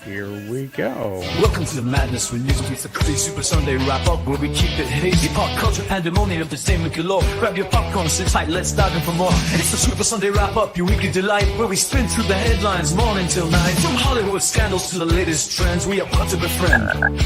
Here we go. Welcome to the madness when music meets the crazy Super Sunday wrap up where we keep it hazy. Pop culture pandemonium, entertainment galore. Grab your popcorn, sit tight, let's dive in for more. It's the Super Sunday wrap up, your weekly delight, where we spin through the headlines morning till night. From Hollywood scandals to the latest trends, we are about to befriend.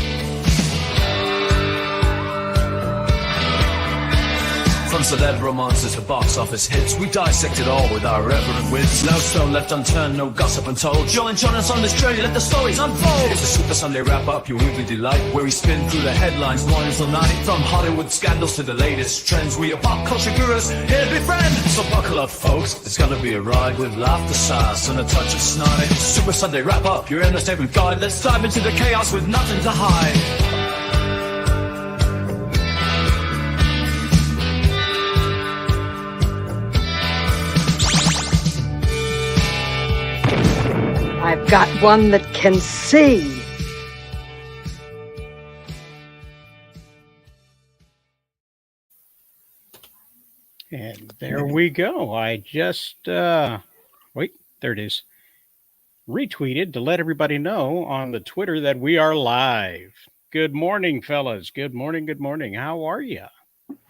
From celeb romances to box office hits, we dissect it all with our reverent wits. No stone left unturned, no gossip untold. Join us on this journey, let the stories unfold. It's a Super Sunday wrap-up, your weekly delight, where we spin through the headlines morning till night. From Hollywood scandals to the latest trends, we are pop culture gurus, here to befriend. So buckle up, folks, it's gonna be a ride with laughter, sass, and a touch of snide. Super Sunday wrap-up, your entertainment guide. Let's dive into the chaos with nothing to hide. I've got one that can see. And there we go. I just, wait, there it is. Retweeted to let everybody know on the Twitter that we are live. Good morning, fellas. Good morning. Good morning. How are you?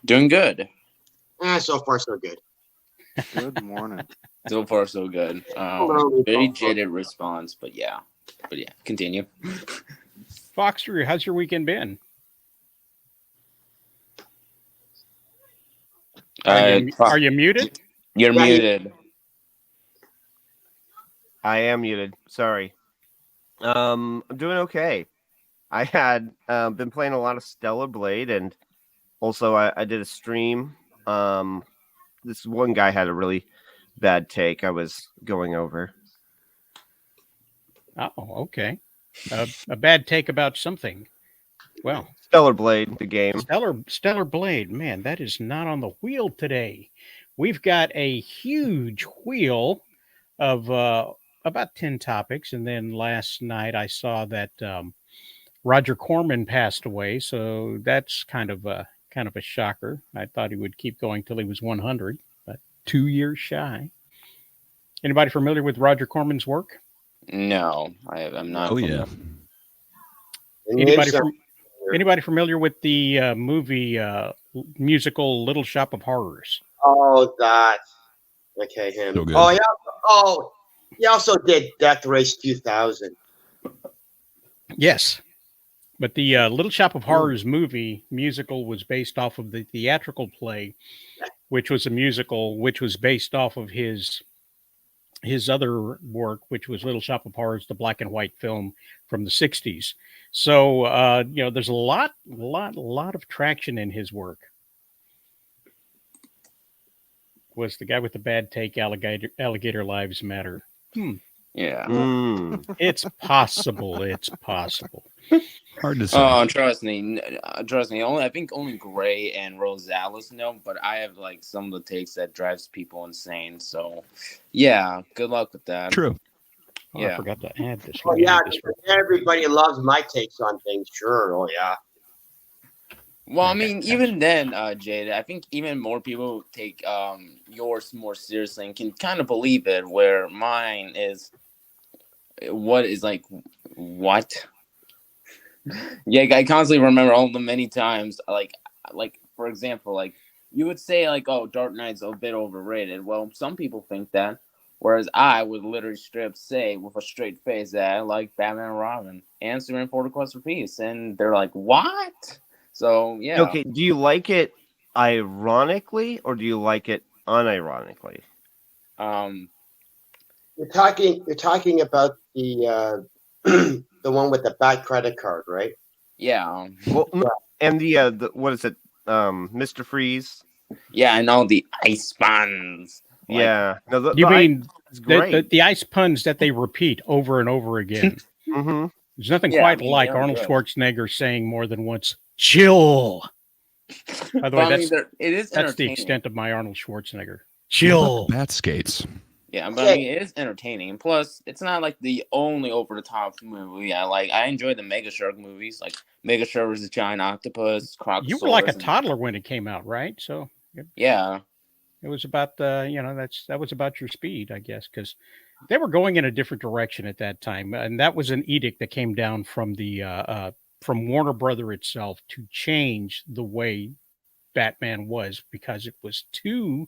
Doing good. So far, so good. Good morning. So far, so good. Very jaded response, but yeah, continue. Foxter, how's your weekend been? Are you muted? You're muted. I am muted. Sorry. I'm doing okay. I had been playing a lot of Stellar Blade, and also I did a stream. This one guy had a really bad take I was going over. Oh, okay. A bad take about something. Well, Stellar Blade, the game. Stellar Blade, man, that is not on the wheel today. We've got a huge wheel of about 10 topics, and then last night I saw that Roger Corman passed away, so that's kind of a shocker. I thought he would keep going till he was 100, but 2 years shy. Anybody familiar with Roger Corman's work? No, I'm not. Oh, yeah. Anybody familiar with the movie musical Little Shop of Horrors? Oh, that. Okay, him. So good. Oh, yeah. Oh, he also did Death Race 2000. Yes. But the Little Shop of Horrors movie musical was based off of the theatrical play, which was a musical, which was based off of his other work, which was Little Shop of Horrors, the black and white film from the 60s. So, there's a lot of traction in his work. Was the guy with the bad take, alligator lives matter? Yeah. It's possible. It's possible. Hard to say. Oh, trust me. I think only Gray and Rosales know, but I have like some of the takes that drives people insane. So, yeah, good luck with that. True. Oh, Yeah. I forgot to add this. Oh, yeah, everybody loves my takes on things. Sure. Oh, yeah. Well, I mean, even then, Jade, I think even more people take yours more seriously and can kind of believe it, where mine is what? Yeah, I constantly remember all the many times, like for example, like you would say like, oh, Dark Knight's a bit overrated. Well, some people think that, whereas I would literally straight up say with a straight face that I like Batman and Robin and Superman for the Quest for Peace, and they're like, what? So yeah. Okay, do you like it ironically or do you like it unironically? You're talking about the the one with the bad credit card, right? Yeah. Well, and the what is it? Mr. Freeze. Yeah, and all the ice puns. Yeah. No, You mean great. the ice puns that they repeat over and over again? Mm-hmm. There's nothing quite like Arnold Schwarzenegger saying more than once, "Chill." By the way, that's the extent of my Arnold Schwarzenegger. Chill. Bat skates. Yeah, but I mean, it is entertaining. And plus, it's not like the only over-the-top movie I like. I enjoy the Mega Shark movies, like Mega Shark vs. Giant Octopus, Crocosaurus. You were like a toddler when it came out, right? So yeah, it was about that was about your speed, I guess, because they were going in a different direction at that time, and that was an edict that came down from the from Warner Brother itself to change the way Batman was because it was too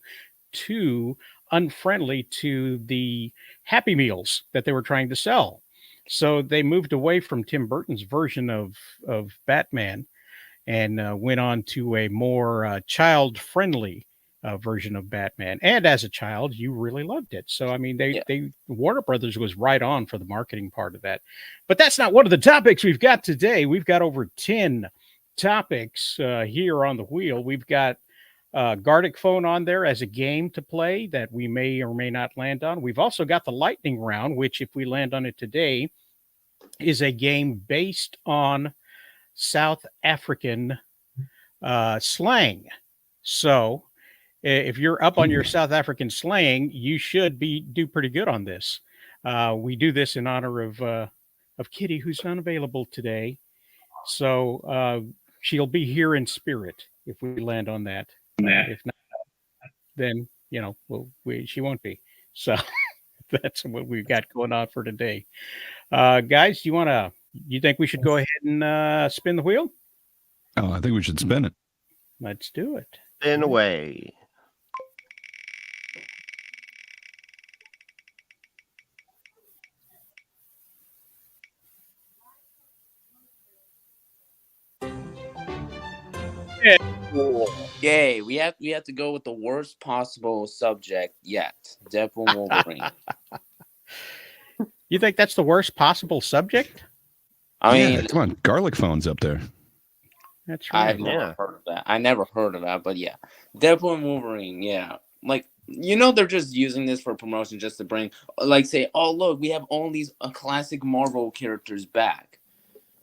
unfriendly to the Happy Meals that they were trying to sell. So they moved away from Tim Burton's version of Batman and went on to a more child friendly version of Batman. And as a child, you really loved it. So I mean, Yeah. they Warner Brothers was right on for the marketing part of that. But that's not one of the topics we've got today. We've got over 10 topics here on the wheel. We've got Gardic phone on there as a game to play that we may or may not land on. We've also got the lightning round, which, if we land on it today, is a game based on South African slang. So if you're up on your South African slang, you should do pretty good on this. We do this in honor of Kitty, who's unavailable today. So she'll be here in spirit if we land on that. If not, then she won't be. So that's what we've got going on for today. Guys, you think we should go ahead and spin the wheel? Oh, I think we should spin it. Let's do it. In a way. Yay, we have to go with the worst possible subject yet. Deadpool and Wolverine. You think that's the worst possible subject? I mean, Yeah, come on, garlic phone's up there. That's right. I've never heard of that. I never heard of that, but yeah. Deadpool and Wolverine, yeah. Like, they're just using this for promotion just to bring, like, say, oh, look, we have all these classic Marvel characters back.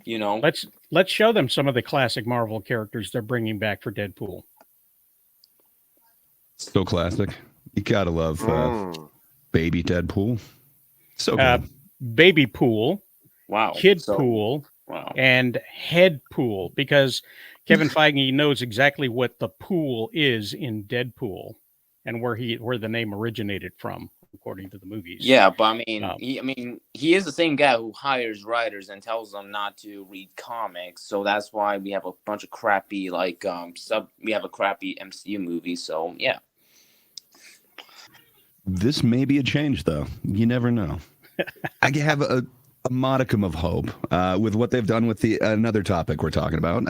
Let's show them some of the classic Marvel characters they're bringing back for Deadpool. So classic. You gotta love baby Deadpool. So good. Baby Pool, Wow. Kid Pool, Wow. and Head Pool, because Kevin Feige knows exactly what the pool is in Deadpool and where the name originated from, according to the movies. Yeah, but he is the same guy who hires writers and tells them not to read comics. So that's why we have a bunch of crappy we have a crappy MCU movie. So yeah. This may be a change, though. You never know. I have a modicum of hope with what they've done with another topic we're talking about.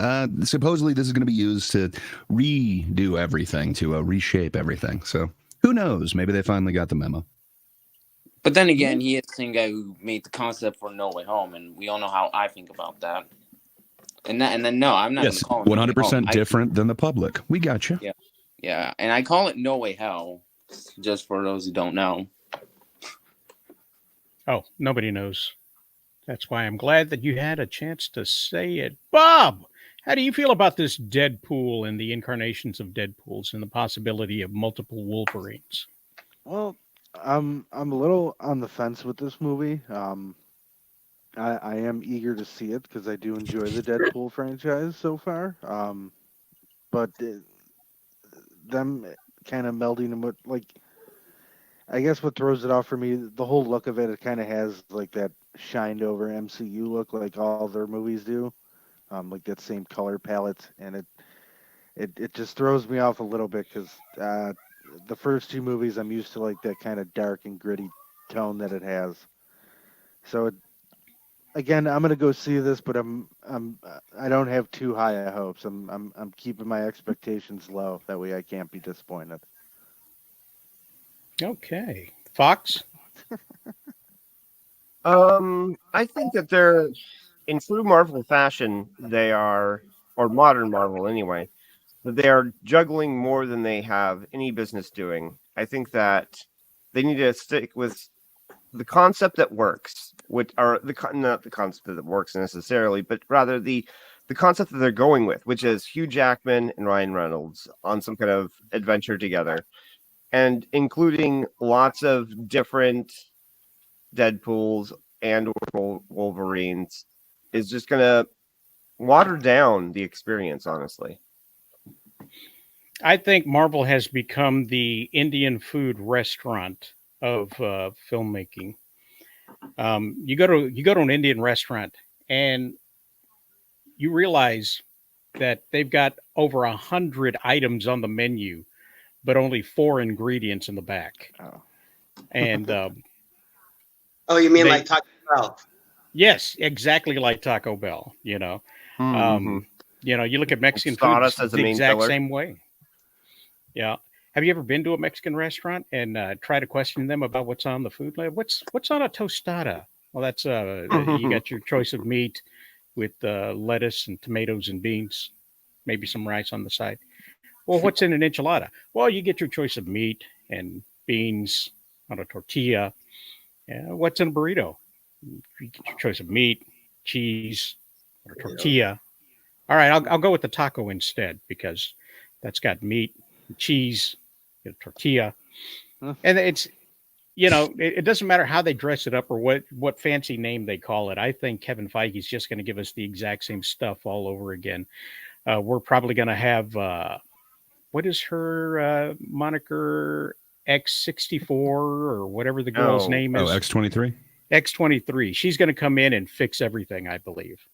Supposedly, this is going to be used to redo everything, to reshape everything. So who knows? Maybe they finally got the memo. But then again, he is the same guy who made the concept for No Way Home, and we all know how I think about that. And then no, I'm not going to call it 100% different than the public. We got you. Yeah, and I call it No Way Hell, just for those who don't know. Oh, nobody knows. That's why I'm glad that you had a chance to say it. Bob, how do you feel about this Deadpool and the incarnations of Deadpools and the possibility of multiple Wolverines? Well, I'm a little on the fence with this movie. I am eager to see it because I do enjoy the Deadpool franchise so far. But them kind of melding them with, like, I guess what throws it off for me, the whole look of it, it kind of has like that shined over MCU look, like all their movies do, like that same color palette, and it just throws me off a little bit because the first two movies I'm used to like that kind of dark and gritty tone that it has. So again, I'm gonna go see this, but I don't have too high of hopes. I'm keeping my expectations low. That way I can't be disappointed. Okay. Fox? I think that they're, in true Marvel fashion, they are, or modern Marvel anyway, that they are juggling more than they have any business doing. I think that they need to stick with the concept that works, which are not the concept that works necessarily, but rather the concept that they're going with, which is Hugh Jackman and Ryan Reynolds on some kind of adventure together, and including lots of different Deadpools and or Wolverines is just going to water down the experience, honestly. I think Marvel has become the Indian food restaurant of filmmaking. You go to an Indian restaurant and you realize that they've got over 100 items on the menu, but only 4 ingredients in the back. Oh. And Oh, you mean they, like Taco Bell? yes, exactly like Taco Bell. Mm-hmm. You look at Mexican food, Sawdust it's as the the main exact filler. same way. Yeah. Have you ever been to a Mexican restaurant and try to question them about what's on the food? Like, what's on a tostada? Well, that's you got your choice of meat with lettuce and tomatoes and beans, maybe some rice on the side. Well, what's in an enchilada? Well, you get your choice of meat and beans on a tortilla. What's in a burrito? You get your choice of meat, cheese, or tortilla. All right, I'll go with the taco instead because that's got meat, and cheese, tortilla, and it doesn't matter how they dress it up or what fancy name they call it. I think Kevin Feige's just going to give us the exact same stuff all over again. We're probably going to have what is her moniker, X64 or whatever the girl's name is. X23. X23. She's going to come in and fix everything, I believe.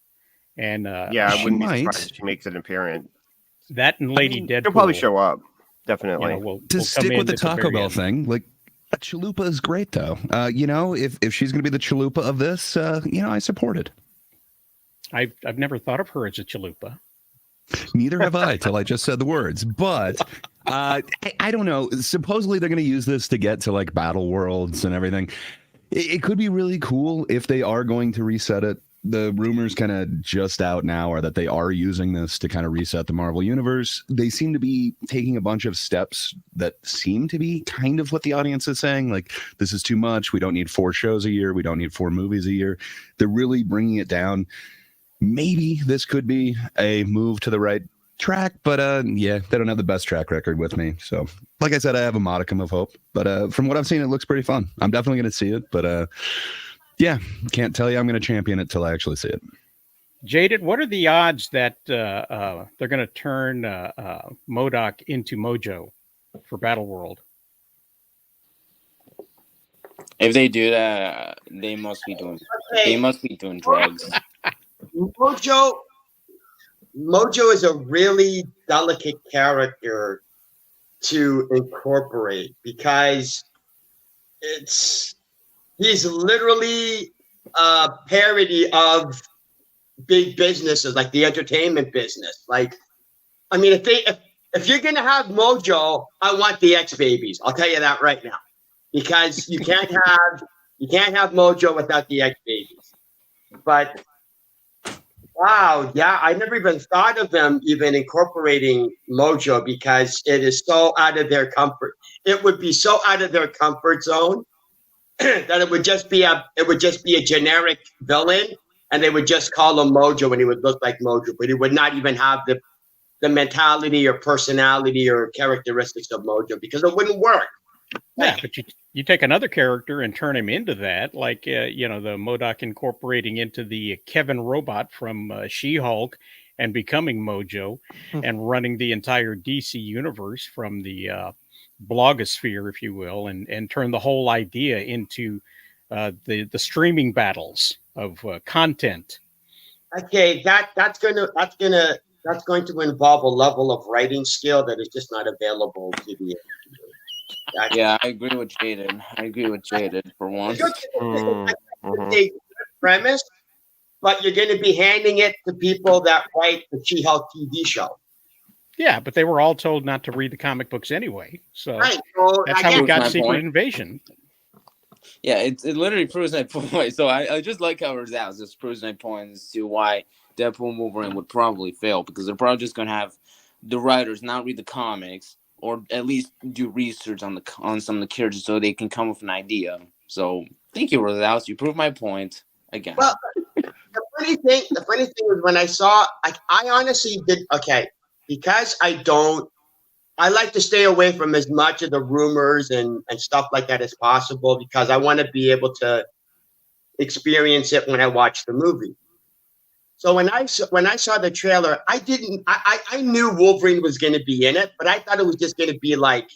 And yeah, I she wouldn't be might. surprised if she makes an appearance. That and Lady Deadpool. She'll probably show up. Definitely. We'll Stick with the Taco Bell thing, like a chalupa is great though. If she's going to be the chalupa of this, I support it. I've never thought of her as a chalupa. Neither have I till I just said the words. But I don't know. Supposedly they're going to use this to get to like battle worlds and everything. It could be really cool if they are going to reset it. The rumors kind of just out now are that they are using this to kind of reset the Marvel universe. They seem to be taking a bunch of steps that seem to be kind of what the audience is saying. Like, this is too much. We don't need 4 shows a year. We don't need 4 movies a year. They're really bringing it down. Maybe this could be a move to the right track, but they don't have the best track record with me. So, like I said, I have a modicum of hope. But from what I've seen, it looks pretty fun. I'm definitely going to see it. But can't tell you I'm going to champion it till I actually see it. Jaded, what are the odds that they're going to turn MODOK into Mojo for Battle World? If they do that, they must be doing drugs. Mojo is a really delicate character to incorporate because he's literally a parody of big businesses like the entertainment business. Like, I mean, if you're gonna have Mojo, I want the X Babies. I'll tell you that right now, because you can't have Mojo without the X Babies. But wow, yeah, I never even thought of them even incorporating Mojo because it is so out of their comfort. It would be so out of their comfort zone that it would just be a generic villain, and they would just call him Mojo, and he would look like Mojo, but he would not even have the mentality or personality or characteristics of Mojo because it wouldn't work. Yeah, but you take another character and turn him into that, like the MODOK incorporating into the Kevin Robot from She-Hulk and becoming Mojo and running the entire DC universe from the blogosphere, if you will, and turn the whole idea into the streaming battles of content. Okay, that's going to involve a level of writing skill that is just not available to the. Yeah, I agree with Jaden for once. A premise, but you're going to be handing it to people that write the She-Hulk TV show. Yeah, but they were all told not to read the comic books anyway. So right. Well, that's how we got Secret Invasion. Yeah, it literally proves my point. So I just like how it out. This proves my point as to why Deadpool and Wolverine would probably fail, because they're probably just going to have the writers not read the comics, or at least do research on some of the characters so they can come up with an idea. So thank you, Rose. You proved my point again. Well, the funny thing is when I saw, I honestly did because I like to stay away from as much of the rumors and stuff like that as possible, because I want to be able to experience it when I watch the movie. So when I saw the trailer, I knew Wolverine was going to be in it, but I thought it was just going to be like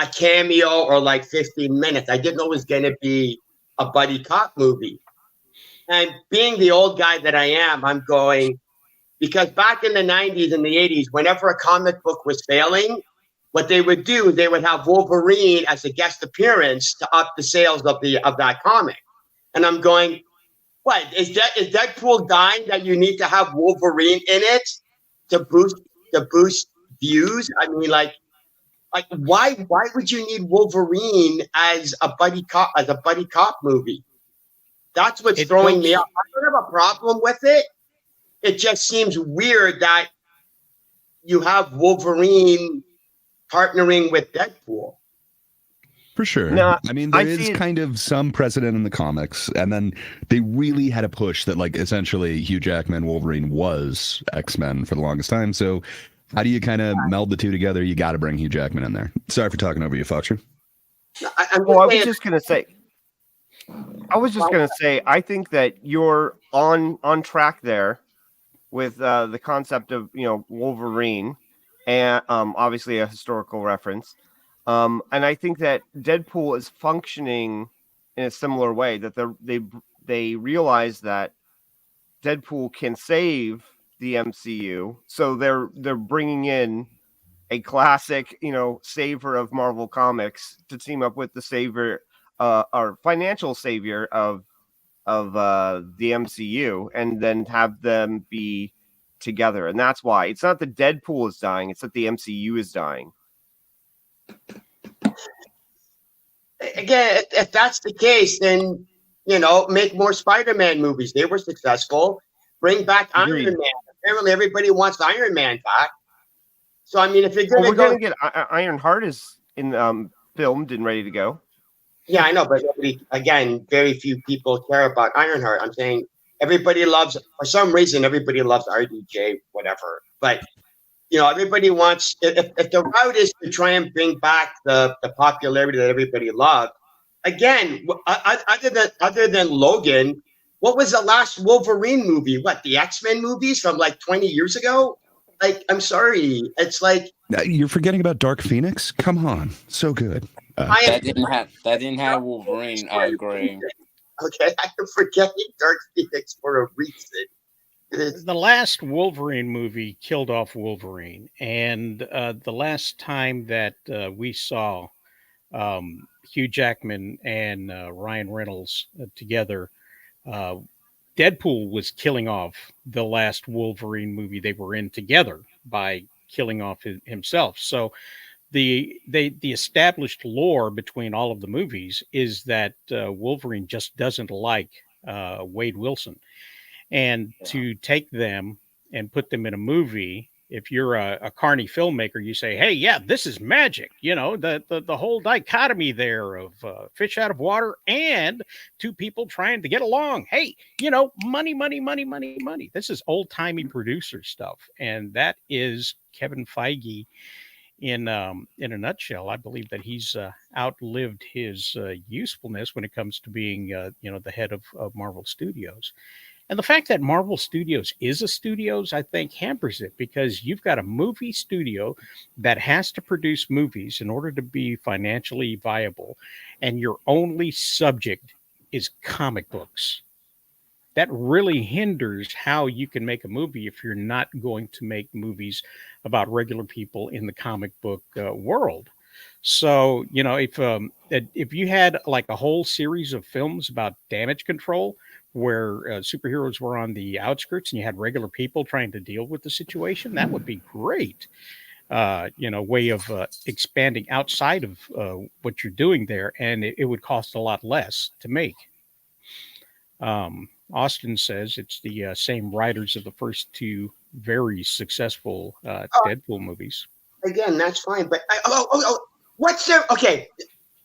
a cameo or like 15 minutes. I didn't know it was going to be a buddy cop movie. And being the old guy that I am, I'm going, because back in the 90s and the 80s, whenever a comic book was failing, what they would do, they would have Wolverine as a guest appearance to up the sales of that comic. And I'm going, what is Deadpool dying that you need to have Wolverine in it to boost views? I mean, like why would you need Wolverine as a buddy cop movie? That's what's throwing me off. I don't have a problem with it. It just seems weird that you have Wolverine partnering with Deadpool. For sure. No, I mean, there is kind of some precedent in the comics, and then they really had a push that, like, essentially Hugh Jackman Wolverine was X-Men for the longest time. So how do you kind of meld the two together? You got to bring Hugh Jackman in there. Sorry for talking over you, Foxer. I was just going to say, I think that you're on track there with the concept of, Wolverine, and obviously a historical reference. And I think that Deadpool is functioning in a similar way, that they realize that Deadpool can save the MCU, so they're bringing in a classic, savior of Marvel Comics to team up with the savior, or financial savior of the MCU, and then have them be together. And that's why it's not that Deadpool is dying; it's that the MCU is dying. Again, if that's the case, then make more Spider-Man movies. They were successful. Bring back Iron Man. Apparently, everybody wants Iron Man back. So, I mean, if you're going to get Ironheart is in filmed and ready to go. Yeah, I know, but very few people care about Ironheart. I'm saying for some reason, everybody loves RDJ, whatever. But everybody wants, if the route is to try and bring back the popularity that everybody loved, again, other than Logan, what was the last Wolverine movie? What, the X-Men movies from like 20 years ago? Like, I'm sorry. It's like... You're forgetting about Dark Phoenix? Come on. So good. That didn't have Wolverine, Gray. Okay, I'm forgetting Dark Phoenix for a reason. The last Wolverine movie killed off Wolverine, and the last time that we saw Hugh Jackman and Ryan Reynolds together, Deadpool was killing off the last Wolverine movie they were in together by killing off himself. So the established lore between all of the movies is that Wolverine just doesn't like Wade Wilson. And to take them and put them in a movie, if you're a carny filmmaker, you say, hey, yeah, this is magic. The whole dichotomy there of fish out of water and two people trying to get along. Hey, money, money, money, money, money. This is old timey producer stuff. And that is Kevin Feige in a nutshell. I believe that he's outlived his usefulness when it comes to being, the head of Marvel Studios. And the fact that Marvel Studios is a studios, I think, hampers it, because you've got a movie studio that has to produce movies in order to be financially viable, and your only subject is comic books. That really hinders how you can make a movie if you're not going to make movies about regular people in the comic book world. So, if you had like a whole series of films about damage control, where superheroes were on the outskirts and you had regular people trying to deal with the situation, that would be great. Way of expanding outside of what you're doing there, and it would cost a lot less to make. Austin says it's the same writers of the first two very successful Deadpool movies. Again, that's fine, but what's there? Okay,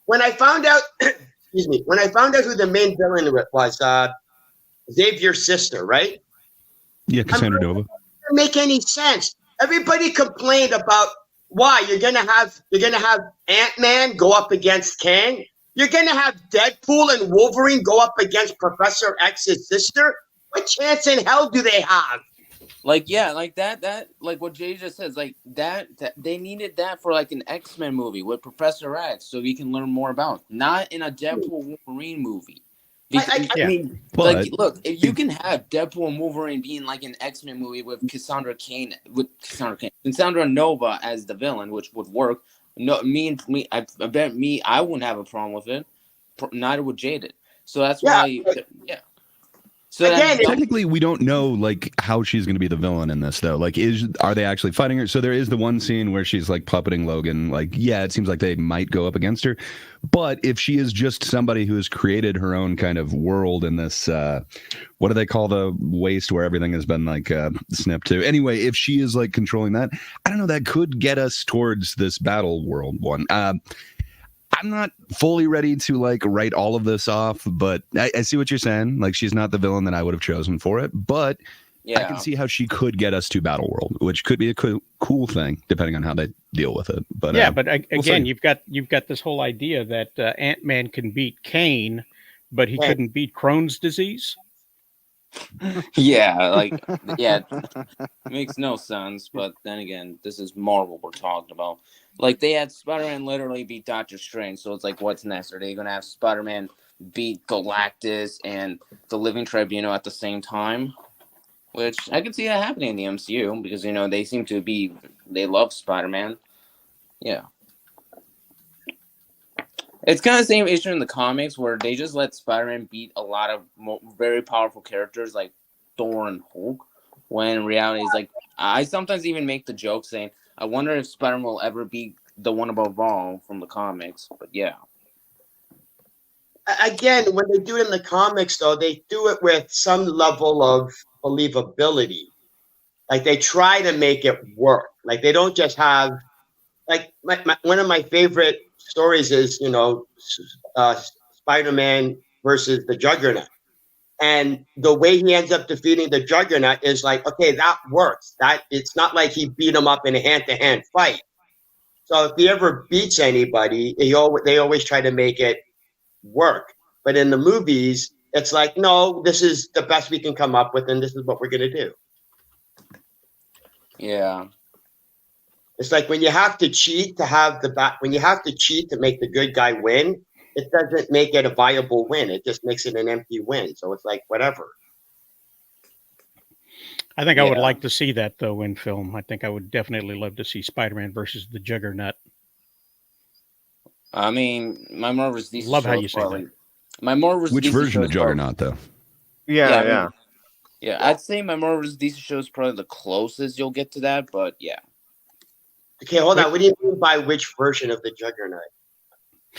when I found out, excuse me, when I found out who the main villain was, Xavier's sister, right? Yeah, Cassandra Nova. Doesn't make any sense. Everybody complained about why you're gonna have Ant-Man go up against Kang. You're gonna have Deadpool and Wolverine go up against Professor X's sister. What chance in hell do they have? Like yeah, like that like what Jay just says, like that they needed that for like an X-Men movie with Professor X, so we can learn more about. Not in a Deadpool Wolverine movie. Because I Yeah. mean, But like, look, if you can have Deadpool and Wolverine being like an X-Men movie with Cassandra Nova as the villain, which would work. No, I bet I wouldn't have a problem with it. Neither would Jaded. So that's Yeah, why, yeah. So again, technically, we don't know like how she's going to be the villain in this, though. Like, are they actually fighting her? So there is the one scene where she's like puppeting Logan. Like, yeah, it seems like they might go up against her, but if she is just somebody who has created her own kind of world in this, what do they call the waste where everything has been like snipped to? Anyway, if she is like controlling that, I don't know. That could get us towards this battle world one. I'm not fully ready to like write all of this off, but I see what you're saying. Like, she's not the villain that I would have chosen for it, but I can see how she could get us to Battle World, which could be a cool thing depending on how they deal with it. But yeah, but again, we'll you've got this whole idea that Ant-Man can beat Kane, but he couldn't beat Crohn's disease. Yeah, like yeah, makes no sense. But then again, this is Marvel we're talking about. Like they had Spider-Man literally beat Doctor Strange, so it's like, what's next? Are they gonna have Spider-Man beat Galactus and the Living Tribunal at the same time? Which I could see that happening in the MCU because they love Spider-Man. Yeah. It's kind of the same issue in the comics where they just let Spider-Man beat a lot of very powerful characters like Thor and Hulk, when in reality it's like, I sometimes even make the joke saying, I wonder if Spider-Man will ever be the one above all from the comics, but yeah. Again, when they do it in the comics, though, they do it with some level of believability. Like they try to make it work. Like they don't just have, like one of my favorite stories is, Spider-Man versus the Juggernaut. And the way he ends up defeating the Juggernaut is like, okay, that works. That it's not like he beat him up in a hand-to-hand fight. So if he ever beats anybody, they always try to make it work. But in the movies, it's like, no, this is the best we can come up with, and this is what we're gonna do. Yeah. It's like when you have to cheat when you have to cheat to make the good guy win, it doesn't make it a viable win. It just makes it an empty win. So it's like whatever. I think I would like to see that though in film. I think I would definitely love to see Spider-Man versus the Juggernaut. I mean, my Marvel's DC love show how you say probably, that. My Marvel's which DC version show of Juggernaut though? Yeah, I'd say my Marvel's DC show is probably the closest you'll get to that, but yeah. Okay, hold on. What do you mean by which version of the Juggernaut?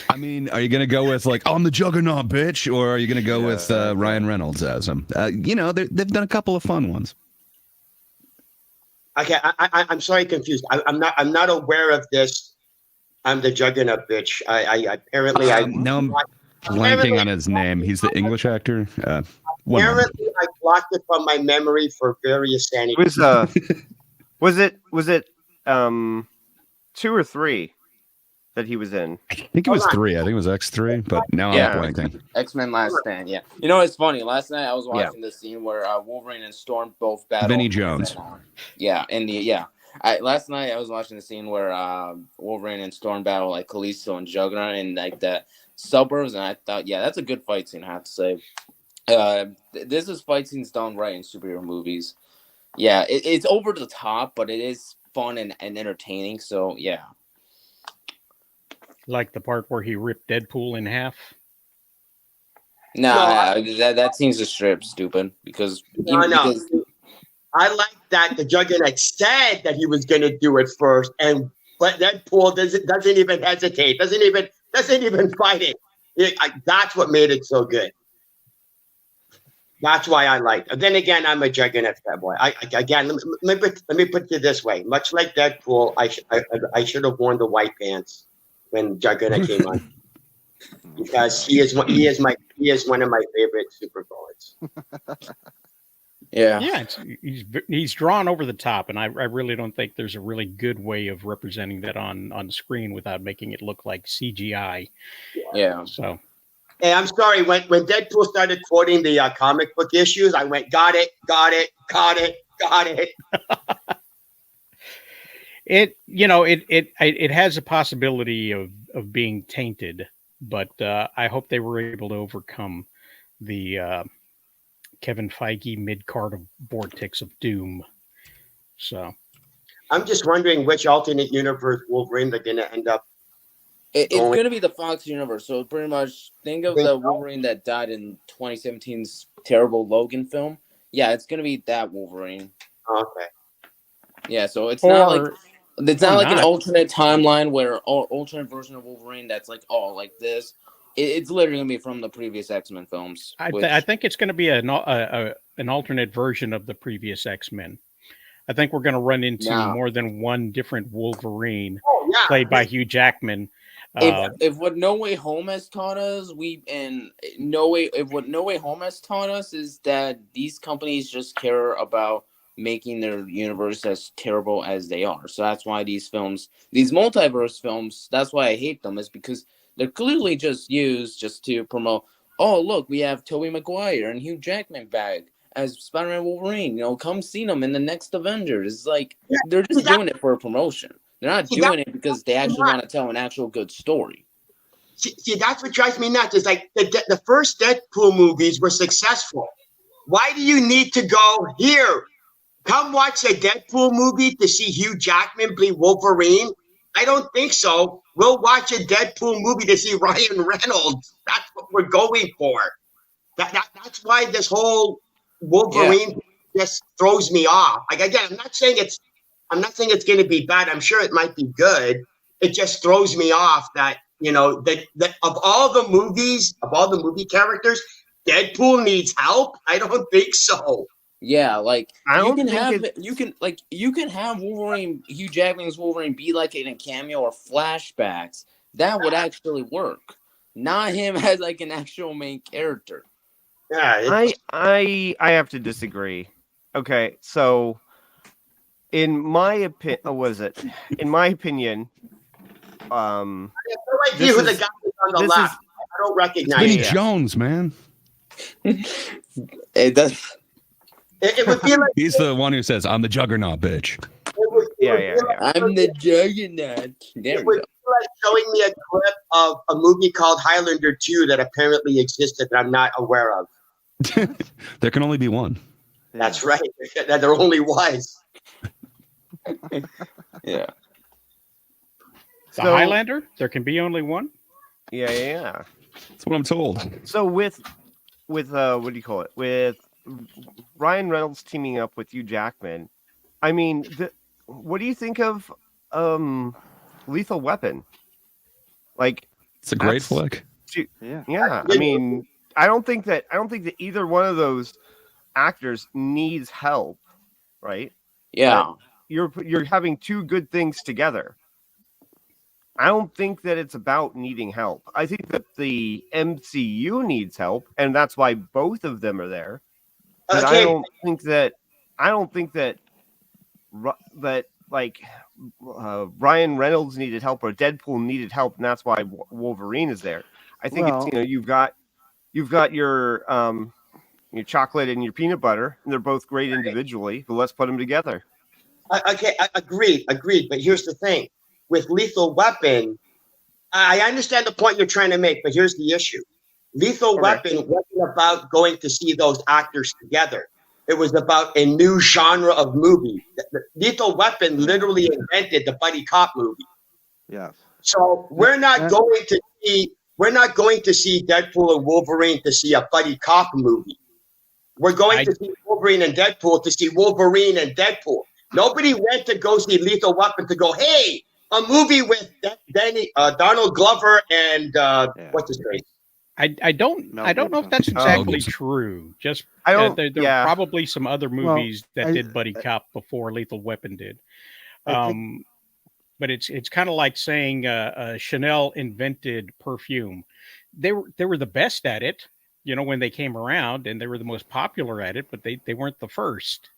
I mean, are you going to go with like, I'm the Juggernaut, bitch? Or are you going to go with Ryan Reynolds as him? They've done a couple of fun ones. Okay, I'm sorry, confused. I'm not aware of this. I'm the Juggernaut, bitch. Now I'm blanking on his name. He's the English actor. Apparently, I blocked it from my memory for various sanity. Was it 2 or 3 that he was in? I think it was 3. I think it was X3, but now I'm blanking. X-Men Last Stand, yeah. You know, it's funny. Last night I was watching the scene where Wolverine and Storm both battle. Vinnie Jones. Last night I was watching the scene where Wolverine and Storm battle like Kalisto and Juggernaut in like the suburbs, and I thought, that's a good fight scene, I have to say. This is fight scenes done right in superhero movies. Yeah, it's over the top, but it is fun and entertaining. So yeah, like the part where he ripped Deadpool in half. That seems a strip stupid because because I like that the Juggernaut said that he was going to do it first, but Deadpool doesn't even hesitate, doesn't even fight it. That's what made it so good. That's why I like it. Then again, I'm a Juggernaut fanboy. Let me put it this way. Much like Deadpool, I should have worn the white pants when Juggernaut came on, because he is one of my favorite super villains. Yeah, he's drawn over the top, and I really don't think there's a really good way of representing that on screen without making it look like CGI. Yeah. So. Hey, I'm sorry. When Deadpool started quoting the comic book issues, I went, got it. Got it. It has a possibility of being tainted, but I hope they were able to overcome the Kevin Feige mid-card vortex of doom. So I'm just wondering which alternate universe Wolverine they're going to end up It's going. going to be the Fox universe. So pretty much think of the Wolverine that died in 2017's terrible Logan film. Yeah, it's going to be that Wolverine. Okay. Yeah, so it's not like an not. alternate timeline where alternate version of Wolverine that's like like this. It's literally gonna be from the previous X-Men films. I think it's going to be an alternate version of the previous X-Men. I think we're going to run into more than one different Wolverine played by Hugh Jackman. If what No Way Home has taught us, what No Way Home has taught us is that these companies just care about making their universe as terrible as they are. So that's why these multiverse films, that's why I hate them, is because they're clearly just used just to promote, oh, look, we have Tobey Maguire and Hugh Jackman back as Spider-Man Wolverine. Come see them in the next Avengers. It's like, they're just doing it for a promotion. They're not doing it because they actually want to tell an actual good story. See, that's what drives me nuts. Is like the first Deadpool movies were successful. Why do you need to go here? Come watch a Deadpool movie to see Hugh Jackman play Wolverine? I don't think so. We'll watch a Deadpool movie to see Ryan Reynolds. That's what we're going for. That's why this whole Wolverine just throws me off. Like, again, I'm not saying it's going to be bad. I'm sure it might be good. It just throws me off that that of all the movie characters, Deadpool needs help. I don't think so. Yeah, like you can have Wolverine, Hugh Jackman's Wolverine, be like in a cameo or flashbacks. That would actually work. Not him as like an actual main character. Yeah, I have to disagree. Okay, so in my opinion, In my opinion, I have no idea who the guy is on the left. I don't recognize Vinny him. Jones, man. It does. It would feel like He's the one who says, "I'm the Juggernaut, bitch." I'm the Juggernaut. It would feel like showing me a clip of a movie called Highlander 2 that apparently existed that I'm not aware of. There can only be one. That's right. That there only was. Yeah. The Highlander? There can be only one? Yeah. That's what I'm told. So with what do you call it? With Ryan Reynolds teaming up with Hugh Jackman, I mean, what do you think of Lethal Weapon? Like, it's a great flick. Yeah. I mean, I don't think that either one of those actors needs help, right? Yeah. But you're having two good things together. I don't think that it's about needing help. I think that the MCU needs help, and that's why both of them are there. But I don't think that Ryan Reynolds needed help or Deadpool needed help, and that's why Wolverine is there. I think it's you've got your chocolate and your peanut butter, and they're both great individually, but let's put them together. Okay, agreed. But here's the thing. With Lethal Weapon, I understand the point you're trying to make, but here's the issue. Lethal Weapon wasn't about going to see those actors together. It was about a new genre of movie. Lethal Weapon literally invented the buddy cop movie. Yes. So we're not going to see Deadpool and Wolverine to see a buddy cop movie. We're going to see Wolverine and Deadpool to see Wolverine and Deadpool. Nobody went to go see Lethal Weapon to go, hey, a movie with Donald Glover and what's his name? I don't know if that's exactly true. Just there are probably some other movies that did buddy cop before Lethal Weapon did. But it's kind of like saying Chanel invented perfume. They were the best at it, when they came around, and they were the most popular at it, but they weren't the first.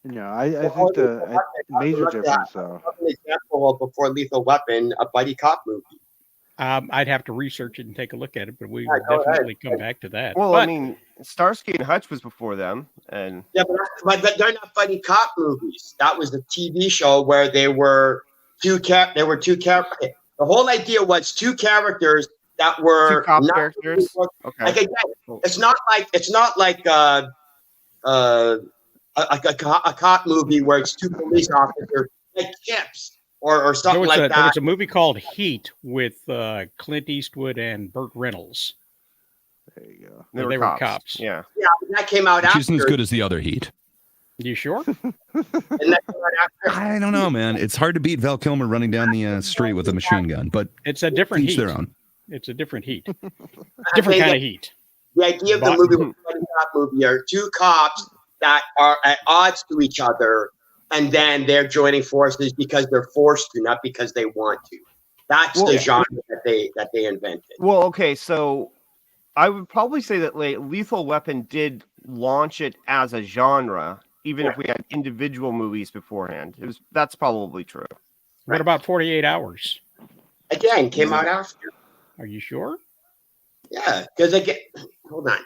Yeah, I think the major difference, though. An example of before Lethal Weapon, a buddy cop movie. I'd have to research it and take a look at it, but we will definitely come back to that. Well, but, I mean, Starsky and Hutch was before them, and Yeah, but they're not buddy cop movies. That was the TV show where they were two characters. The whole idea was two characters that two were cop not characters. Okay. like again, it's not like a cop movie where it's two police officers like Chips or something like There that. was a movie called Heat with Clint Eastwood and Burt Reynolds. There you go. They were cops. Yeah. Yeah, that came out Which after. isn't as good as the other Heat. You sure? And that came out after. I don't know, man. It's hard to beat Val Kilmer running down the street with a machine gun, but It's a different each heat. their own. It's a different heat. I Different think kind that of heat. The idea of the movie, cop movie, are two cops that are at odds to each other, and then they're joining forces because they're forced to, not because they want to. That's the genre that they invented. Well, okay, so I would probably say that Lethal Weapon did launch it as a genre, even if we had individual movies beforehand. That's probably true. What about 48 Hours? Again, came out after. Are you sure? Yeah, because again, hold on.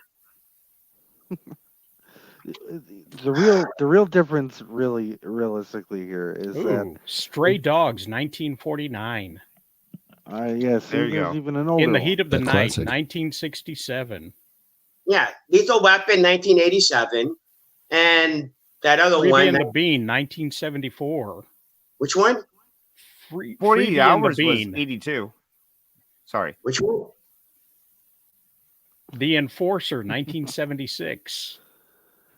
The real difference, really, realistically here is that Stray Dogs, 1949. yes, There you go. even an older In the one. Heat of the That Night, classic. 1967. Yeah, Lethal Weapon, 1987, and that other Freebie one. and the Bean, 1974. Which one? 48 Freebie and the Hours was Bean. 82. Sorry. Which one? The Enforcer, 1976.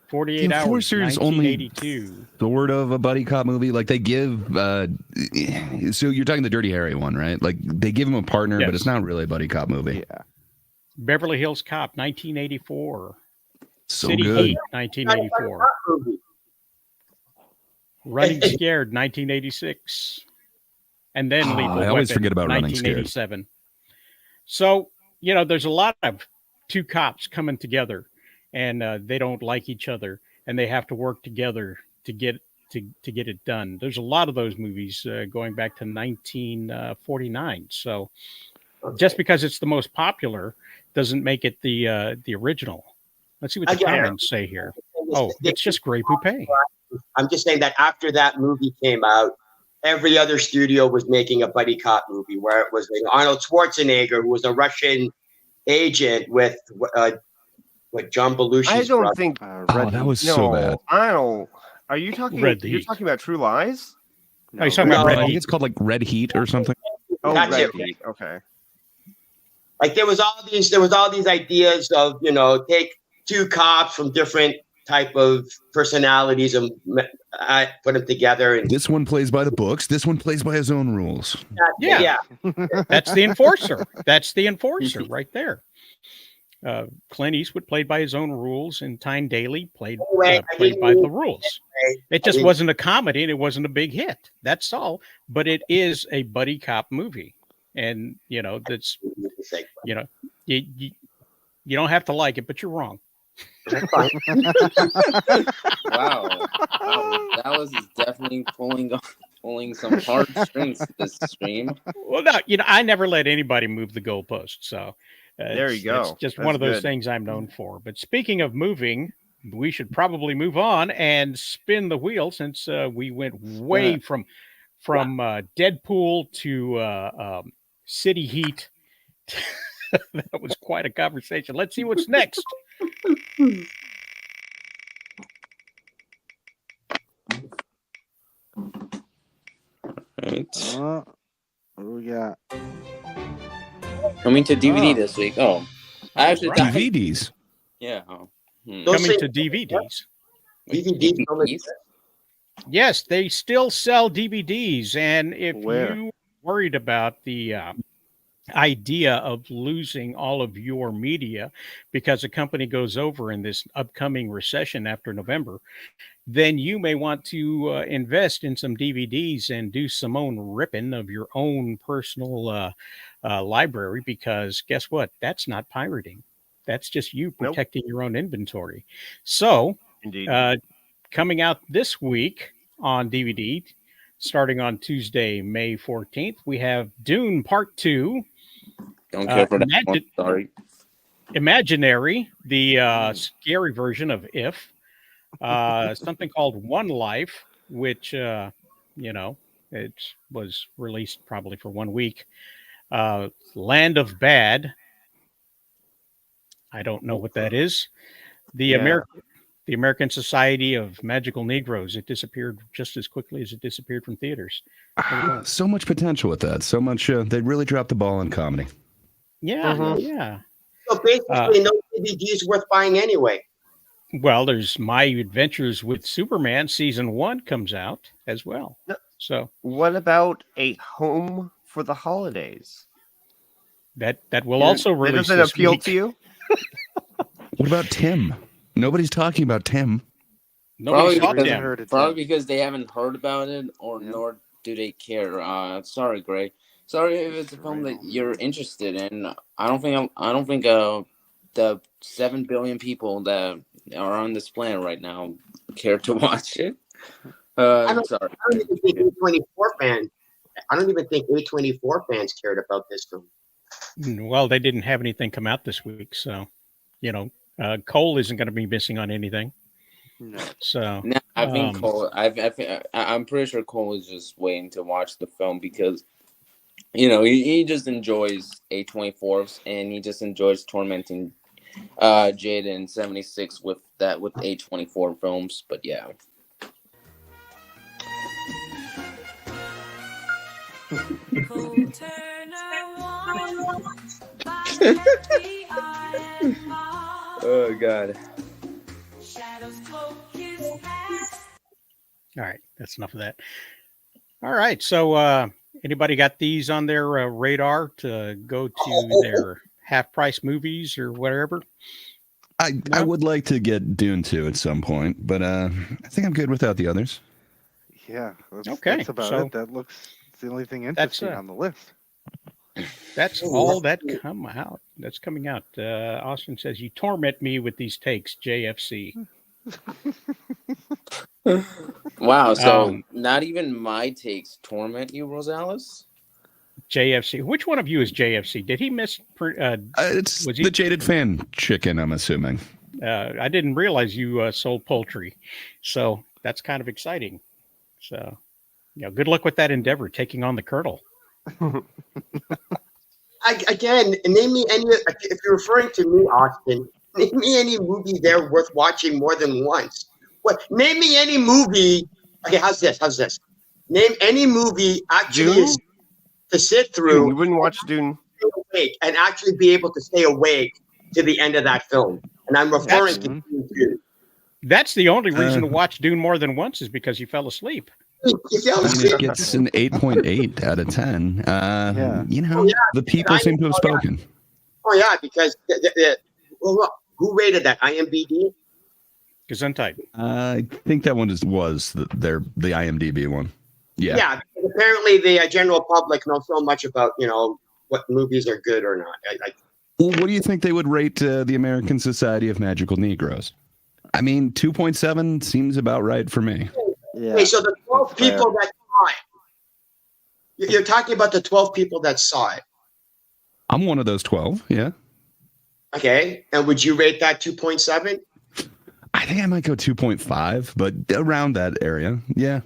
48 The Hours, Enforcer's only 1982. sort of a buddy cop movie. Like they give, so you're talking the Dirty Harry one, right? Like they give him a partner, Yes. but it's not really a buddy cop movie. Yeah. Beverly Hills Cop, 1984. So City good. Heat, 1984. Movie. Running Scared, 1986. And then Lethal I always Weapon, forget about Running Scared. 1987. So, there's a lot of two cops coming together, and they don't like each other, and they have to work together to get it done. There's a lot of those movies going back to 1949. So just because it's the most popular doesn't make it the original. Let's see what the comments say here. Oh, it's just Grey Poupée. I'm just saying that after that movie came out, every other studio was making a buddy cop movie where it was Arnold Schwarzenegger, who was a Russian agent with John Belushi's I don't brother. think. That was so bad. I don't. Are you talking? Red You're Heat. talking about True Lies? Oh, you're talking about No. Red I think Heat. it's called like Red Heat or something. Oh, That's Red it. Heat. Okay. Like there was all these ideas of take two cops from different type of personalities and put them together. And This one plays by the books. This one plays by his own rules. Yeah. That's the enforcer. That's the enforcer right there. Clint Eastwood played by his own rules, and Tyne Daly played by the rules. It just wasn't a comedy, and it wasn't a big hit. That's all. But it is a buddy cop movie, and that's you don't have to like it, but you're wrong. Wow, that was definitely pulling some hard strings this stream. Well, no, I never let anybody move the goalpost. So There you go. It's just That's one of those good. things I'm known for. But speaking of moving, we should probably move on and spin the wheel since we went way from Deadpool to City Heat. That was quite a conversation. Let's see what's next. Right. What do we got? Coming to DVD this week. Oh, I actually thought, DVDs. yeah. Oh. Those Coming things- to DVDs. DVDs only- Yes, they still sell DVDs. And if Where? you worried about the idea of losing all of your media because a company goes over in this upcoming recession after November, then you may want to invest in some DVDs and do some own ripping of your own personal library, because guess what? That's not pirating. That's just you protecting your own inventory. So Indeed. coming out this week on DVD, starting on Tuesday, May 14th, we have Dune Part 2. Don't care for that Magic- one. Sorry. Imaginary, the scary version of If. Something called One Life, which it was released probably for 1 week. Land of Bad. I don't know what that is. The Yeah. American Society of Magical Negroes. It disappeared just as quickly as it disappeared from theaters. So much potential with that. So much. They really dropped the ball in comedy. Yeah, Mhm. yeah. So basically, no DVDs worth buying anyway. Well, there's My Adventures with Superman season 1 comes out as well. No. So What about A Home for the Holidays? that will also That release doesn't this appeal week. to you? What about Tim? Nobody's talking about Tim. Nobody saw because, Tim. probably because they haven't heard about it, or nor do they care. Sorry, Gray. Sorry if it's a film that you're interested in. I don't think the 7 billion people that are on this planet right now care to watch it. Sorry. I don't even think A24 fans. I don't even think A24 fans cared about this film. Well, they didn't have anything come out this week, so Cole isn't going to be missing on anything. No. So No, I think Cole. I'm pretty sure Cole is just waiting to watch the film because, he just enjoys A24s and he just enjoys tormenting Jaden 76 with A24 films. But yeah. Oh God. All right, that's enough of that. All right, so anybody got these on their radar to go to their half price movies or whatever? I would like to get Dune 2 at some point, but I think I'm good without the others. Yeah. Okay, That's about so it. It's the only thing interesting on the list. That's all that come out. That's coming out. Austin says, "You torment me with these takes, JFC." Wow. So not even my takes torment you, Rosales? JFC. Which one of you is JFC? Did he miss? It's the Jaded Fan chicken, I'm assuming. I didn't realize you sold poultry, so that's kind of exciting. So, good luck with that endeavor, taking on the Colonel. Again, name me any. If you're referring to me, Austin, name me any movie there worth watching more than once. What? Name me any movie. Okay, how's this? Name any movie actually is to sit through. Dune. You wouldn't watch Dune and actually be able to stay awake to the end of that film. And I'm referring to Dune 2. That's the only reason to watch Dune more than once is because you fell asleep. It gets an 8.8 out of 10. The people seem to have spoken. Oh yeah, because who rated that? IMDb. Gesundheit. I think that one was the IMDb one. Yeah. Yeah. Apparently, the general public knows so much about what movies are good or not. Well, what do you think they would rate the American Society of Magical Negroes? I mean, 2.7 seems about right for me. Yeah. Okay, so the 12 people that saw it. You're talking about the 12 people that saw it. I'm one of those 12, yeah. Okay, and would you rate that 2.7? I think I might go 2.5, but around that area, yeah.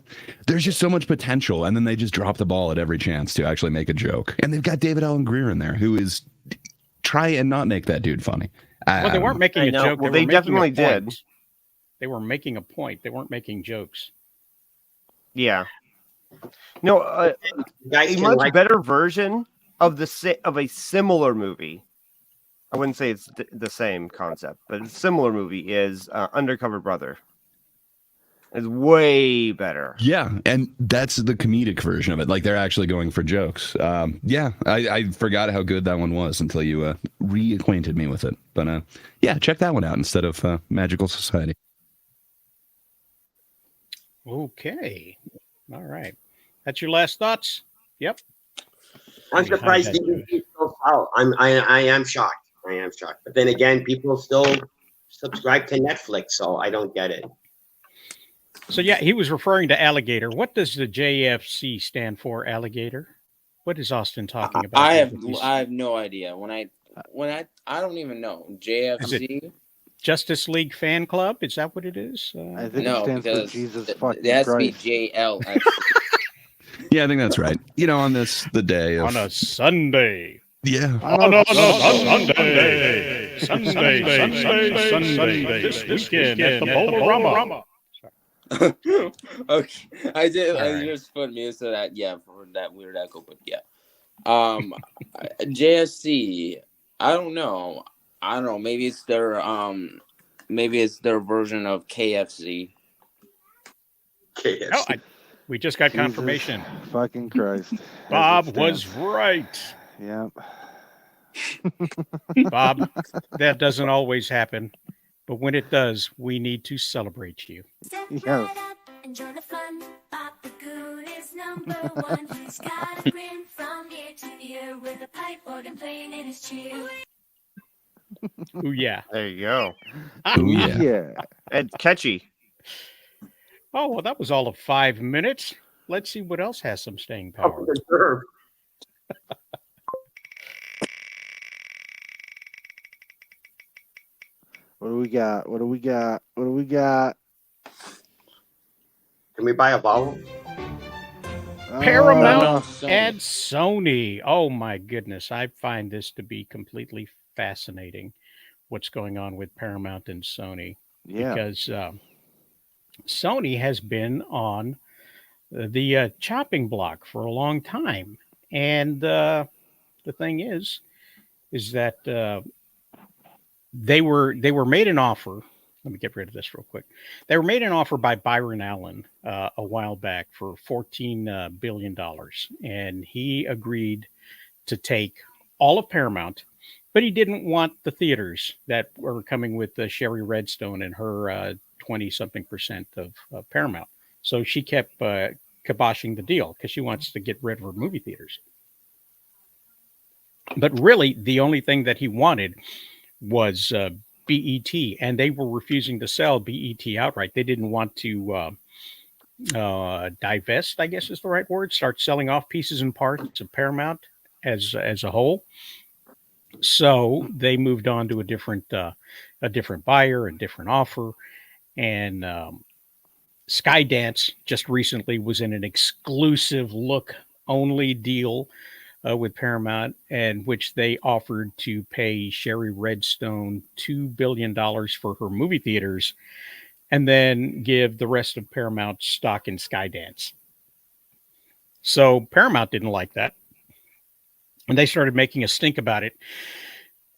There's just so much potential, and then they just drop the ball at every chance to actually make a joke. And they've got David Allen Greer in there, who is try and not make that dude funny. Well, they weren't making a joke. Well, they definitely did. They were making a point. They weren't making jokes. Yeah. No, a much better version of a similar movie. I wouldn't say it's the same concept, but a similar movie is Undercover Brother. It's way better. Yeah, and that's the comedic version of it. Like, they're actually going for jokes. Yeah, I forgot how good that one was until you reacquainted me with it. But yeah, check that one out instead of Magical Society. Okay. All right. That's your last thoughts? Yep. I'm surprised DVD's so out. I am shocked. I am shocked. But then again, people still subscribe to Netflix, so I don't get it. So yeah, he was referring to alligator. What does the JFC stand for, alligator? What is Austin talking about? I have no idea. When I I don't even know Is it JFC. Justice League Fan Club? Is that what it is? I think it No, stands for because Jesus it fucking has to be Christ. JLFC. Yeah, I think that's right. On the day of On a Sunday. yeah. On a Sunday. Sunday. This weekend at the Bolorama. Okay, I did. All I right. just put me so that for that weird echo, but yeah. Um, JSC. I don't know. I don't know. Maybe it's their version of KFC. KFC. Oh, we just got Jesus confirmation. fucking Christ. As Bob it was stands. right. Yep. Bob, that doesn't always happen, but when it does, we need to celebrate you. Yes. Enjoy the fun. Bob the Goon is number one. He's got a grin from ear to ear with a pipe organ playing in his cheer. Ooh, yeah. There you go. Ooh, yeah. Yeah. And catchy. Oh, well, that was all of 5 minutes. Let's see what else has some staying Oh, power. for sure. What do we got? What do we got? What do we got? Can we buy a vowel? Paramount Sony. and Sony. Oh, my goodness. I find this to be completely fascinating, what's going on with Paramount and Sony. Yeah. Because Sony has been on the chopping block for a long time. And the thing is that they were made an offer. Let me get rid of this real quick. They were made an offer by Byron Allen a while back for $14 billion. And he agreed to take all of Paramount, but he didn't want the theaters that were coming with Sherry Redstone and her 20-something% of Paramount. So she kept kiboshing the deal because she wants to get rid of her movie theaters. But really, the only thing that he wanted was BET, and they were refusing to sell BET outright. They didn't want to divest, I guess is the right word, start selling off pieces and parts of Paramount as a whole. So they moved on to a different buyer, a different offer, and Skydance just recently was in an exclusive look only deal with Paramount, and which they offered to pay Sherry Redstone $2 billion for her movie theaters and then give the rest of Paramount stock in Skydance. So Paramount didn't like that. And they started making a stink about it.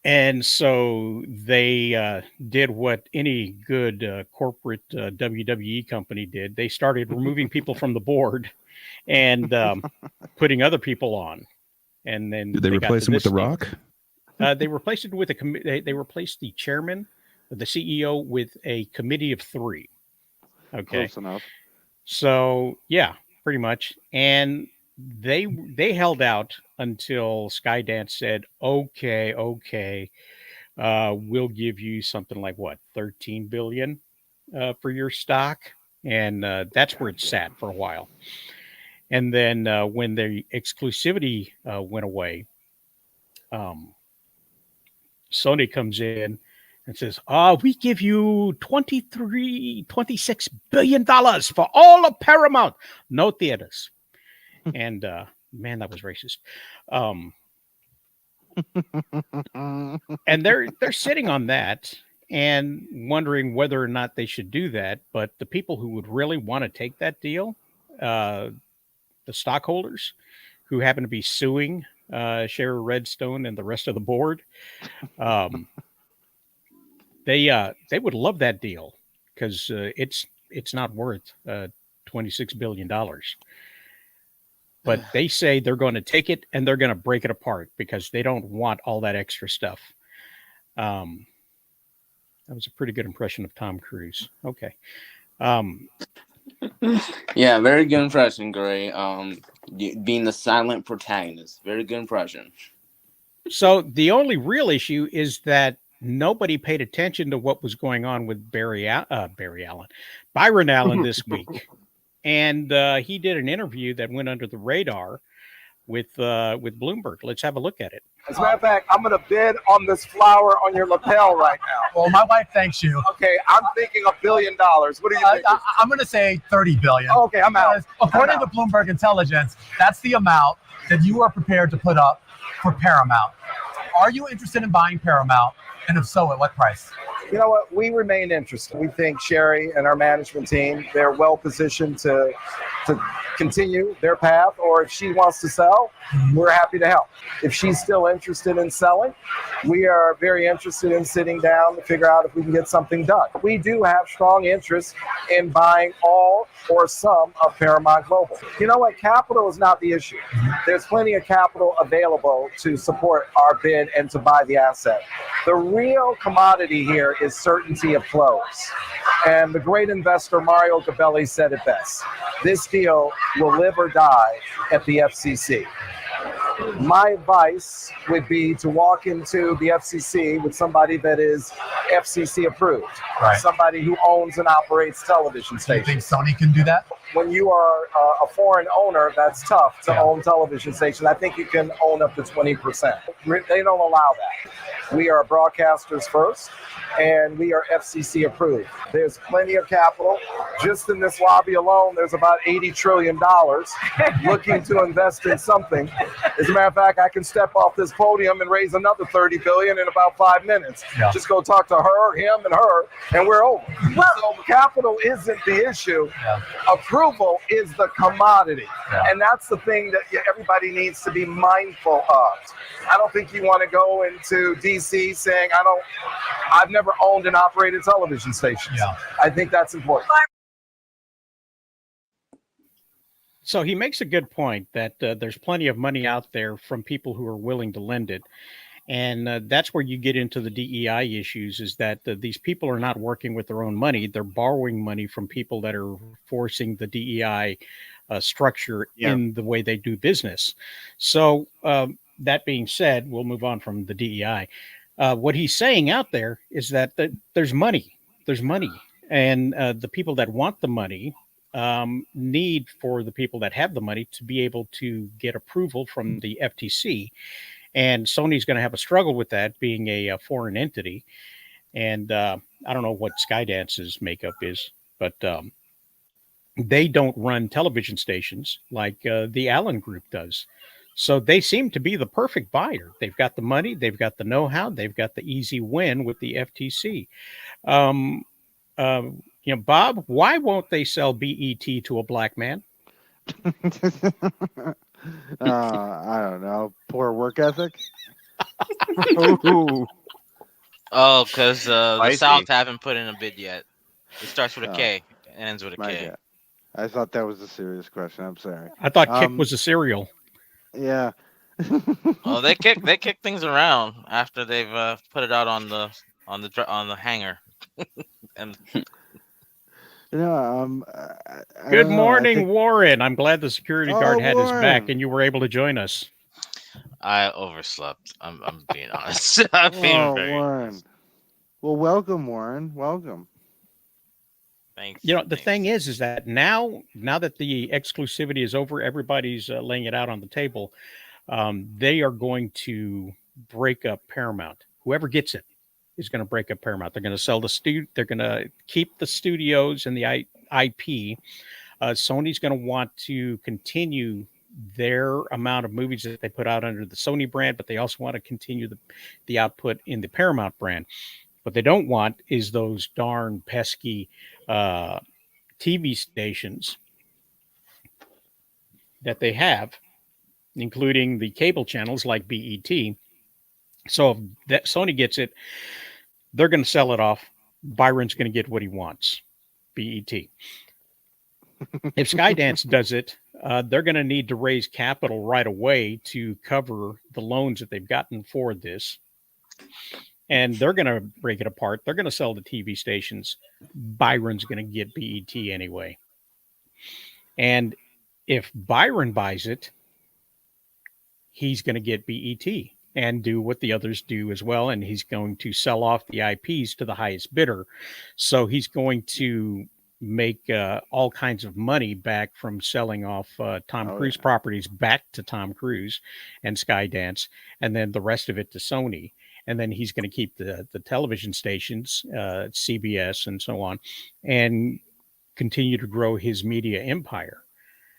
And so they did what any good corporate WWE company did. They started removing people from the board and putting other people on. And then Did they replace him with The Rock? They replaced it with they replaced the chairman, the CEO, with a committee of 3. Okay, Close enough. so yeah, pretty much. And they held out until Skydance said, "Okay, we'll give you something like what, 13 billion for your stock," and that's where it sat for a while. And then when the exclusivity went away, Sony comes in and says, we give you $26 billion for all of Paramount, no theaters. And man, that was racist. And they're sitting on that and wondering whether or not they should do that. But the people who would really want to take that deal, the stockholders who happen to be suing Sherry Redstone and the rest of the board, they would love that deal because it's not worth $26 billion. But they say they're going to take it and they're going to break it apart because they don't want all that extra stuff. That was a pretty good impression of Tom Cruise. Okay. Yeah, very good impression, Gray. Being the silent protagonist, very good impression. So the only real issue is that nobody paid attention to what was going on with Byron Allen this week. And he did an interview that went under the radar with Bloomberg. Let's have a look at it. As a matter of fact, I'm going to bid on this flower on your lapel right now. Well, my wife thanks you. Okay, I'm thinking $1 billion. What do you think? I'm going to say 30 billion. Oh, okay, I'm out. According to Bloomberg Intelligence, that's the amount that you are prepared to put up for Paramount. Are you interested in buying Paramount? And if so, at what price? You know what? We remain interested. We think Sherry and our management team, they're well positioned to continue their path, or if she wants to sell, we're happy to help. If she's still interested in selling, we are very interested in sitting down to figure out if we can get something done. We do have strong interest in buying all or some of Paramount Global. You know what? Capital is not the issue. There's plenty of capital available to support our bid and to buy the asset. The real commodity here is certainty of close. And the great investor Mario Gabelli said it best. This deal will live or die at the FCC. My advice would be to walk into the FCC with somebody that is FCC approved, somebody who owns and operates television stations. Do you think Sony can do that? When you are a foreign owner, that's tough to own television stations. I think you can own up to 20%. They don't allow that. We are broadcasters first, and we are FCC approved. There's plenty of capital. Just in this lobby alone, there's about $80 trillion looking to invest in something. As a matter of fact, I can step off this podium and raise another $30 billion in about 5 minutes. Yeah. Just go talk to her, him, and her, and we're over. So capital isn't the issue. Yeah. Approval is the commodity. Yeah. And that's the thing that everybody needs to be mindful of. I don't think you want to go into DC saying, I've never owned and operated television stations. Yeah. I think that's important. So he makes a good point that there's plenty of money out there from people who are willing to lend it. And that's where you get into the DEI issues, is that these people are not working with their own money. They're borrowing money from people that are forcing the DEI structure in the way they do business. So that being said, we'll move on from the DEI. What he's saying out there is that there's money. There's money. And the people that want the money need for the people that have the money to be able to get approval from the FTC. And Sony's going to have a struggle with that, being a foreign entity. And I don't know what Skydance's makeup is, but they don't run television stations like the Allen Group does. So they seem to be the perfect buyer. They've got the money, they've got the know-how, they've got the easy win with the FTC. Bob, why won't they sell BET to a black man? I don't know. Poor work ethic. Oh, because the South haven't put in a bid yet. It starts with a K, ends with a K. God. I thought that was a serious question. I'm sorry. I thought Kick was a cereal. Yeah. Oh, they kick things around after they've put it out on the hanger. And good morning, Warren. I'm glad the security guard had his back and you were able to join us. I overslept. I'm being honest. I'm being very honest. Well, welcome, Warren. Welcome. Thanks. The thing is that now that the exclusivity is over, everybody's laying it out on the table. They are going to break up Paramount. Whoever gets it is going to break up Paramount. They're going to sell they're going to keep the studios and the IP. Sony's going to want to continue their amount of movies that they put out under the Sony brand, but they also want to continue the output in the Paramount brand. What they don't want is those darn pesky TV stations that they have, including the cable channels like BET. So if that Sony gets it, they're going to sell it off. Byron's going to get what he wants, BET. If Skydance does it, they're going to need to raise capital right away to cover the loans that they've gotten for this. And they're going to break it apart. They're going to sell the TV stations. Byron's going to get BET anyway. And if Byron buys it, he's going to get BET and do what the others do as well. And he's going to sell off the IPs to the highest bidder. So he's going to make all kinds of money back from selling off Tom Oh Cruise yeah. properties back to Tom Cruise and Skydance, and then the rest of it to Sony. And then he's going to keep the television stations, CBS and so on, and continue to grow his media empire.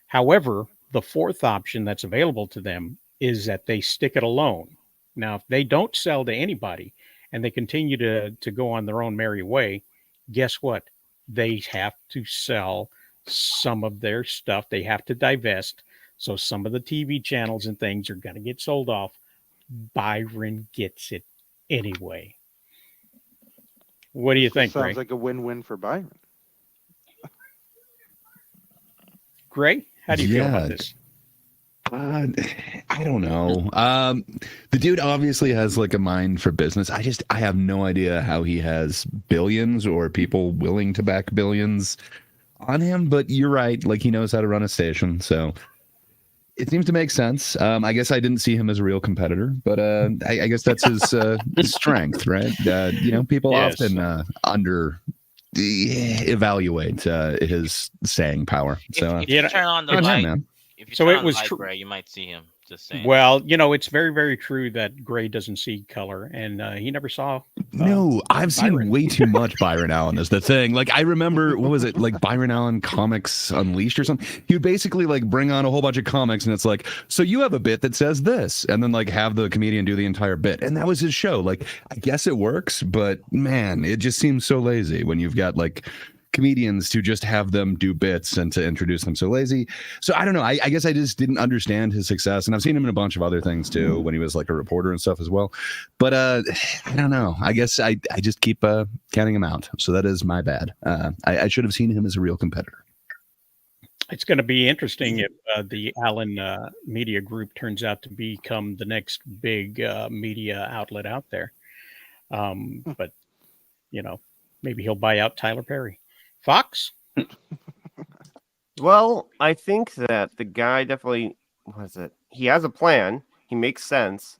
However, the fourth option that's available to them is that they stick it alone. Now, if they don't sell to anybody and they continue to go on their own merry way, guess what? They have to sell some of their stuff. They have to divest. So some of the TV channels and things are going to get sold off. Byron gets it anyway. What do you This think, sounds Gray? like a win-win for Byron. Gray, how do you feel about Yeah. this? I don't know. The dude obviously has like a mind for business. I have no idea how he has billions or people willing to back billions on him. But you're right. Like he knows how to run a station, so it seems to make sense. I guess I didn't see him as a real competitor, but I guess that's his strength, right? People Yes. often evaluate his saying power. So If you turn on the good on him, light, man. if you So turn it on was the light, true. Gray, you might see him. Just saying. Well, it's very, very true that Gray doesn't see color, and he never saw. No, I've seen Byron. way too much Byron Allen is the thing. Like I remember, what was it, like Byron Allen Comics Unleashed or something? He would basically like bring on a whole bunch of comics and it's like, so you have a bit that says this, and then like have the comedian do the entire bit. And that was his show. Like, I guess it works, but man, it just seems so lazy when you've got like comedians to just have them do bits and to introduce them so lazy. So I don't know. I guess I just didn't understand his success. And I've seen him in a bunch of other things too, when he was like a reporter and stuff as well. But I don't know. I guess I just keep counting him out. So that is my bad. I should have seen him as a real competitor. It's going to be interesting if the Allen Media Group turns out to become the next big media outlet out there. But, maybe he'll buy out Tyler Perry. Fox? Well, I think that the guy definitely he has a plan. He makes sense.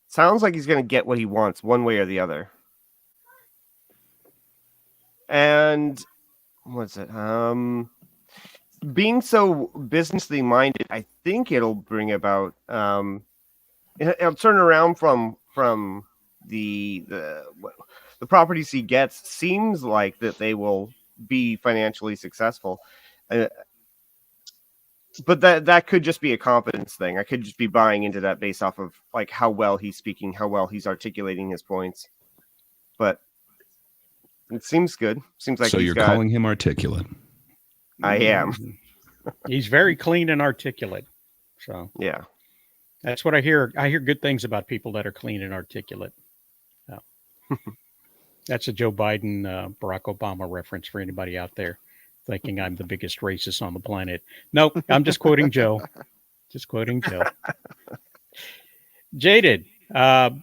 Sounds like he's going to get what he wants one way or the other. And being so businessly minded, I think it'll bring about it'll turn around from the properties he gets. Seems like that they will be financially successful. But that could just be a confidence thing. I could just be buying into that based off of like how well he's speaking, how well he's articulating his points. But it seems good. Seems like so you're calling him articulate. I am. He's very clean and articulate. So yeah, that's what I hear. I hear good things about people that are clean and articulate. So. That's a Joe Biden, Barack Obama reference for anybody out there thinking I'm the biggest racist on the planet. Nope, I'm just quoting Joe. Just quoting Joe. Jaded, do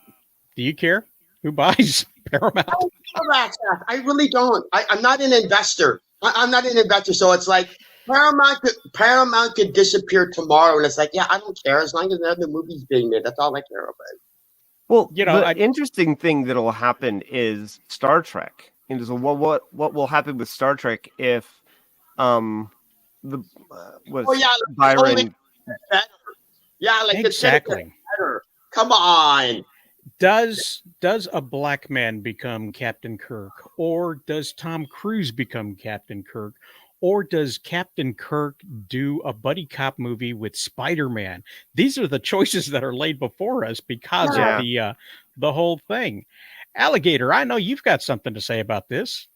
you care who buys Paramount? I really don't. I'm not an investor. I'm not an investor, so it's like Paramount could disappear tomorrow, and it's like, yeah, I don't care as long as another movie's being made. That's all I care about. Well, the interesting thing that'll happen is Star Trek. And so what will happen with Star Trek if Byron? Exactly. Better. Come on. Does a black man become Captain Kirk, or does Tom Cruise become Captain Kirk? Or does Captain Kirk do a buddy cop movie with Spider-Man? These are the choices that are laid before us because of the whole thing. Alligator, I know you've got something to say about this.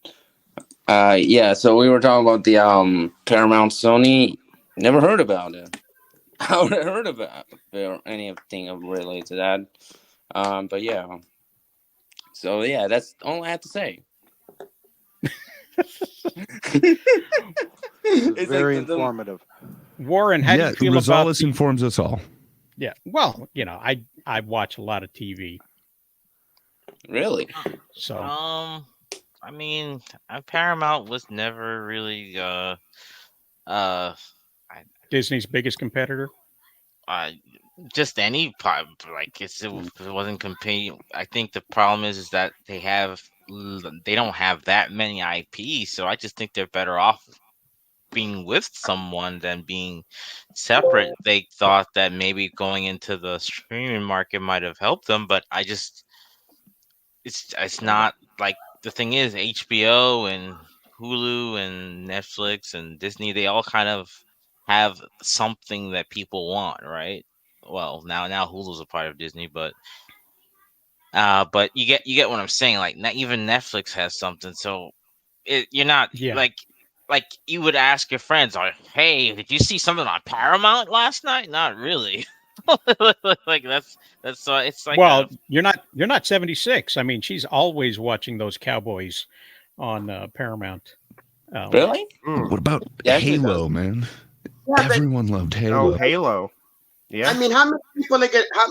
Yeah. So we were talking about the Paramount Sony. Never heard about it. I would have heard about anything related to that. But yeah. So yeah, that's all I have to say. It's very informative. Warren, how do you feel about Rosales informs us all. Yeah. Well, I watch a lot of TV. Really? So I mean, Paramount was never really Disney's biggest competitor. Just any part, like it wasn't competing. I think the problem is that they have they don't have that many IPs, so I just think they're better off being with someone than being separate. They thought that maybe going into the streaming market might have helped them, but it's not like the thing is HBO and Hulu and Netflix and Disney, they all kind of have something that people want, right? Well, now Hulu's a part of Disney, but you get what I'm saying. Like not even Netflix has something, so you're not Yeah. like you would ask your friends, like, "Hey, did you see something on Paramount last night?" Not really. Like that's it's like a Well, you're not 76. I mean, she's always watching those Cowboys on Paramount. Really? What about Yeah, she does. Halo, man? Yeah, but Everyone loved Oh, Halo. Halo. Yeah. I mean, how many people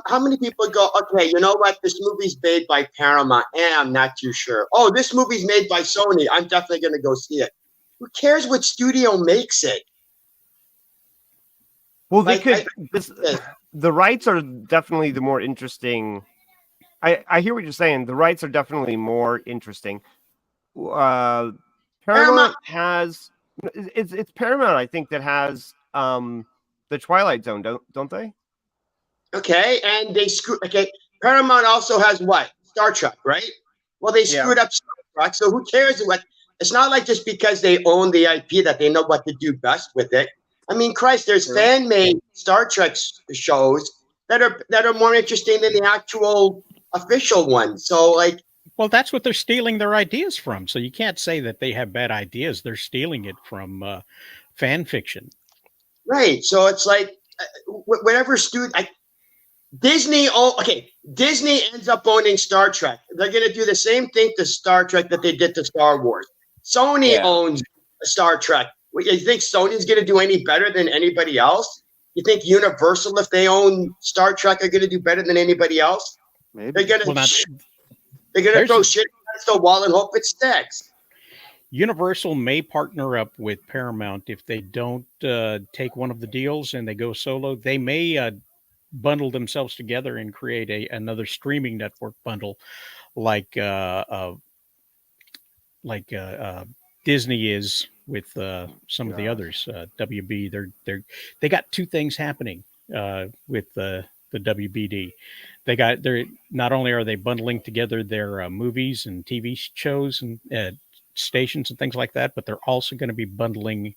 how many people go, okay, you know what? This movie's made by Paramount, and I'm not too sure. Oh, this movie's made by Sony. I'm definitely going to go see it. Who cares what studio makes it? Well, they Like, could. The rights are definitely the more interesting. I hear what you're saying. The rights are definitely more interesting. Paramount Paramount, has it's Paramount, I think, that has the Twilight Zone, don't they? okay, and they screw. Okay, Paramount also has what? Star Trek, right? Well, they Yeah. screwed up Star Trek, so who cares what? It's not like just because they own the IP that they know what to do best with it. I mean, Christ, there's True. fan-made Star Trek shows that are more interesting than the actual official ones. So, like, Well, that's what they're stealing their ideas from. So you can't say that they have bad ideas. They're stealing it from fan fiction. right? So it's like whatever studio. Disney, okay. Disney ends up owning Star Trek. They're going to do the same thing to Star Trek that they did to Star Wars. Sony Yeah. owns Star Trek. You think Sony's going to do any better than anybody else? You think Universal, if they own Star Trek, are going to do better than anybody else? Maybe. They're going Well, not, to throw shit against the wall and hope it sticks. Universal may partner up with Paramount if they don't take one of the deals and they go solo. They may bundle themselves together and create another streaming network bundle, like Disney is with some of the others. WB, they got two things happening with the WBD. They're not only are they bundling together their movies and TV shows and stations and things like that, but they're also going to be bundling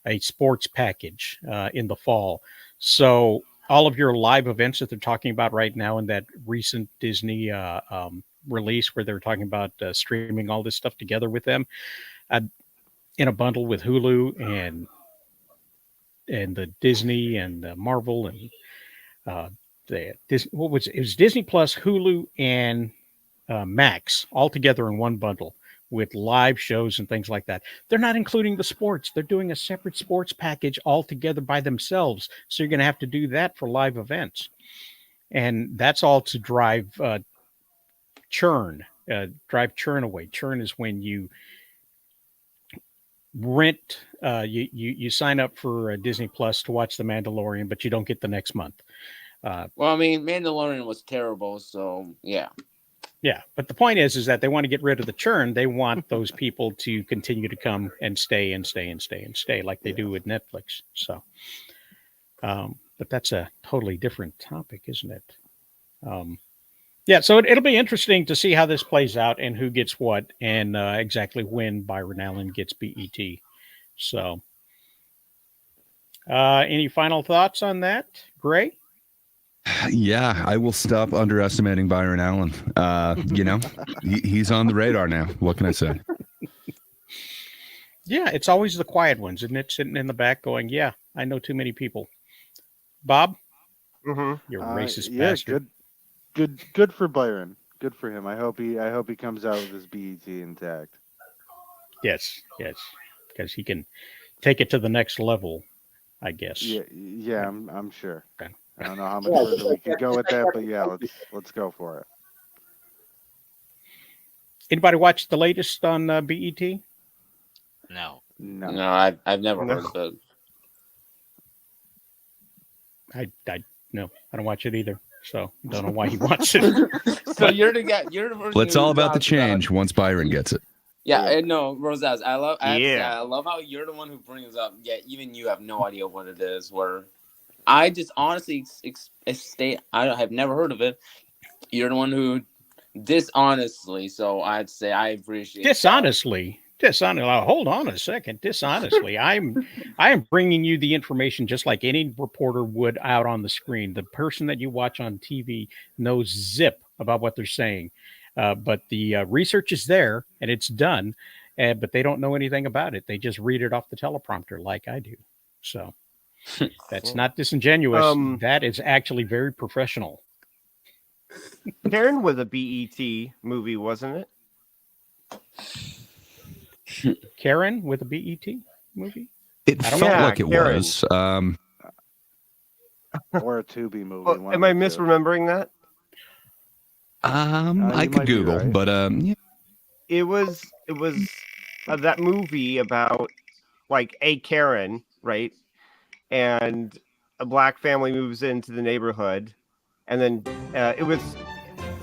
a sports package in the fall. So all of your live events that they're talking about right now in that recent Disney release where they're talking about streaming all this stuff together with them in a bundle with Hulu and the Disney and Marvel and it was Disney Plus, Hulu, and Max all together in one bundle with live shows and things like that. They're not including the sports. They're doing a separate sports package all together by themselves. So you're going to have to do that for live events. And that's all to drive churn away. Churn is when you rent, you sign up for Disney Plus to watch The Mandalorian, but you don't get the next month. Well, I mean, Mandalorian was terrible, so yeah. Yeah, but the point is that they want to get rid of the churn. They want those people to continue to come and stay and stay and stay and stay like they do with Netflix. So, but that's a totally different topic, isn't it? Yeah, so it'll be interesting to see how this plays out and who gets what and exactly when Byron Allen gets BET. So, any final thoughts on that, Gray? Yeah, I will stop underestimating Byron Allen. He's on the radar now. What can I say? Yeah, it's always the quiet ones, isn't it? Sitting in the back going, yeah, I know too many people. Bob? Mm-hmm. You're racist Yeah, bastard. good for Byron. Good for him. I hope he comes out with his BET intact. Yes, because he can take it to the next level, I guess. Yeah, I'm sure. Okay. I don't know how much further we can go with that, but yeah, let's go for it. Anybody watch the latest on BET? No. No, I've never heard of it. No, I don't watch it either. So don't know why he wants it. So you're the guy. You're the person. Well, it's who all about the talks change once Byron gets it. Yeah, I know, Rosaz. I have to say, Yeah. I love how you're the one who brings up. Yeah, even you have no idea what it is. Where I just honestly state I have never heard of it. You're the one who dishonestly. So I'd say I appreciate Dishonestly. Hold on a second. Dishonestly, I am bringing you the information just like any reporter would out on the screen. The person that you watch on TV knows zip about what they're saying, but the research is there and it's done, but they don't know anything about it. They just read it off the teleprompter like I do. So that's not disingenuous. That is actually very professional. Karen was a BET movie, wasn't it? Karen with a BET movie? It felt like it Karen. was. Or a Tubi movie. Well, am I misremembering that? I could Google, right. but yeah. It was that movie about like a Karen, right? And a black family moves into the neighborhood, and then it was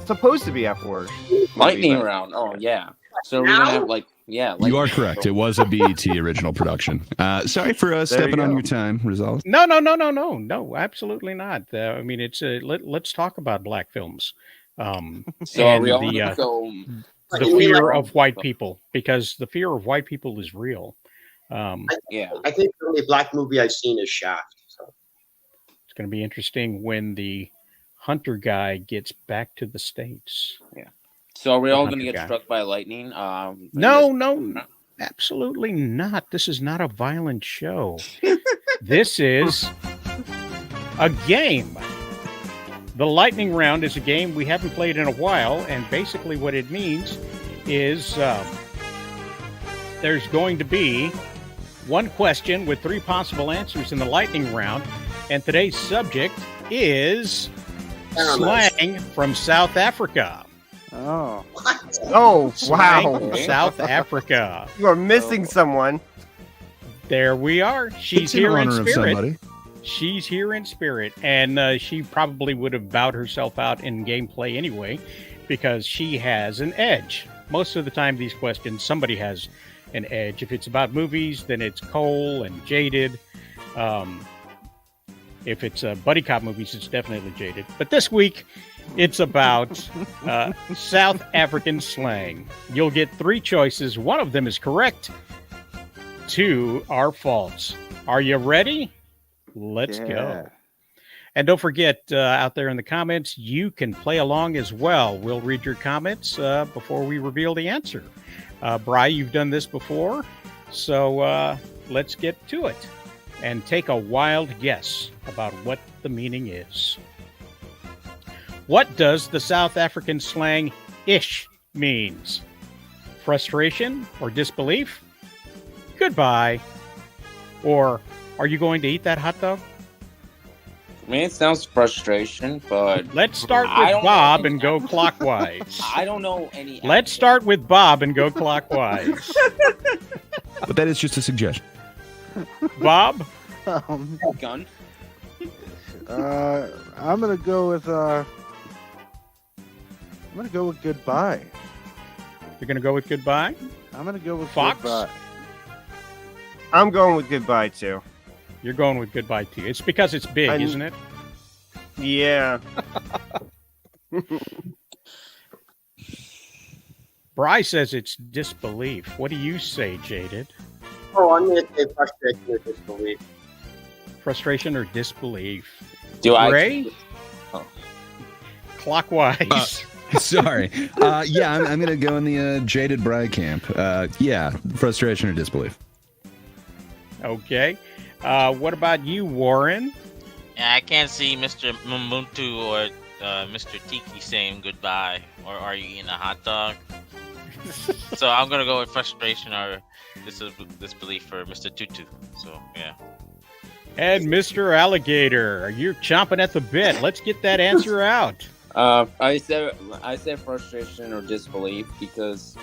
supposed to be F-word. lightning round. Oh yeah. So we're gonna have You are correct. It was a BET original production. Sorry for stepping on your time, Rizal. No, absolutely not. I mean, it's let's talk about black films. So are we all the fear of white people, because the fear of white people is real. I think the only black movie I've seen is Shaft. So it's going to be interesting when the Hunter guy gets back to the States. Yeah. So are we all The going to Hunter get guy. struck by lightning? No, absolutely not. This is not a violent show. This is a game. The lightning round is a game we haven't played in a while, and basically what it means is there's going to be one question with 3 possible answers in the lightning round, and today's subject is slang from South Africa. Oh. Oh, Slang wow. from South Africa. You are missing someone. There we are. She's It's in here in honor of spirit. somebody. She's here in spirit, and she probably would have bowed herself out in gameplay anyway, because she has an edge. Most of the time, these questions, somebody has an edge. If it's about movies, then it's Cole and Jaded. If it's buddy cop movies, it's definitely Jaded. But this week, it's about South African slang. You'll get 3 choices. One of them is correct. 2 are false. Are you ready? Let's go. And don't forget, out there in the comments, you can play along as well. We'll read your comments before we reveal the answer. Bri, you've done this before, so let's get to it and take a wild guess about what the meaning is. What does the South African slang ish means? Frustration or disbelief? Goodbye. Or are you going to eat that hot dog? I mean, it sounds frustration, but let's start with Bob and go clockwise. I don't know any. Let's start with Bob and go clockwise. But that is just a suggestion. Bob? Gun. I'm gonna go with goodbye. You're gonna go with goodbye? I'm gonna go with Fox? goodbye. I'm going with goodbye too. You're going with goodbye too. It's because it's big, isn't it? Yeah. Bry says it's disbelief. What do you say, Jaded? Oh, I'm going to say frustration or disbelief. Frustration or disbelief? Do I? Ray? Clockwise. Sorry. Yeah, I'm going to go in the Jaded Bry camp. Yeah, frustration or disbelief. Okay. What about you, Warren? Yeah, I can't see Mr. Muntu or Mr. Tiki saying goodbye. Or are you eating a hot dog? So I'm gonna go with frustration or disbelief for Mr. Tutu. So yeah. And Mr. Alligator, you're chomping at the bit. Let's get that answer out. I said frustration or disbelief because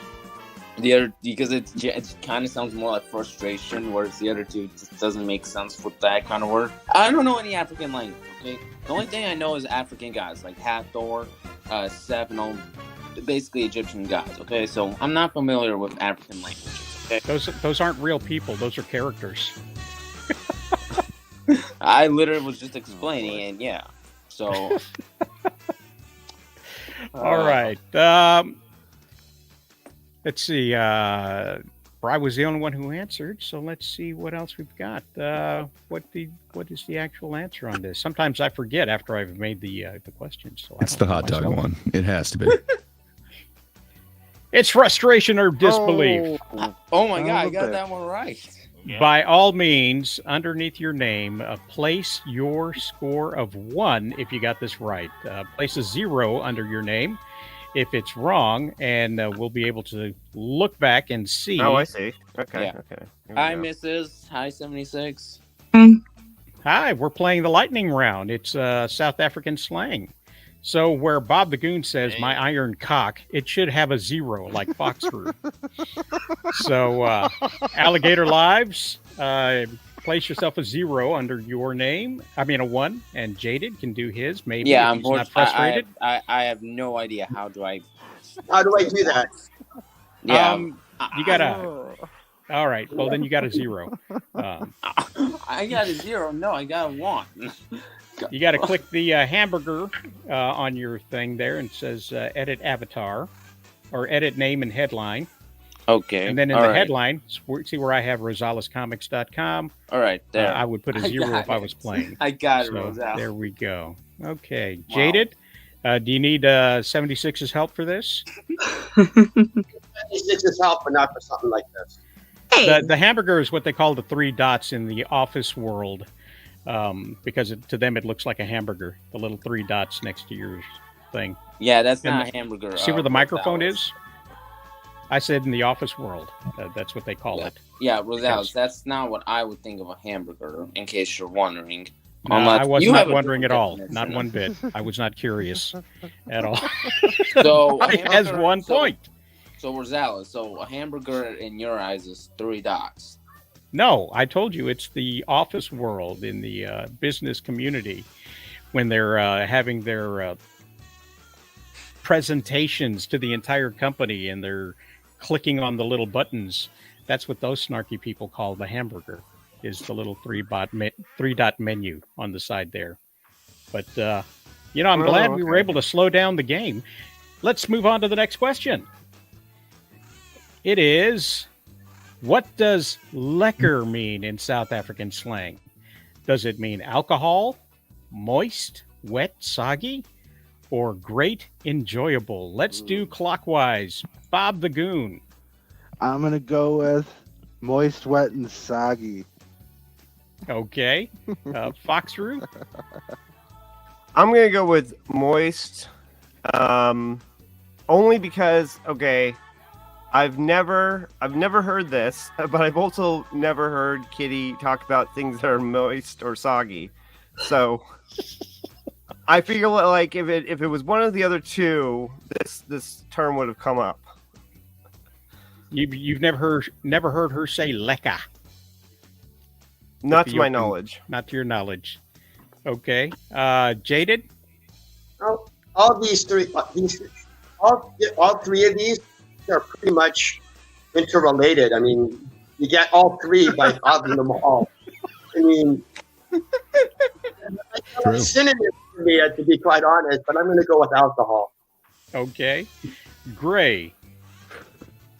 The other, because it kind of sounds more like frustration, whereas the other two just doesn't make sense with that kind of word. I don't know any African language. Okay, the only thing I know is African gods like Hathor, Seth, and all, basically Egyptian gods. Okay, so I'm not familiar with African languages. Okay, Those aren't real people. Those are characters. I literally was just explaining, and yeah, so. All right. Let's see. Bry was the only one who answered, so let's see what else we've got. What is the actual answer on this? Sometimes I forget after I've made the questions. So It's the hot dog one. It has to be. It's frustration or disbelief. Oh my god, I got that one right. Yeah. By all means, underneath your name, place your score of 1 if you got this right. Place a 0 under your name if it's wrong, and we'll be able to look back and see. Oh, I see. Okay, Yeah. okay. Hi, Mrs. Hi, 76. Hi, we're playing the lightning round. It's South African slang. So where Bob the Goon says, my iron cock, it should have a 0 like Foxroof. So Alligator Lives, place yourself a 0 under your name. I mean a 1, and Jaded can do his. Maybe Yeah, if he's not frustrated. I have no idea how do I do that? Yeah, You gotta. All right. Well, then you got a 0. I got a 0. No, I got a 1. You got to click the hamburger on your thing there, and it says edit avatar or edit name and headline. Okay. And then in all the right. headline, see where I have rosaliscomics.com. All right, there. I would put a 0 if I was playing. I got it, So Rosales. there we go. Okay. Wow. Jaded, do you need 76's help for this? 76 is help, but not for something like this. The hamburger is what they call the 3 dots in the office world. Because to them it looks like a hamburger, the little 3 dots next to your thing. Yeah, that's And not a hamburger. See where the microphone Rosales. is? I said in the office world. That's what they call it. Yeah, Rosales, that's not what I would think of a hamburger, in case you're wondering. No, Unless I was you not have a wondering at different all. definition. Not one bit. I was not curious at all. So a It has hamburger- 1 so- point. So Rosales, so a hamburger in your eyes is 3 dots. No, I told you it's the office world in the business community when they're having their presentations to the entire company and they're clicking on the little buttons. That's what those snarky people call the hamburger, is the little 3-dot menu on the side there. But, I'm glad we were able to slow down the game. Let's move on to the next question. It is... What does lekker mean in South African slang? Does it mean alcohol, moist, wet, soggy, or great, enjoyable? Let's do clockwise. Bob the Goon. I'm gonna go with moist, wet, and soggy. Okay. Foxroo? I'm gonna go with moist, only because I've never heard this, but I've also never heard Kitty talk about things that are moist or soggy. So I feel like if it was one of the other two, this term would have come up. You've never heard her say lekker. Not to my knowledge. Not to your knowledge. Okay. Jaded? All these three, all 3 of these are pretty much interrelated. I mean, you get all 3 by having them all. I mean, it's synonym for me, to be quite honest, but I'm going to go with alcohol. Okay. Gray.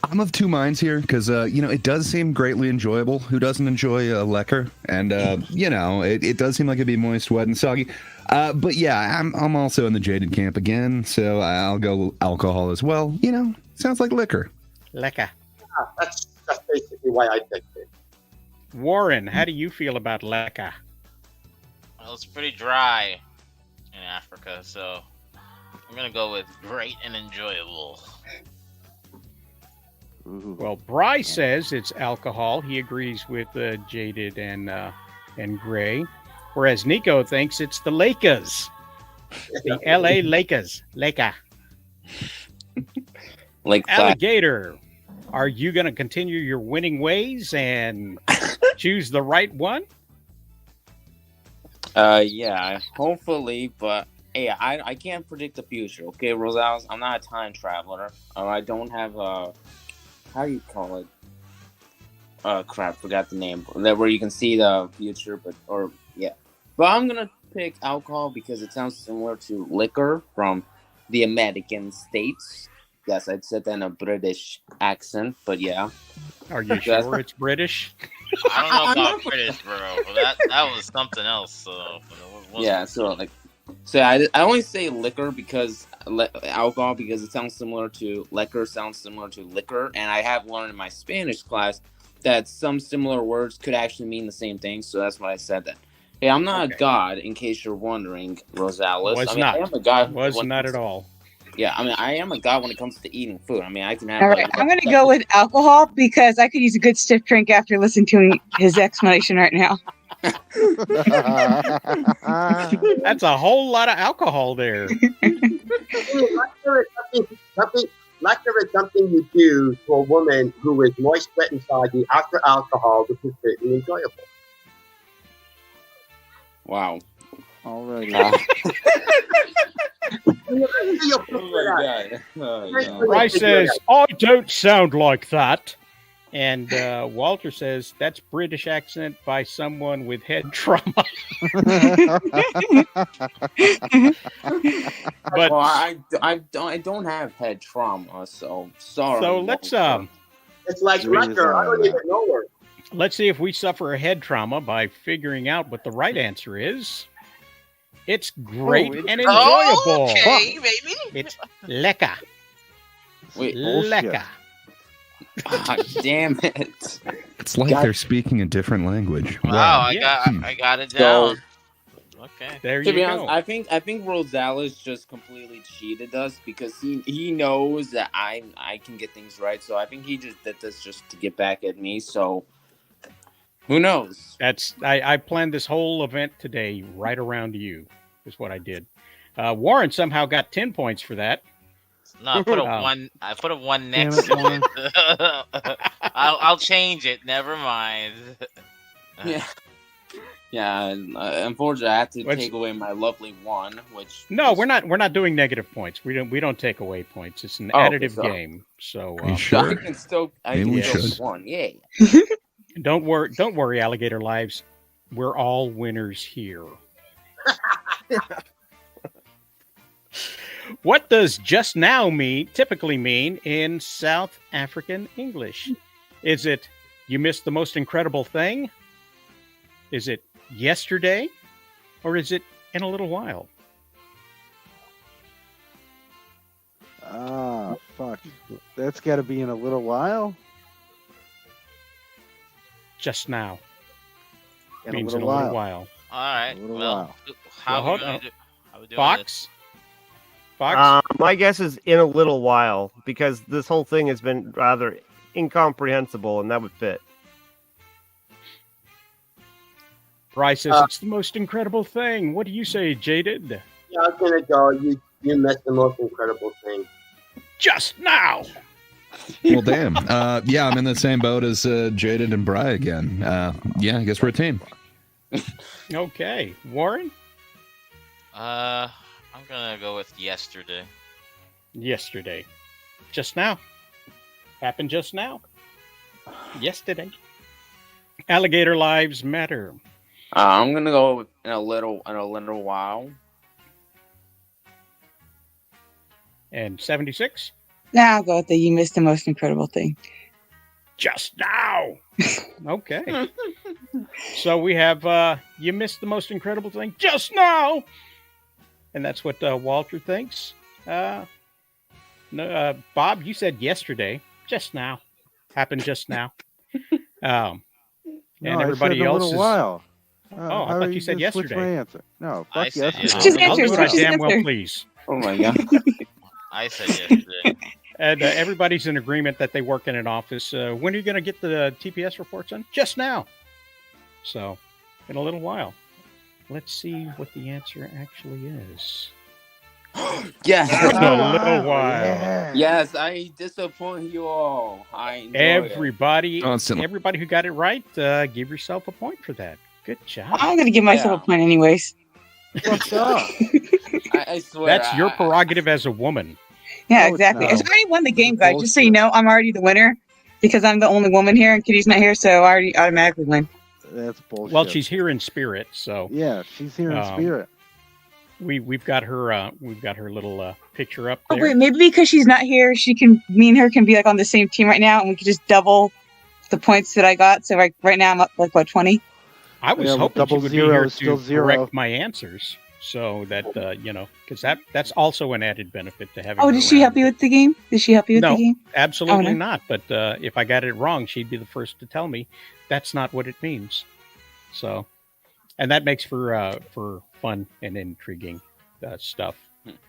I'm of 2 minds here because, it does seem greatly enjoyable. Who doesn't enjoy a lekker? And, it does seem like it'd be moist, wet, and soggy. But yeah, I'm also in the Jaded camp again, so I'll go alcohol as well. Sounds like liquor. Lekker. Yeah, that's basically why I picked it. Warren, how do you feel about lekker? Well, it's pretty dry in Africa, so I'm gonna go with great and enjoyable. Well, Bry says it's alcohol. He agrees with Jaded and Gray, whereas Nico thinks it's the Lakers, the L.A. Lakers. Lekker. Like Alligator. Are you going to continue your winning ways and choose the right one? Yeah, hopefully, but hey, I can't predict the future. Okay, Rosales, I'm not a time traveler. I don't have a how do you call it? Crap, forgot the name. That where you can see the future, but I'm gonna pick alcohol because it sounds similar to liquor from the American states. Yes, I'd said that in a British accent, but yeah. Are you That's sure it's British? I don't know I'm about not. British, bro. But that was something else. So it wasn't Yeah, so I only say liquor because alcohol because it sounds similar to liquor sounds similar to liquor, and I have learned in my Spanish class that some similar words could actually mean the same thing. So that's why I said that. Hey, I'm not a Okay. god, in case you're wondering, Rosales. I Was mean, I not. am a god Was when it not comes at all. yeah, I mean, I am a god when it comes to eating food. I mean, I can have All like right, I'm going to go with alcohol because I could use a good stiff drink after listening to his explanation right now. That's a whole lot of alcohol there. Laughter is something you do to a woman who is moist, wet, and soggy after alcohol, which is certainly enjoyable. wow. Alrighty. Oh my god. Oh, no. Bryce says, I don't sound like that. And Walter says, that's British accent by someone with head trauma. But Well, I don't have head trauma, so sorry. so let's Walter. It's like There is liquor. I don't even know her. let's see if we suffer a head trauma by figuring out what the right answer is. It's great and enjoyable. Okay, maybe. It's lekker. Wait, Lekker. ah, damn it. It's like they're speaking a different language. Wow, I yeah. got it So, down. Okay. There to you be go. honest, I think Rosales just completely cheated us because he knows that I can get things right. So I think he just did this just to get back at me. So who knows? That's I planned this whole event today right around you. Is what I did. Warren somehow got 10 points for that. No, I put a Oh. one. I put a one Damn next it, to it. I'll change it. Never mind. Yeah, yeah. And, unfortunately, I have to What's- take away my lovely one, which No, is- we're not doing negative points. We don't take away points. It's an Oh, okay, additive so- game. So Are you So I sure? can still Maybe we still should. one. Yeah. don't worry, alligator lives. We're all winners here. What does just now typically mean in South African English? Is it you missed the most incredible thing? Is it yesterday? Or is it in a little while? Ah, fuck. That's got to be in a little while. Just now. In Means a in a little little while. while. All right. A little Well, while. how Well, we hold on. doing? How we doing? Fox? Fox? My guess is in a little while because this whole thing has been rather incomprehensible, and that would fit. Bryce says it's the most incredible thing. What do you say, Jaded? Yeah, I was gonna go. You missed the most incredible thing. Just now. Well, damn. Yeah, I'm in the same boat as Jaded and Bry again. Yeah, I guess we're a team. Okay. Warren? I'm gonna go with yesterday. Yesterday. Just now. Happened just now. Yesterday. Alligator lives matter. I'm gonna go in a little while. And 76? Now I'll go with the you missed the most incredible thing. Just now. Okay. So we have you missed the most incredible thing just now. And that's what Walter thinks. No, Bob, you said yesterday. Just now. Happened just now. No, And I everybody said in a else little is. while. Oh, I how thought are you said gonna switch yesterday. my answer. No, I fuck said yes. yesterday. Switch his I'll answer. do what I Switch his damn well answer. please. Oh my god. I said yesterday. And everybody's in agreement that they work in an office. When are you going to get the TPS reports on? Just now. So, in a little while. Let's see what the answer actually is. Yes. It's a Wow, little while. yeah. Yes, I disappoint you all. I enjoy it. Everybody Constantly. who got it right, give yourself a point for that. Good job. I'm gonna give myself a point anyways. What's up? I swear. That's your prerogative as a woman. Yeah, No, it's exactly. I not. already won the game, guys. Just so Bullshit. you know, I'm already the winner because I'm the only woman here and Kitty's not here, so I already automatically win. That's bullshit. Well, she's here in spirit, so Yeah, she's here in spirit. we've got her little picture up Oh there. wait, maybe because she's not here, me and her can be like on the same team right now, and we could just double the points that I got. So like right now I'm up like 20. I was Yeah, well, hoping she double would zero be here is still to zero. correct my answers, so that because that's also an added benefit to having. Oh, her did she around. help you with the game? Did she help you with No, the game? absolutely Oh, no. not. But if I got it wrong, she'd be the first to tell me that's not what it means. So, and that makes for fun and intriguing stuff.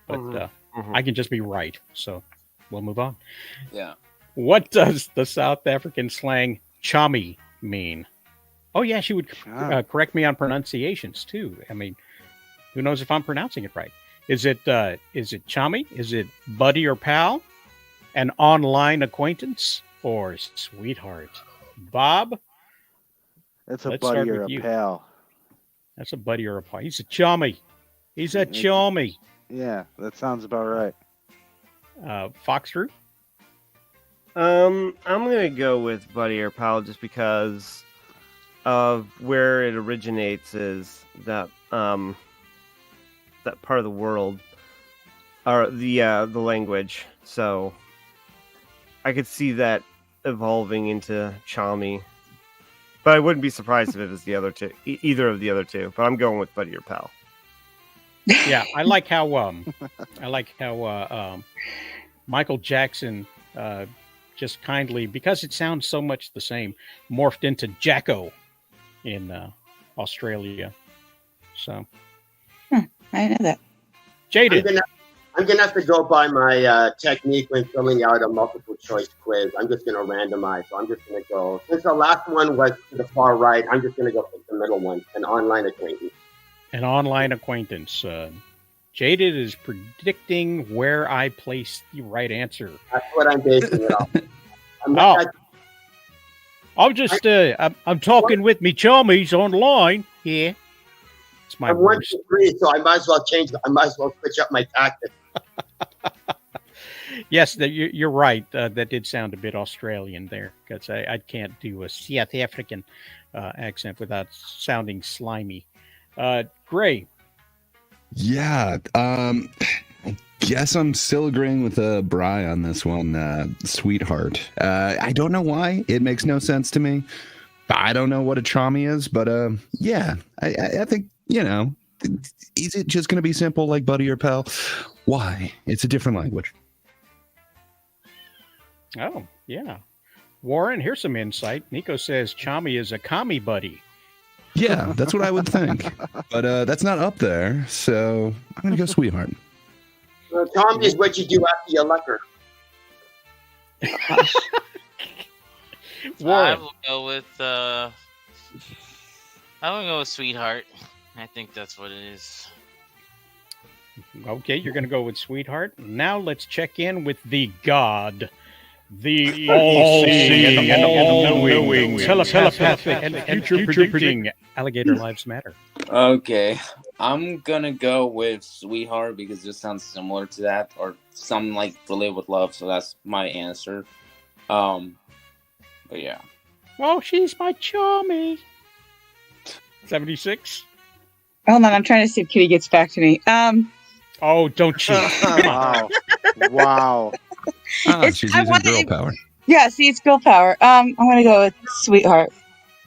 But I can just be right. So we'll move on. Yeah. What does the South African slang "chummy" mean? Oh yeah, she would correct me on pronunciations too. I mean, who knows if I'm pronouncing it right? Is it chummy? Is it buddy or pal? An online acquaintance or sweetheart? Bob? That's a Let's start buddy or with a you. pal. That's a buddy or a pal. He's a chummy. He's a chummy. Yeah, that sounds about right. Foxtrot? I'm gonna go with buddy or pal just because of where it originates is that that part of the world or the language. So I could see that evolving into chummy. But I wouldn't be surprised if it was the other two, either of the other two. But I'm going with buddy or pal. Yeah, I like how Michael Jackson just kindly, because it sounds so much the same, morphed into Jacko in Australia. So I didn't know that. Jaded. I'm gonna have to go by my technique when filling out a multiple choice quiz. I'm just gonna randomize. So I'm just gonna go. Since the last one was to the far right, I'm just gonna go pick the middle one, an online acquaintance. An online acquaintance. Jaded is predicting where I place the right answer. That's what I'm basing it off. I'm talking with me chummies online here. It's my I'm worst. 1-3, so I might as well change. I might as well switch up my tactics. Yes, you're right. That did sound a bit Australian there because I can't do a South African accent without sounding slimy. Gray. Yeah. I guess I'm still agreeing with Bri on this one. Sweetheart. I don't know why. It makes no sense to me. I don't know what a chummy is, but yeah, I think, is it just going to be simple like buddy or pal? Why? It's a different language. Oh, yeah. Warren, here's some insight. Nico says chummy is a commie buddy. Yeah, that's what I would think. But that's not up there, so I'm going to go sweetheart. Tommy is what you do after you liquor. I will go with sweetheart. I think that's what it is. Okay, you're going to go with sweetheart. Now let's check in with the God, the all-seeing and all-knowing, telepathic and future-predicting Alligator Lives Matter. Okay, I'm gonna go with sweetheart because it sounds similar to that, or something like related with love. So that's my answer. But yeah. Oh, she's my chummy. 76. Hold on, I'm trying to see if Kitty gets back to me. Oh, don't cheat. Wow. She's using girl power. Yeah, see, it's girl power. I'm gonna go with sweetheart.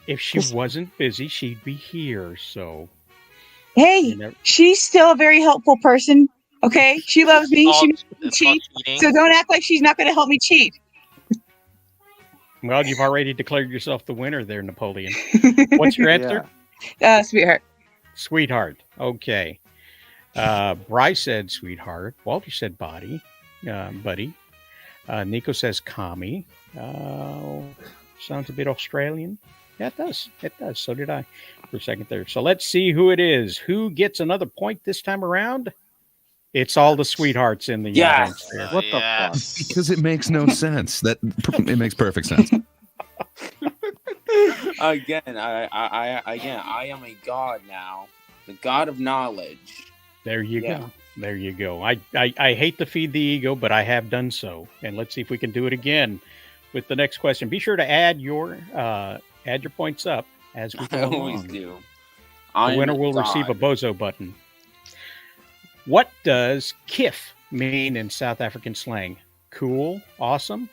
If she wasn't busy, she'd be here. So, hey, she's still a very helpful person. Okay, she loves me. She makes me cheat. So don't act like she's not going to help me cheat. Well, you've already declared yourself the winner there, Napoleon. What's your answer? Sweetheart. Sweetheart. Okay. Bryce said sweetheart. Walter said buddy. Nico says commie. Sounds a bit Australian. Yeah, it does. It does. So did I for a second there. So let's see who it is. Who gets another point this time around? It's all the sweethearts in the audience there. What the fuck? Because it makes no sense. It makes perfect sense. Again, I am a god now, the god of knowledge. There you go. There you go. I hate to feed the ego, but I have done so. And let's see if we can do it again with the next question. Be sure to add your points up as we go I along. always do. The winner will receive a bozo button. What does kiff mean in South African slang? Cool, awesome,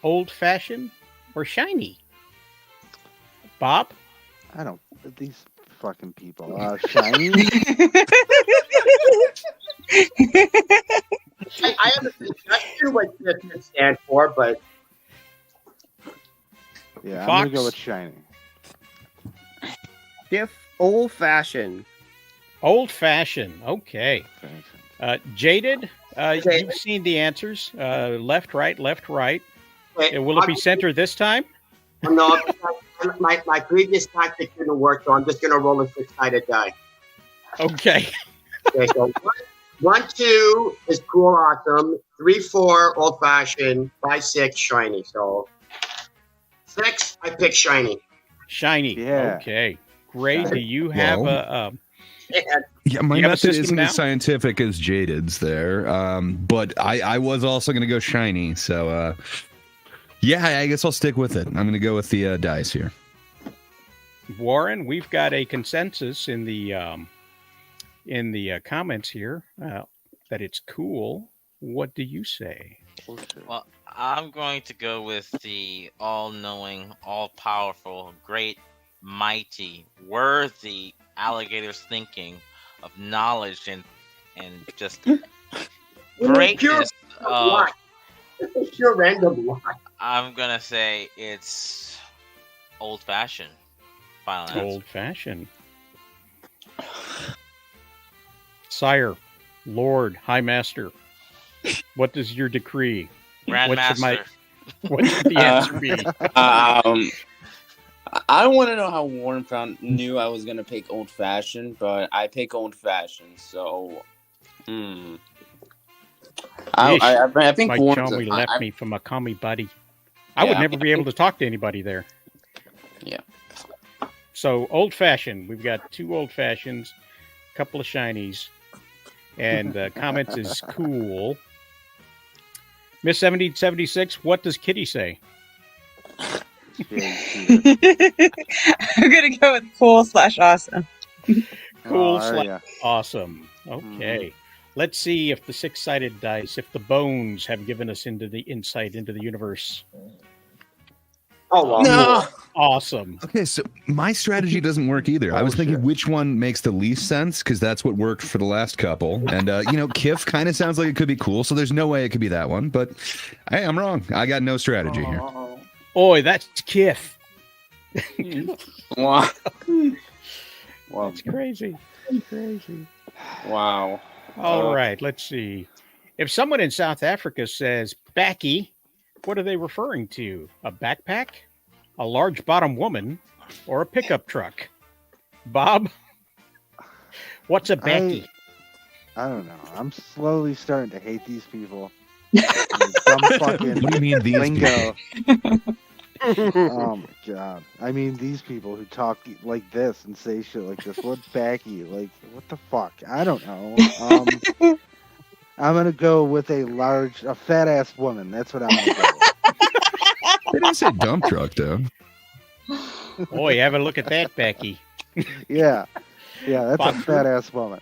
old-fashioned, or shiny? Bob? I don't. These fucking people. Shiny. I have a suggestion what this could stand for, but Yeah, Fox? I'm gonna go with shiny. If old-fashioned. Old-fashioned. Okay. Jaded. Okay. You've seen the answers. Left, right, left, right. Wait, Will it be center this time? no, my previous tactic didn't work, so I'm just gonna roll a 6-sided die. Okay. Okay, so 1, 2 is cool, awesome. 3, 4, old fashioned. 5, 6, shiny. So 6, I pick shiny. Shiny. Yeah. Okay. Great. Do you have Well, And Yeah, my You have a method system isn't now? as scientific as Jaded's there, but I was also going to go shiny. So, yeah, I guess I'll stick with it. I'm going to go with the dice here. Warren, we've got a consensus in the comments here that it's cool. What do you say? Well, I'm going to go with the all-knowing, all-powerful, great, mighty, worthy alligators thinking of knowledge and just greatness of. luck. It's pure random luck. I'm gonna say it's old-fashioned. Final answer. Old-fashioned. Sire, Lord, High Master, what does your decree? Grandmaster. What should the answer be? I want to know how Warren knew I was gonna pick old fashioned, but I pick old fashioned. So, I think my Warren's chummy left me from a commie buddy. I would Yeah. never be able to talk to anybody there. Yeah. So old fashioned. We've got 2 old fashions, a couple of shinies, and comments is cool. Miss 1776, what does Kitty say? I'm gonna go with cool/awesome. Cool Oh, slash yeah. awesome. Okay. Let's see if the 6-sided dice, if the bones have given us into the insight into the universe. Oh, well. No. Awesome. Okay, so my strategy doesn't work either. I was thinking which one makes the least sense because that's what worked for the last couple. And, Kiff kind of sounds like it could be cool, so there's no way it could be that one. But hey, I'm wrong. I got no strategy here. Oi, that's Kiff. Wow. That's crazy. Crazy. Wow. All right, let's see. If someone in South Africa says backy, what are they referring to? A backpack, a large bottom woman, or a pickup truck? Bob, what's a backy? I don't know. I'm slowly starting to hate these people. Dumb fucking What do you mean these lingo. Oh my god. I mean these people who talk like this and say shit like this. What's backy? Like what the fuck? I don't know. I'm gonna go with a fat ass woman. That's what I'm gonna go with. They didn't say dump truck, though. Boy, have a look at that, Becky. Yeah. Yeah, that's a Boxer. fat ass woman.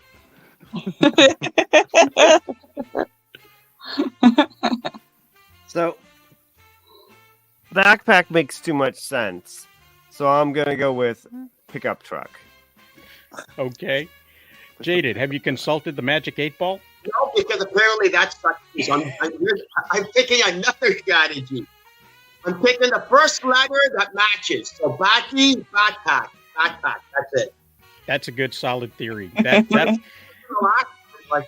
So, backpack makes too much sense. So I'm gonna go with pickup truck. Okay. Jaded, have you consulted the Magic 8 Ball? No, because apparently that's sucks. I'm picking another strategy. I'm picking the first letter that matches. So backy, backpack. That's it. That's a good, solid theory. That's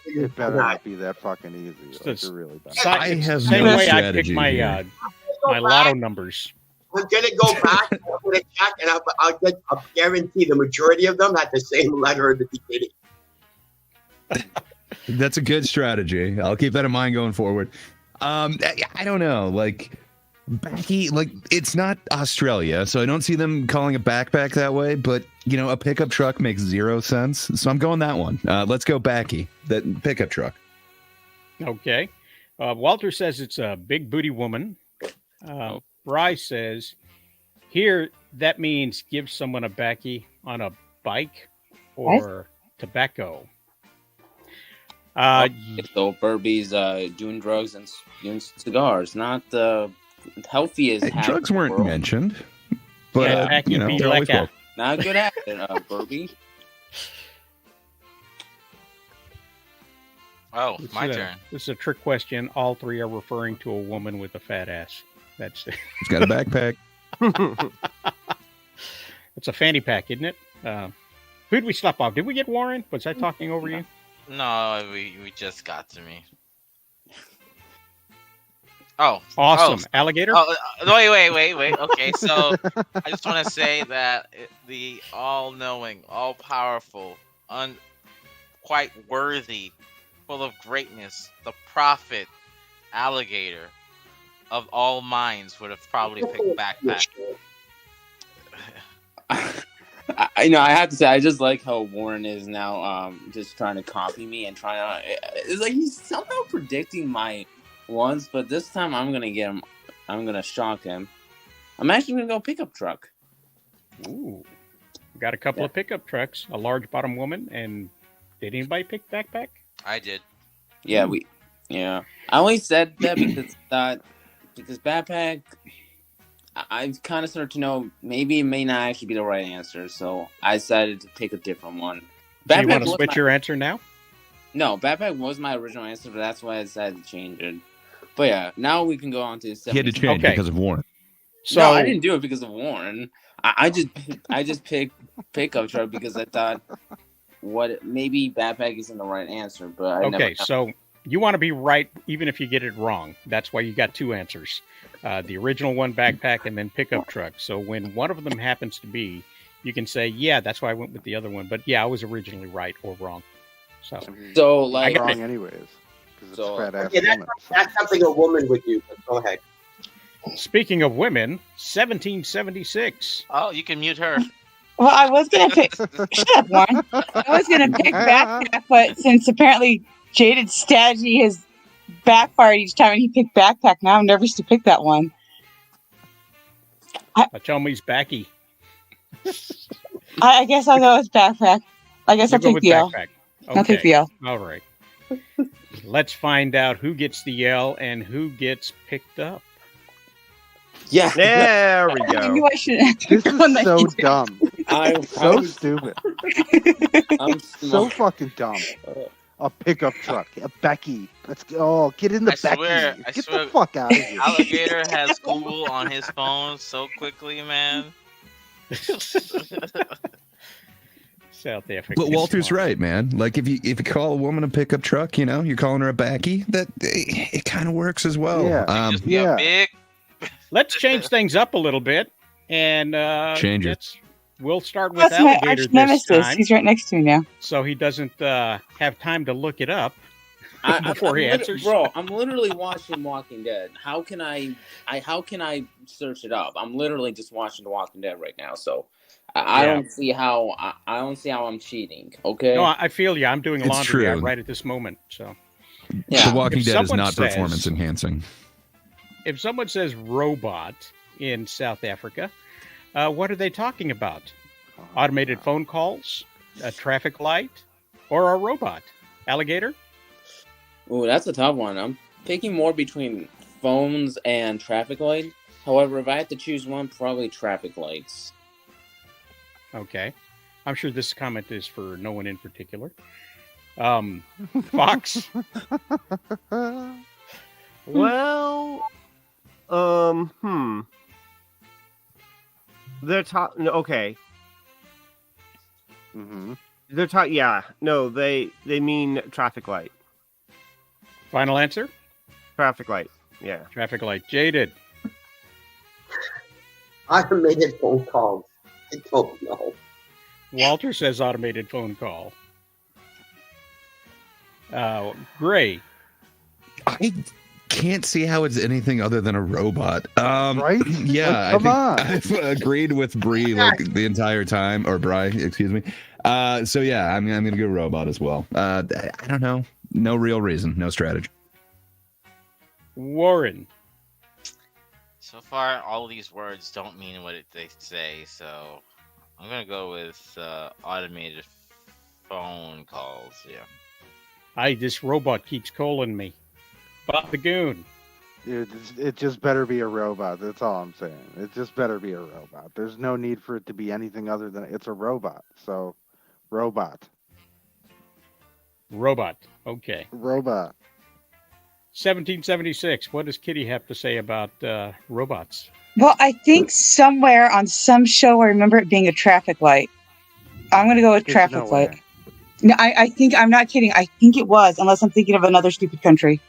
It better not be that fucking easy. Like, It's you're really bad. I have same no way I pick strategy my here. my lotto numbers. I'm gonna go back. I'm gonna check, and I'll guarantee the majority of them had the same letter in the beginning. That's a good strategy. I'll keep that in mind going forward. I don't know, like backy, like it's not Australia, so I don't see them calling a backpack that way. But you know, a pickup truck makes zero sense, so I'm going that one. Let's go backy, that pickup truck. Okay. Walter says it's a big booty woman. Bryce says here that means give someone a backy on a bike or tobacco. So Burby's doing drugs and doing cigars, not the healthiest. Drugs weren't mentioned, but you know, they're always like not good at it, Burby. Oh, my turn. This is a trick question. All three are referring to a woman with a fat ass. That's it. She's got a backpack. It's a fanny pack, isn't it? Who'd we slap off? Did we get Warren? Was I talking over you? No, we just got to me. Oh, awesome. Alligator? Oh, wait. Okay, so I just want to say that the all-knowing, all-powerful, quite worthy, full of greatness, the prophet alligator of all minds would have probably picked backpack. I have to say, I just like how Warren is now just trying to copy me and trying to. It's like he's somehow predicting my ones, but this time I'm gonna get him. I'm gonna shock him. I'm actually gonna go pickup truck. Ooh, got a couple of pickup trucks, a large bottom woman, and did anybody pick backpack? I did. Yeah, I only said that because backpack. I've kind of started to know maybe it may not actually be the right answer, so I decided to take a different one. Do you want to switch your answer now? No, backpack was my original answer, but that's why I decided to change it. But yeah, now we can go on to the He had to change because of Warren. So no, I didn't do it because of Warren. I just picked pickup truck because I thought maybe backpack isn't the right answer, but so you want to be right even if you get it wrong. That's why you got two answers. The original one, backpack, and then pickup truck. So when one of them happens to be, you can say, yeah, that's why I went with the other one. But yeah, I was originally right or wrong. So like wrong anyways. Because it's fat ass woman. That's something a woman would do. But go ahead. Speaking of women, 1776. Oh, you can mute her. Well, I was going to pick... Shut up, Warren. I was going to pick backpack, but since apparently Jaded strategy has backfired each time and he picked backpack, now I'm nervous to pick that one. I tell him he's backy. I guess I'll go with backpack. I guess I'll take the L. Okay. I'll take the L. All right. Let's find out who gets the L and who gets picked up. Yeah, there we go. I knew I should have This is so dumb. I'm so stupid. I'm so fucking dumb. A pickup truck, a Becky. Let's go. Oh, get in the Becky. Get the fuck out of here. Alligator has Google on his phone so quickly, man. South Africa. But Walter's right, man. Like if you call a woman a pickup truck, you know, you're calling her a backy. That it kind of works as well. Yeah. Big. Let's change things up a little bit and change it. We'll start with Alligator this time. He's right next to me now. So he doesn't have time to look it up before he answers. Bro, I'm literally watching Walking Dead. How can I search it up? I'm literally just watching The Walking Dead right now. So I don't see how I'm cheating. Okay. No, I feel you. I'm doing It's laundry true. right at this moment. So The Walking If Dead is someone not says- performance enhancing. if someone says robot in South Africa, what are they talking about? Automated phone calls, a traffic light, or a robot? Alligator? Ooh, that's a tough one. I'm picking more between phones and traffic light. However, if I had to choose one, probably traffic lights. Okay. I'm sure this comment is for no one in particular. Fox? Well, they're okay. Mm-hmm. They're no, they mean traffic light. Final answer? Traffic light. Yeah. Traffic light. Jaded. Automated phone calls. I don't know. Walter says automated phone call. Gray. I can't see how it's anything other than a robot. Right? Yeah, Come on. I've agreed with Bree like the entire time, or Bri, excuse me. So yeah, I'm gonna go robot as well. I don't know, no real reason, no strategy. Warren. So far, all these words don't mean what they say, so I'm gonna go with automated phone calls. Yeah. This robot keeps calling me. Bob the Goon. Dude, it just better be a robot. That's all I'm saying. It just better be a robot. There's no need for it to be anything other than it's a robot. So, robot. Robot. Okay. Robot. 1776. What does Kitty have to say about robots? Well, I think somewhere on some show, I remember it being a traffic light. I'm going to go with There's traffic no light. way. No, I think, I'm not kidding. I think it was, unless I'm thinking of another stupid country.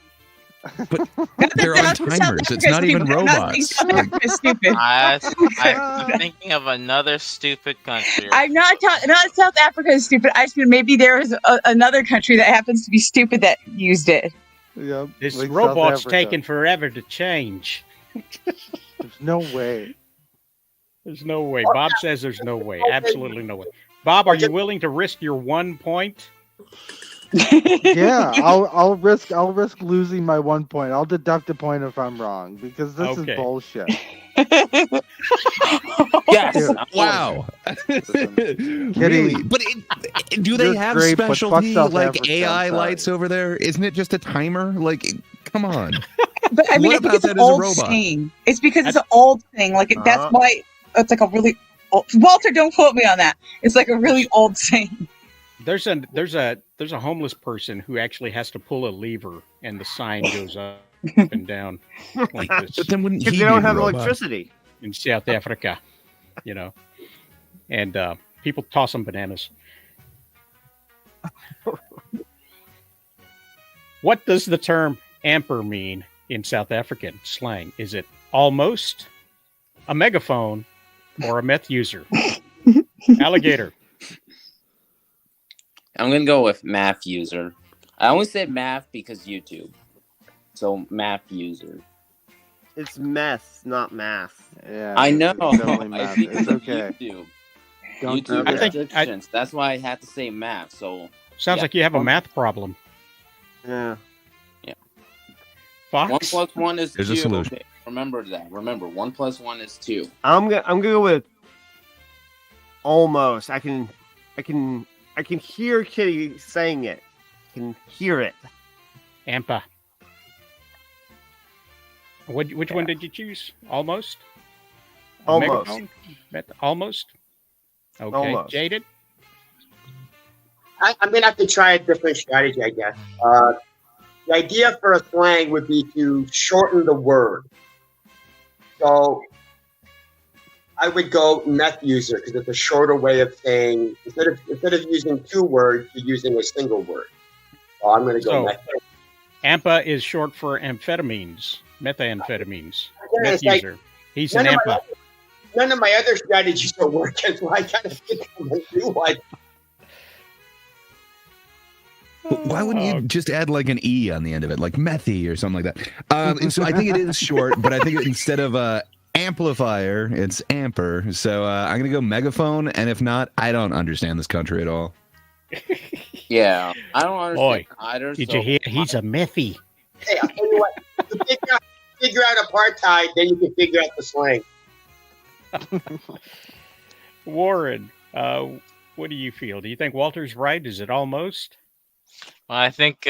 But they're on timers. It's not even robots. Stupid. I'm thinking of another stupid country. I'm not South Africa is stupid. I just mean maybe there is another country that happens to be stupid that used it. Yep. This like robot's South Africa. taking forever to change. There's no way. There's no way. Bob says there's no way. Absolutely no way. Bob, are you willing to risk your 1 point? Yeah, I'll risk losing my 1 point. I'll deduct a point if I'm wrong because this is bullshit. Yes. Dude, Wow. Really? But do they You're have great, but fuck specialty South like Africa, AI I'm sorry. lights over there? Isn't it just a timer? Like, come on. But I mean, What I think about it's that an as a old robot? thing. It's because it's an old thing. Like that's why it's like a really old, Walter. Don't quote me on that. It's like a really old thing. There's a homeless person who actually has to pull a lever and the sign goes up and down like this. But then wouldn't he Because be they don't the have robot? electricity. In South Africa, and people toss them bananas. What does the term amper mean in South African slang? Is it almost a megaphone or a meth user? Alligator. I'm gonna go with math user. I only said math because YouTube. So math user. It's meth, not math. Yeah, I know. it's definitely It's math. because It's of okay. YouTube. Don't do YouTube I think- restrictions. That's why I had to say math. So Sounds Yeah. like you have a math problem. Yeah. Fox? 1 plus 1 is There's 2. a solution. Okay, remember that. Remember, 1 plus 1 is 2. I'm gonna go with almost. I can hear Kitty saying it. I can hear it. Ampa. Which one did you choose? Almost? A Almost. megaphone? Almost? Okay. Almost. Jaded? I'm gonna have to try a different strategy, I guess. The idea for a slang would be to shorten the word. So I would go meth user because it's a shorter way of saying instead of using 2 words, you're using a single word. So I'm gonna go So- meth. AMPA is short for amphetamines, methamphetamines. Yeah, Meth it's like- user. He's an None of, AMPA. none of my other strategies are working, so I kind of think I'm gonna do one. Why wouldn't you just add like an E on the end of it, like methy or something like that? So I think it is short, but I think instead of amplifier, it's amper. So I'm going to go megaphone. And if not, I don't understand this country at all. Yeah, I don't understand Boy, either. Did so you hear? He's a methy. Hey, I'll tell you what. You figure out apartheid, then you can figure out the slang. Warren, what do you feel? Do you think Walter's right? Is it almost? Well, I think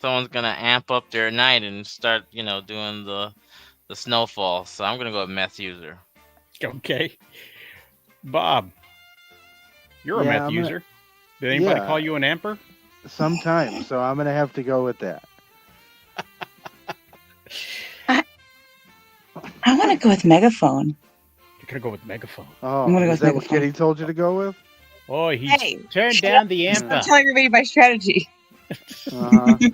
someone's gonna amp up their night and start, doing the snowfall. So I'm gonna go with meth user. Okay. Bob, you're a Yeah, meth I'm gonna- user. Did anybody Yeah. call you an amper? Sometimes, so I'm gonna have to go with that. I want to go with megaphone. You're gonna go with megaphone. Oh, I'm gonna go is with that what megaphone. Kitty told you to go with? Oh, he's Hey, turned shut down up. the I'm amper. telling everybody my strategy.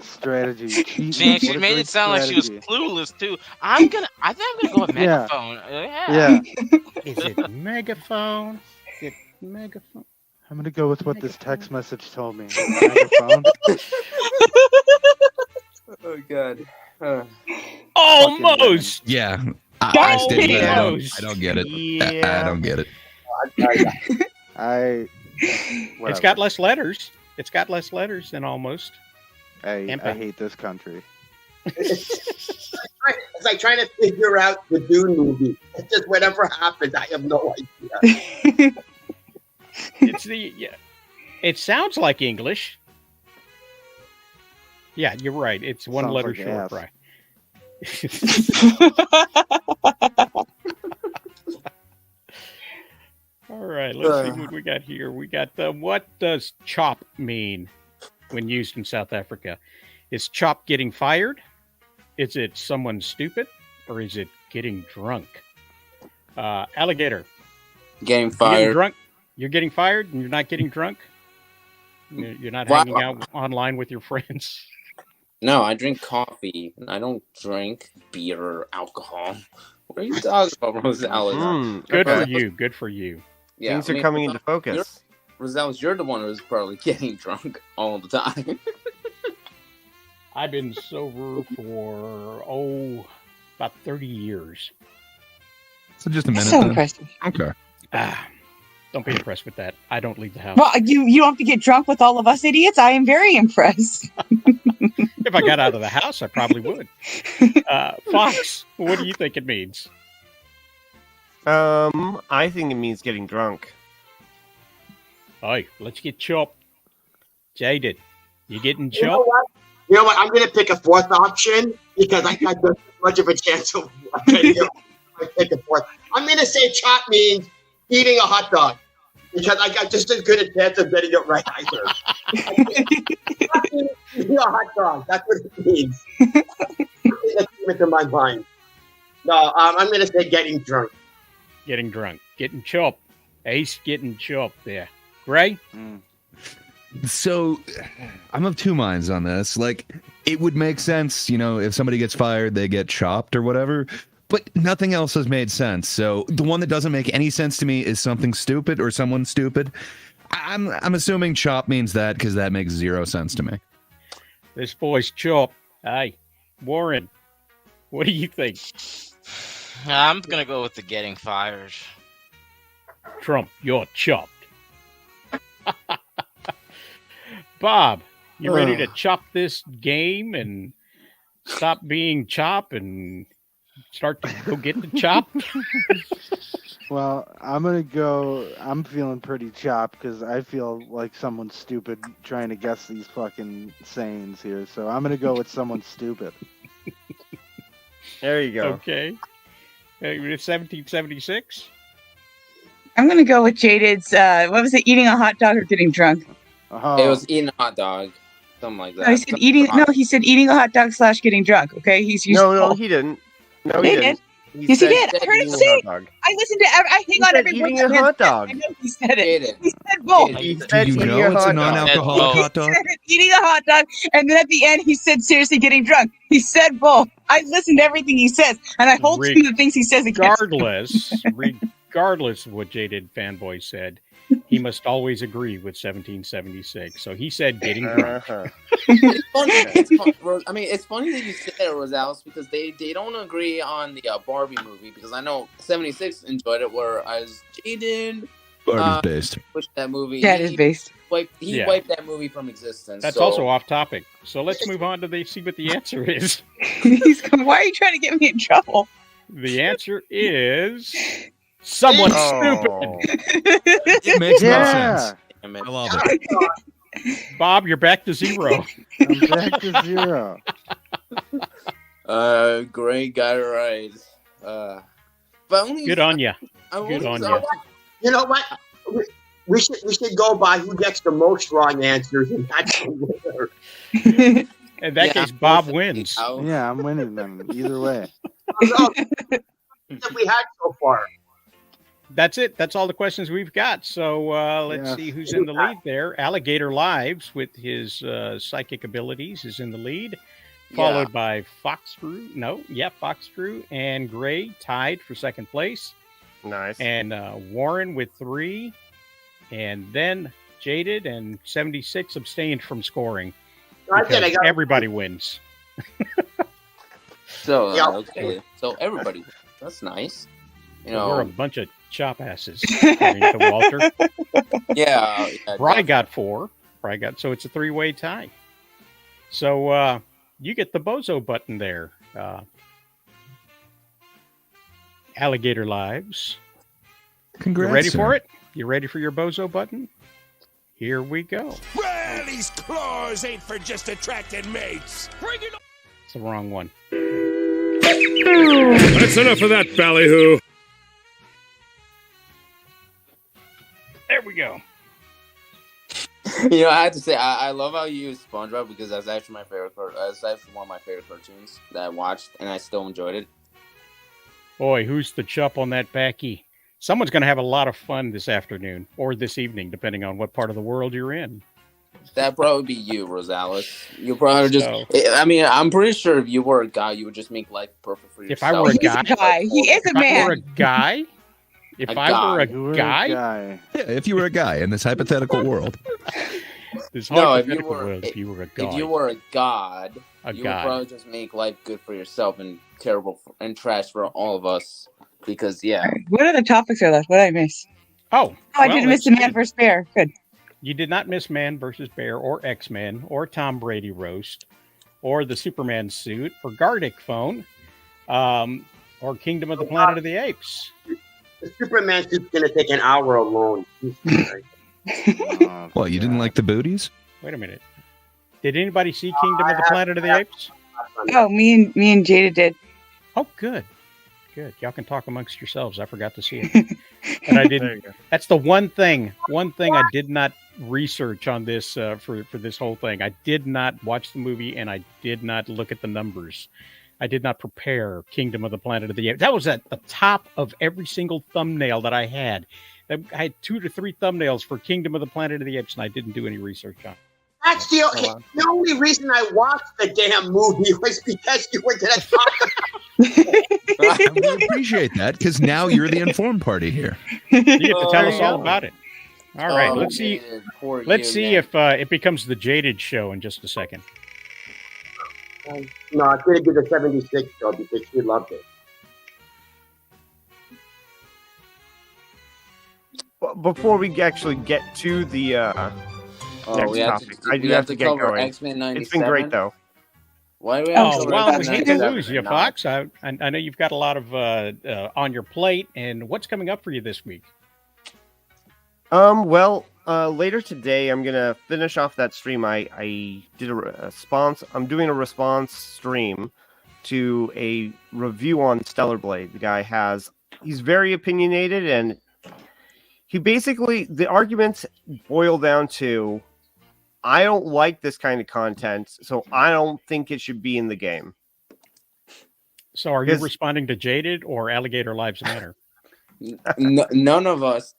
Strategy. Cheat. She What a made great it sound like she was strategy. clueless too. I think I'm gonna go with Yeah. megaphone. Yeah, Is it megaphone? Is it megaphone? I'm gonna go with what this text message told me. Megaphone. Oh God. Almost. Yeah. Darn I stand kidding. with it. Almost. I don't get it. Yeah. I don't get it. I It's whatever. got less letters. It's got less letters than almost. I Tampa. hate this country. It's like trying to figure out the Dune movie. It's just whatever happens, I have no idea. It's the yeah. It sounds like English. Yeah, you're right. It's one Sounds letter like short, ass. right? All right, let's see what we got here. We got what does chop mean when used in South Africa? Is chop getting fired? Is it someone stupid? Or is it getting drunk? Alligator. Getting You're getting fired. drunk? You're getting fired and you're not getting drunk? You're not Wow. hanging out online with your friends? No, I drink coffee. I don't drink beer or alcohol. What are you talking about, Rosales? Good okay. for you. Good for you. Yeah, Things I are mean, coming into focus. Rosales, you're the one who's probably getting drunk all the time. I've been sober for, about 30 years. So just a minute. That's so then. impressive. Okay. Don't be impressed with that. I don't leave the house. Well, you don't have to get drunk with all of us idiots. I am very impressed. If I got out of the house, I probably would. Fox, what do you think it means? I think it means getting drunk. Hey, let's get chopped. Jaded, you getting You know chopped? what? You know what? I'm going to pick a fourth option because I got just as much of a chance of I pick a fourth. I'm going to say chop means eating a hot dog because I got just as good a chance of getting it right either. Chop means eating a hot dog. That's what it means. That came into my mind. No, I'm going to say getting drunk. Getting drunk. Getting chopped. Ace getting chopped there. Gray? So I'm of two minds on this. Like, it would make sense, if somebody gets fired, they get chopped or whatever. But nothing else has made sense. So the one that doesn't make any sense to me is something stupid or someone stupid. I'm assuming chop means that because that makes zero sense to me. This boy's chopped. Hey, Warren, what do you think? I'm gonna go with the getting fired. Trump, you're chopped. Bob, you ready to chop this game and stop being chop and start to go get the chop? Well, I'm feeling pretty chopped because I feel like someone's stupid trying to guess these fucking sayings here. So I'm going to go with someone stupid. There you go. Okay. 1776? I'm going to go with Jaded's, what was it, eating a hot dog or getting drunk? Oh. It was eating a hot dog. Something like that. No, he said eating a hot dog / getting drunk, okay? He's used No, he didn't. No, he didn't. Yes, he did. I heard him eating a say hot it. dog. I listened to I hang on said every word eating that a man hot said. dog. I know he said it. Jaded. He said both. He Do said you eating know a it's a hot dog. non-alcoholic He hot dog? said eating a hot dog, and then at the end he said seriously getting drunk. He said both. I listened to everything he says, and I hold to the things he says against me. Regardless of what Jaded Fanboy said, he must always agree with 1776. So he said getting drunk. It's funny that you said that, Rosales, because they don't agree on the Barbie movie, because I know 76 enjoyed it, whereas Jaden Barbie's based. pushed that movie. That is based. He wiped that movie from existence. That's so. also off topic. So let's move on to see what the answer is. He's going, why are you trying to get me in trouble? The answer is someone stupid. It makes no Yeah. sense. I love it. Bob, you're back to zero. I'm back to zero. Gray got it right. But only Good on you. Good on you. You know what? We should go by who gets the most wrong answers, and that's the winner. In that case, Bob wins. Yeah, I'm winning them either way. That we had so far. That's it. That's all the questions we've got. So let's see who's in the lead there. Alligator Lives with his psychic abilities is in the lead, followed by Foxtrue. Foxtrue and Gray tied for second place. Nice. And Warren with 3. And then Jaded and 76 abstained from scoring. Because everybody wins. So Yeah. okay, so everybody, that's nice. You So we're a know, bunch of chop asses, according to Walter. yeah. Bry got 4. Bry got, so it's a 3-way tie. So you get the bozo button there. Alligator Lives. Congrats. You ready sir. for it? You ready for your bozo button? Here we go. Well, these claws ain't for just attracting mates. Bring it on. It's the wrong one. That's enough of that, ballyhoo. There we go. You know, I have to say, I love how you use SpongeBob because that's actually my favorite. That's actually one of my favorite cartoons that I watched, and I still enjoyed it. Boy, who's the chup on that backy? Someone's going to have a lot of fun this afternoon or this evening, depending on what part of the world you're in. That'd probably be you, Rosales. You probably just. So- I mean, I'm pretty sure if you were a guy, you would just make life perfect for If yourself. I were a He's guy, a guy. He is a if I were a man. guy, if A I were You were a guy, guy. Yeah, if you were a guy in this hypothetical world. this No, if you hypothetical were- world, if you were a god, If you were a god, a you god. would probably just make life good for yourself and terrible and trash for all of us. Because All right, what other topics are left? What did I miss? Oh, I well, didn't miss the let's man see. versus bear. Good. You did not miss Man versus Bear or X-Men or Tom Brady roast or the Superman suit or Gardic phone or Kingdom of the Planet of the Apes. The Superman suit's gonna take an hour alone. Oh, Well, you didn't like the booties? Wait a minute. Did anybody see Kingdom of the Planet of the Apes? Oh, me and Jada did. Oh, good. Good. Y'all can talk amongst yourselves. I forgot to see it. And I didn't. That's the one thing I did not research on this for this whole thing. I did not watch the movie and I did not look at the numbers. I did not prepare Kingdom of the Planet of the Apes. That was at the top of every single thumbnail that I had. I had 2 to 3 thumbnails for Kingdom of the Planet of the Apes, and I didn't do any research on it. That's the only reason I watched the damn movie was because you were gonna talk And we appreciate that because now you're the informed party here. You get to tell us Oh, all about it. All right, Oh, let's see. man, poor Let's you, see man. if it becomes the Jaded Show in just a second. No, it's gonna be the 76 show because she loved it. Before we actually get to the next we have topic, to, I we do have have to to get cover going. X-Men 97. It's been great though. Why do we have to Oh, cover well, we X-Men hate to 97 lose you, and not- Fox. I know you've got a lot of on your plate, and what's coming up for you this week? Well, later today I'm gonna finish off that stream. I did a response. I'm doing a response stream to a review on Stellar Blade. The guy he's very opinionated, and he basically the arguments boil down to, I don't like this kind of content, so I don't think it should be in the game. So, are you Yes. responding to Jaded or Alligator Lives Matter? None of us.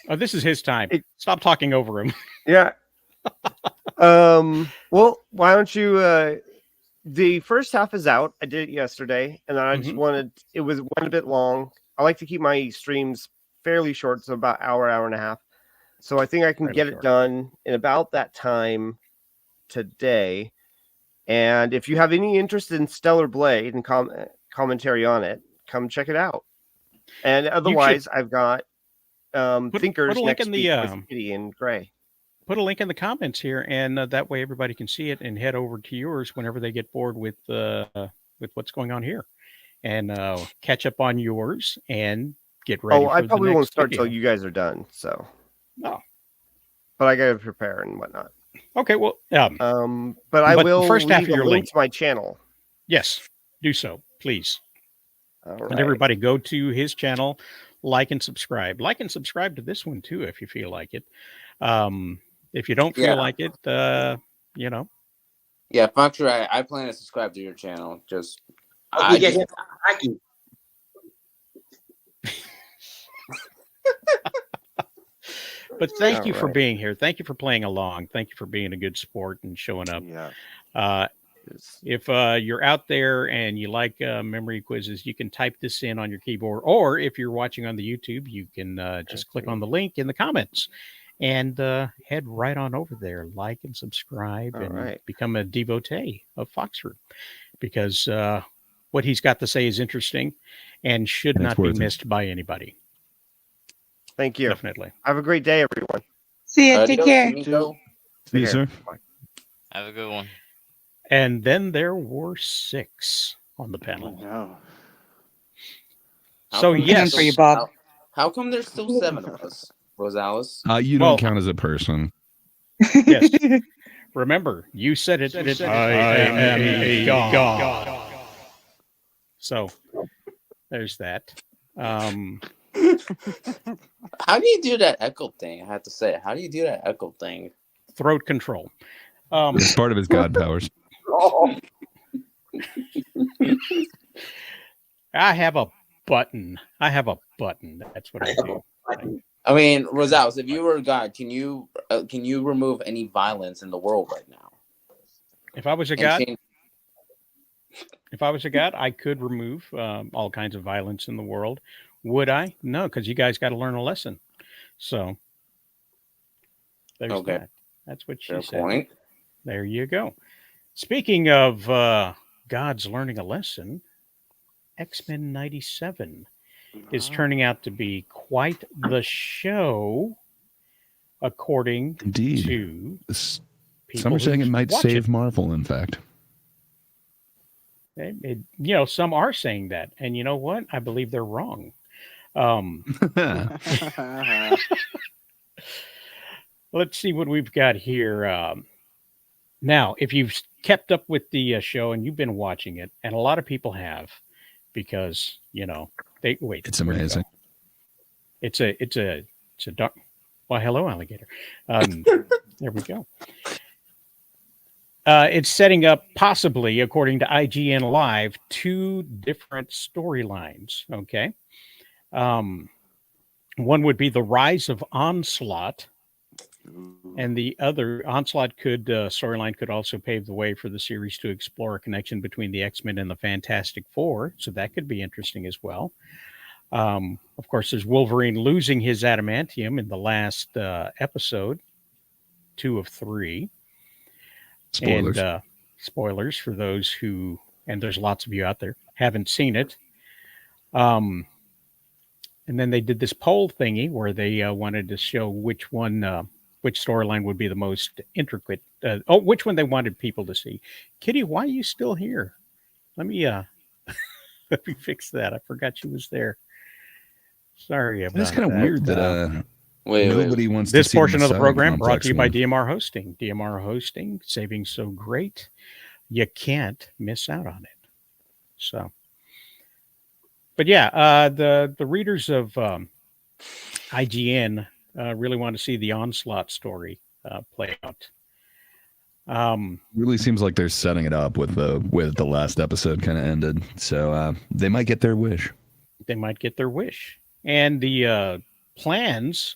Oh, this is his time. Stop talking over him. Yeah. Well, why don't you? The first half is out. I did it yesterday, and then I just went a bit long. I like to keep my streams fairly short, so about hour and a half. So I think I can Fairly get short. it done in about that time today. And if you have any interest in Stellar Blade and commentary on it, come check it out. And otherwise, I've got Thinkers put a link next in week the with Kitty and Gray. put a link in the comments here, and that way everybody can see it and head over to yours whenever they get bored with what's going on here, and catch up on yours and get ready. Oh, for I the probably won't next start video. till you guys are done. So, No. but I gotta prepare and whatnot. Okay, well, but I but the will first half leave of a your link link. to my channel. Yes, do so, please. All And right. everybody go to his channel, like and subscribe. Like and subscribe to this one too if you feel like it. If you don't feel Yeah. like it, you know. Yeah, Foxer, I plan to subscribe to your channel. Just You get hit by hockey. But thank All you for right. being here. Thank you for playing along. Thank you for being a good sport and showing up. Yeah. If you're out there and you like memory quizzes, you can type this in on your keyboard, or if you're watching on the YouTube, you can just click on the link in the comments and head right on over there, like and subscribe, All and right. become a devotee of Foxford, because what he's got to say is interesting and should And it's not be worth it. missed by anybody. Thank you. Definitely. Have a great day, everyone. See ya. Take Adios, care. amigo. See you, Take care. sir. Bye. Have a good one. And then there were 6 on the Oh, panel. no. How So come there's yes, for you, still- Bob. How come there's still 7 of us, Rosales? You Well- don't count as a person. yes. Remember, you said it. I am a god. So there's that. How do you do that echo thing? I have to say, how do you do that echo thing? Throat control. It's part of his god powers. I have a button. That's what I do. I mean, Rosales, if you were a god, can you remove any violence in the world right now? If I was a And god, change- I could remove all kinds of violence in the world. Would I? No, because you guys got to learn a lesson. So there's Okay. that. That's what she Fair said. point. There you go. Speaking of gods learning a lesson, X-Men 97 is turning out to be quite the show, according Indeed. to Some people are saying who it might watch save Marvel, in fact. Some are saying that, and you know what? I believe they're wrong. Let's see what we've got here. Now, if you've kept up with the show and you've been watching it, and a lot of people have, because they wait. It's where'd it amazing. go? It's a dark. Well, hello, alligator. There we go. It's setting up, possibly, according to IGN Live, 2 different storylines. Okay. One would be the rise of Onslaught, and the other Onslaught storyline could also pave the way for the series to explore a connection between the X-Men and the Fantastic Four. So that could be interesting as well. Of course, there's Wolverine losing his adamantium in the last episode, 2 of 3. Spoilers. And spoilers for those who, and there's lots of you out there, haven't seen it. And then they did this poll thingy where they wanted to show which storyline would be the most intricate. Which one they wanted people to see. Kitty, why are you still here? Let me let me fix that. I forgot she was there. Sorry about that. It's kind of weird that nobody wants to This see portion of the Messiah program brought Complex to you by one. DMR Hosting. DMR Hosting, saving so great, you can't miss out on it. So, but yeah, the readers of IGN really want to see the Onslaught story play out. Really seems like they're setting it up with the last episode kind of ended, so they might get their wish. They might get their wish, and the plans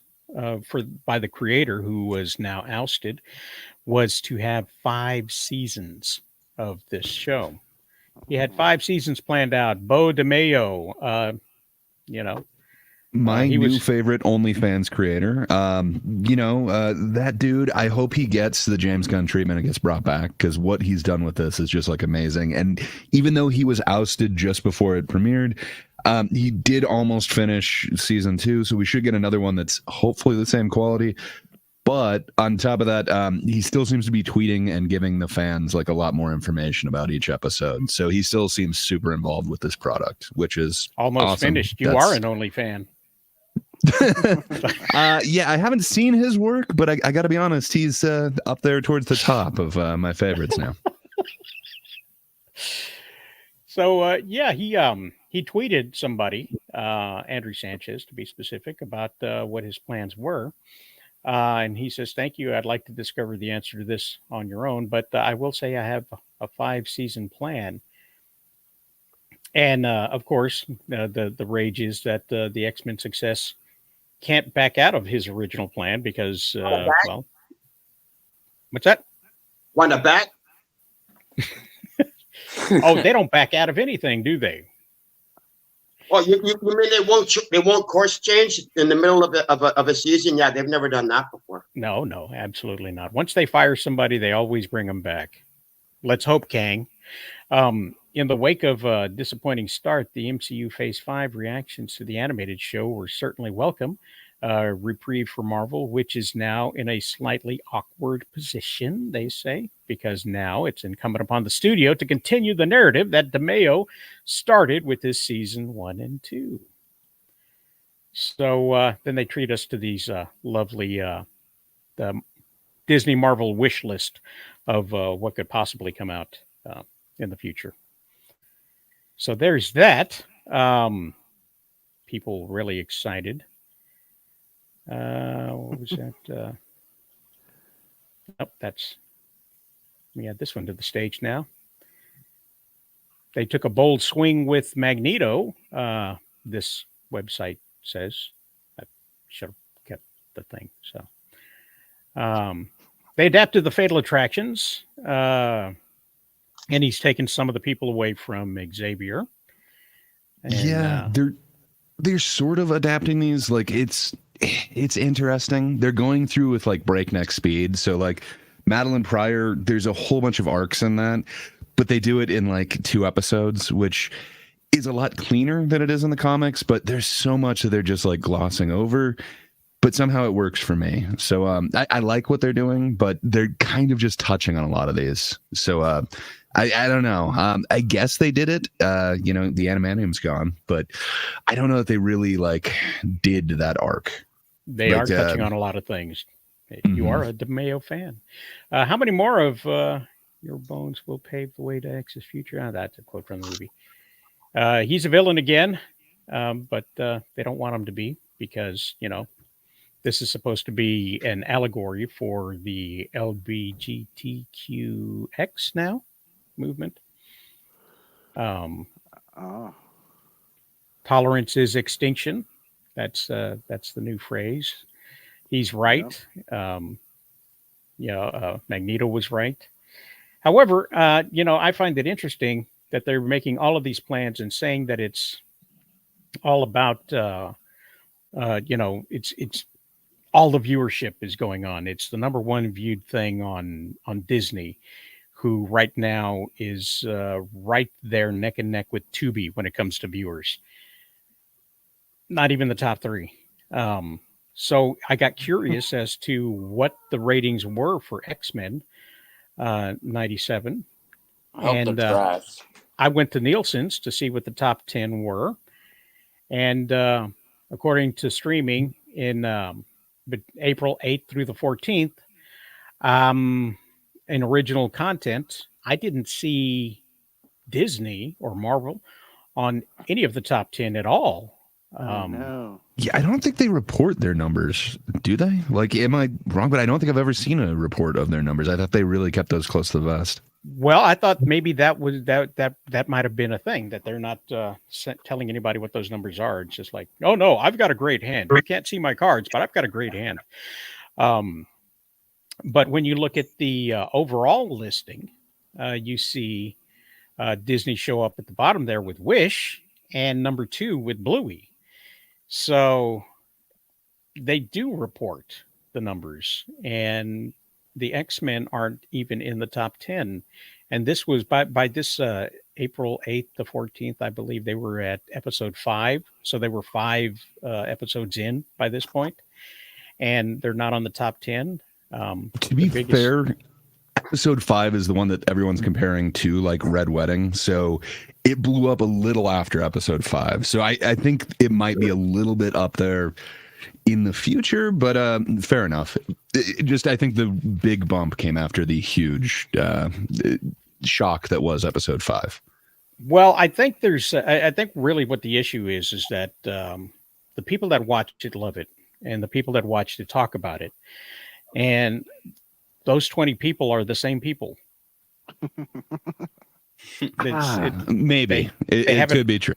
by the creator, who was now ousted, was to have 5 seasons of this show. He had 5 seasons planned out. Bo DeMayo, My he new was- favorite OnlyFans creator. That dude, I hope he gets the James Gunn treatment and gets brought back, because what he's done with this is just like amazing. And even though he was ousted just before it premiered, he did almost finish season 2, so we should get another one that's hopefully the same quality. But on top of that, he still seems to be tweeting and giving the fans like a lot more information about each episode. So he still seems super involved with this product, which is almost awesome. finished. You That's- are an OnlyFan. Yeah, I haven't seen his work, but I got to be honest, he's up there towards the top of my favorites now. So he tweeted somebody, Andrew Sanchez to be specific, about what his plans were, and he says, "Thank you. I'd like to discover the answer to this on your own, but I will say I have a 5-season plan." And of course, the rage is that the X-Men success can't back out of his original plan because, well, what's that? Want to back? Oh, they don't back out of anything, do they? Oh, you mean they won't course change in the middle of a season? Yeah, they've never done that before. No, absolutely not. Once they fire somebody, they always bring them back. Let's hope, Kang. In the wake of a disappointing start, the MCU Phase 5 reactions to the animated show were certainly welcome. Reprieve for Marvel, which is now in a slightly awkward position, they say, because now it's incumbent upon the studio to continue the narrative that DeMeo started with his season 1 and 2. So then they treat us to these lovely the Disney Marvel wish list of what could possibly come out in the future. So there's that. People really excited. What was that? Nope, that's. Let me add this one to the stage now. They took a bold swing with Magneto. This website says. I should have kept the thing. So they adapted the Fatal Attractions, and he's taken some of the people away from Xavier. And, yeah, they're sort of adapting these. Like it's interesting. They're going through with like breakneck speed. So like Madeline Pryor, there's a whole bunch of arcs in that, but they do it in like 2 episodes, which is a lot cleaner than it is in the comics. But there's so much that they're just like glossing over. But somehow it works for me. So I like what they're doing, but they're kind of just touching on a lot of these. So I don't know. I guess they did it. The animanium's gone, but I don't know that they really like did that arc. They are touching on a lot of things. You are a DeMeo fan. How many more of your bones will pave the way to X's future? That's a quote from the movie. He's a villain again, but they don't want him to be because, this is supposed to be an allegory for the LGBTQX now movement. Tolerance is extinction. That's the new phrase. He's right. Magneto was right. However, I find it interesting that they're making all of these plans and saying that it's all about, it's all the viewership is going on. It's the number one viewed thing on Disney, who right now is right there neck and neck with Tubi when it comes to viewers. Not even the top 3. So I got curious as to what the ratings were for X-Men 97. I hope they're trash. I went to Nielsen's to see what the top 10 were. And according to streaming in April 8th through the 14th, in original content, I didn't see Disney or Marvel on any of the top 10 at all. No. Yeah, I don't think they report their numbers, do they? Like, am I wrong? But I don't think I've ever seen a report of their numbers. I thought they really kept those close to the vest. Well, I thought maybe that might have been a thing, that they're not telling anybody what those numbers are. It's just like, oh no, I've got a great hand. You can't see my cards, but I've got a great hand. But when you look at the overall listing, you see Disney show up at the bottom there with Wish and number 2 with Bluey. So they do report the numbers, and the X-Men aren't even in the top 10. And this was by this April 8th to 14th, I believe they were at episode 5. So they were 5 episodes in by this point, and they're not on the top 10. To be fair, episode 5 is the one that everyone's comparing to, like Red Wedding. So it blew up a little after episode 5. So I think it might be a little bit up there in the future, but fair enough. I think the big bump came after the huge shock that was episode 5. Well, I think I think really what the issue is that the people that watch it love it, and the people that watch it talk about it, and those 20 people are the same people. Maybe it could be true.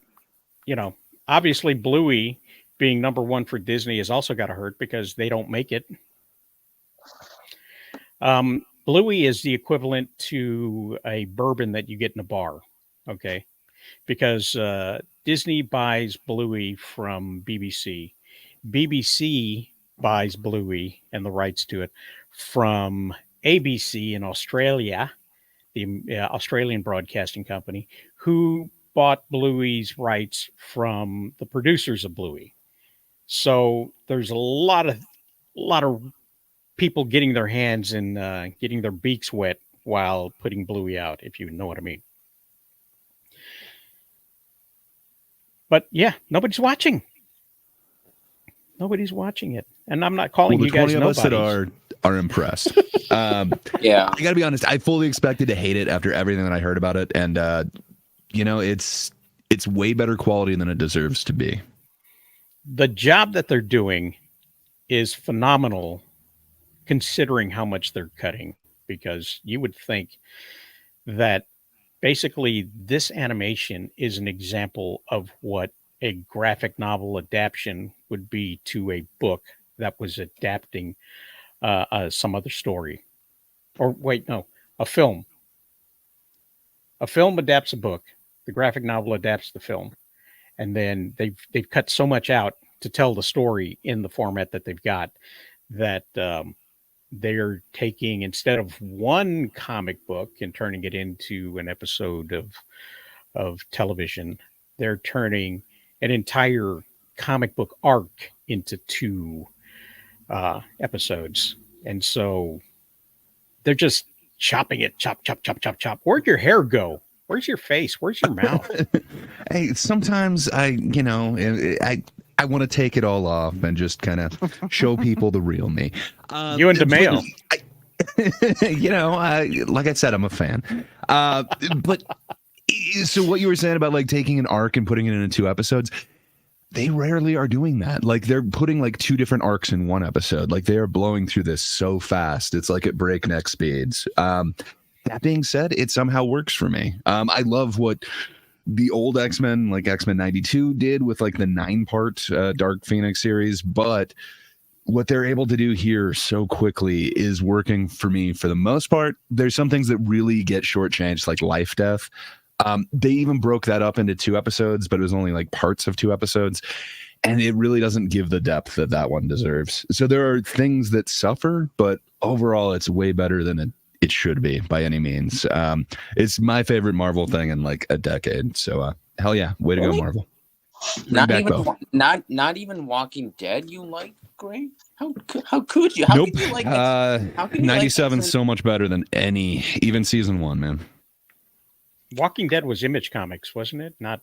Obviously Bluey being number 1 for Disney has also got to hurt because they don't make it. Bluey is the equivalent to a bourbon that you get in a bar. Okay. Because Disney buys Bluey from BBC. BBC buys Bluey and the rights to it from ABC in Australia, the Australian broadcasting company, who bought Bluey's rights from the producers of Bluey. So there's a lot of people getting their hands and getting their beaks wet while putting Bluey out, if you know what I mean. But yeah, nobody's watching. Nobody's watching it, and I'm not calling the you guys 20 of us that nobodies. are impressed. Yeah. I gotta be honest. I fully expected to hate it after everything that I heard about it, and it's way better quality than it deserves to be. The job that they're doing is phenomenal, considering how much they're cutting. Because you would think that basically this animation is an example of what a graphic novel adaptation would be to a book that was adapting some other story. Or wait, no, a film. A film adapts a book. The graphic novel adapts the film, and then they've cut so much out to tell the story in the format that they've got that they're taking, instead of one comic book and turning it into an episode of television, they're turning an entire comic book arc into two episodes, and so they're just chopping it, chop, chop, chop, chop, chop. Where'd your hair go? Where's your face? Where's your mouth? Hey, sometimes I want to take it all off and just kind of show people the real me. You and DeMeo. Like I said, I'm a fan. But so what you were saying about like taking an arc and putting it into 2 episodes, they rarely are doing that. Like they're putting like 2 different arcs in 1 episode. Like they are blowing through this so fast. It's like at breakneck speeds. That being said, it somehow works for me. I love what the old X-Men, like X-Men 92 did with like the 9-part Dark Phoenix series, but what they're able to do here so quickly is working for me for the most part. There's some things that really get shortchanged, like Life Death. They even broke that up into 2 episodes, but it was only like parts of 2 episodes. And it really doesn't give the depth that that one deserves. So there are things that suffer, but overall it's way better than it should be by any means. It's my favorite Marvel thing in like a decade. So hell yeah, way to go, Marvel. Not even Walking Dead you like, Gray? How could you? How nope. could you like 97 like so much better than even season 1, man. Walking Dead was Image Comics, wasn't it? Not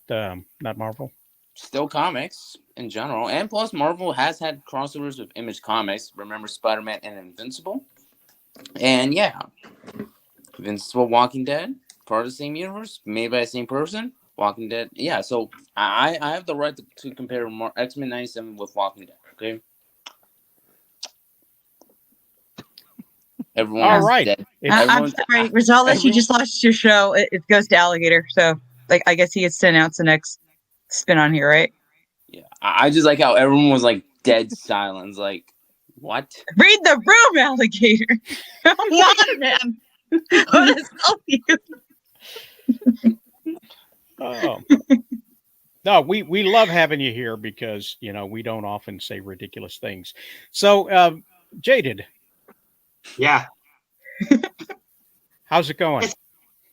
Marvel. Still comics in general, and plus Marvel has had crossovers with Image Comics. Remember Spider-Man and Invincible? And yeah, Invincible, Walking Dead, part of the same universe, made by the same person. Walking Dead, yeah. So I have the right to compare X-Men 97 with Walking Dead. Okay. Everyone all right. Dead. I'm sorry, Rosales, you just lost your show. It goes to Alligator, so like I guess he gets to announce the next spin on here, right? Yeah, I just like how everyone was like dead silence, like what? Read the room, Alligator. Come on, man. Let us help you. Oh. No, we love having you here because we don't often say ridiculous things. So, Jaded. Yeah. How's it going?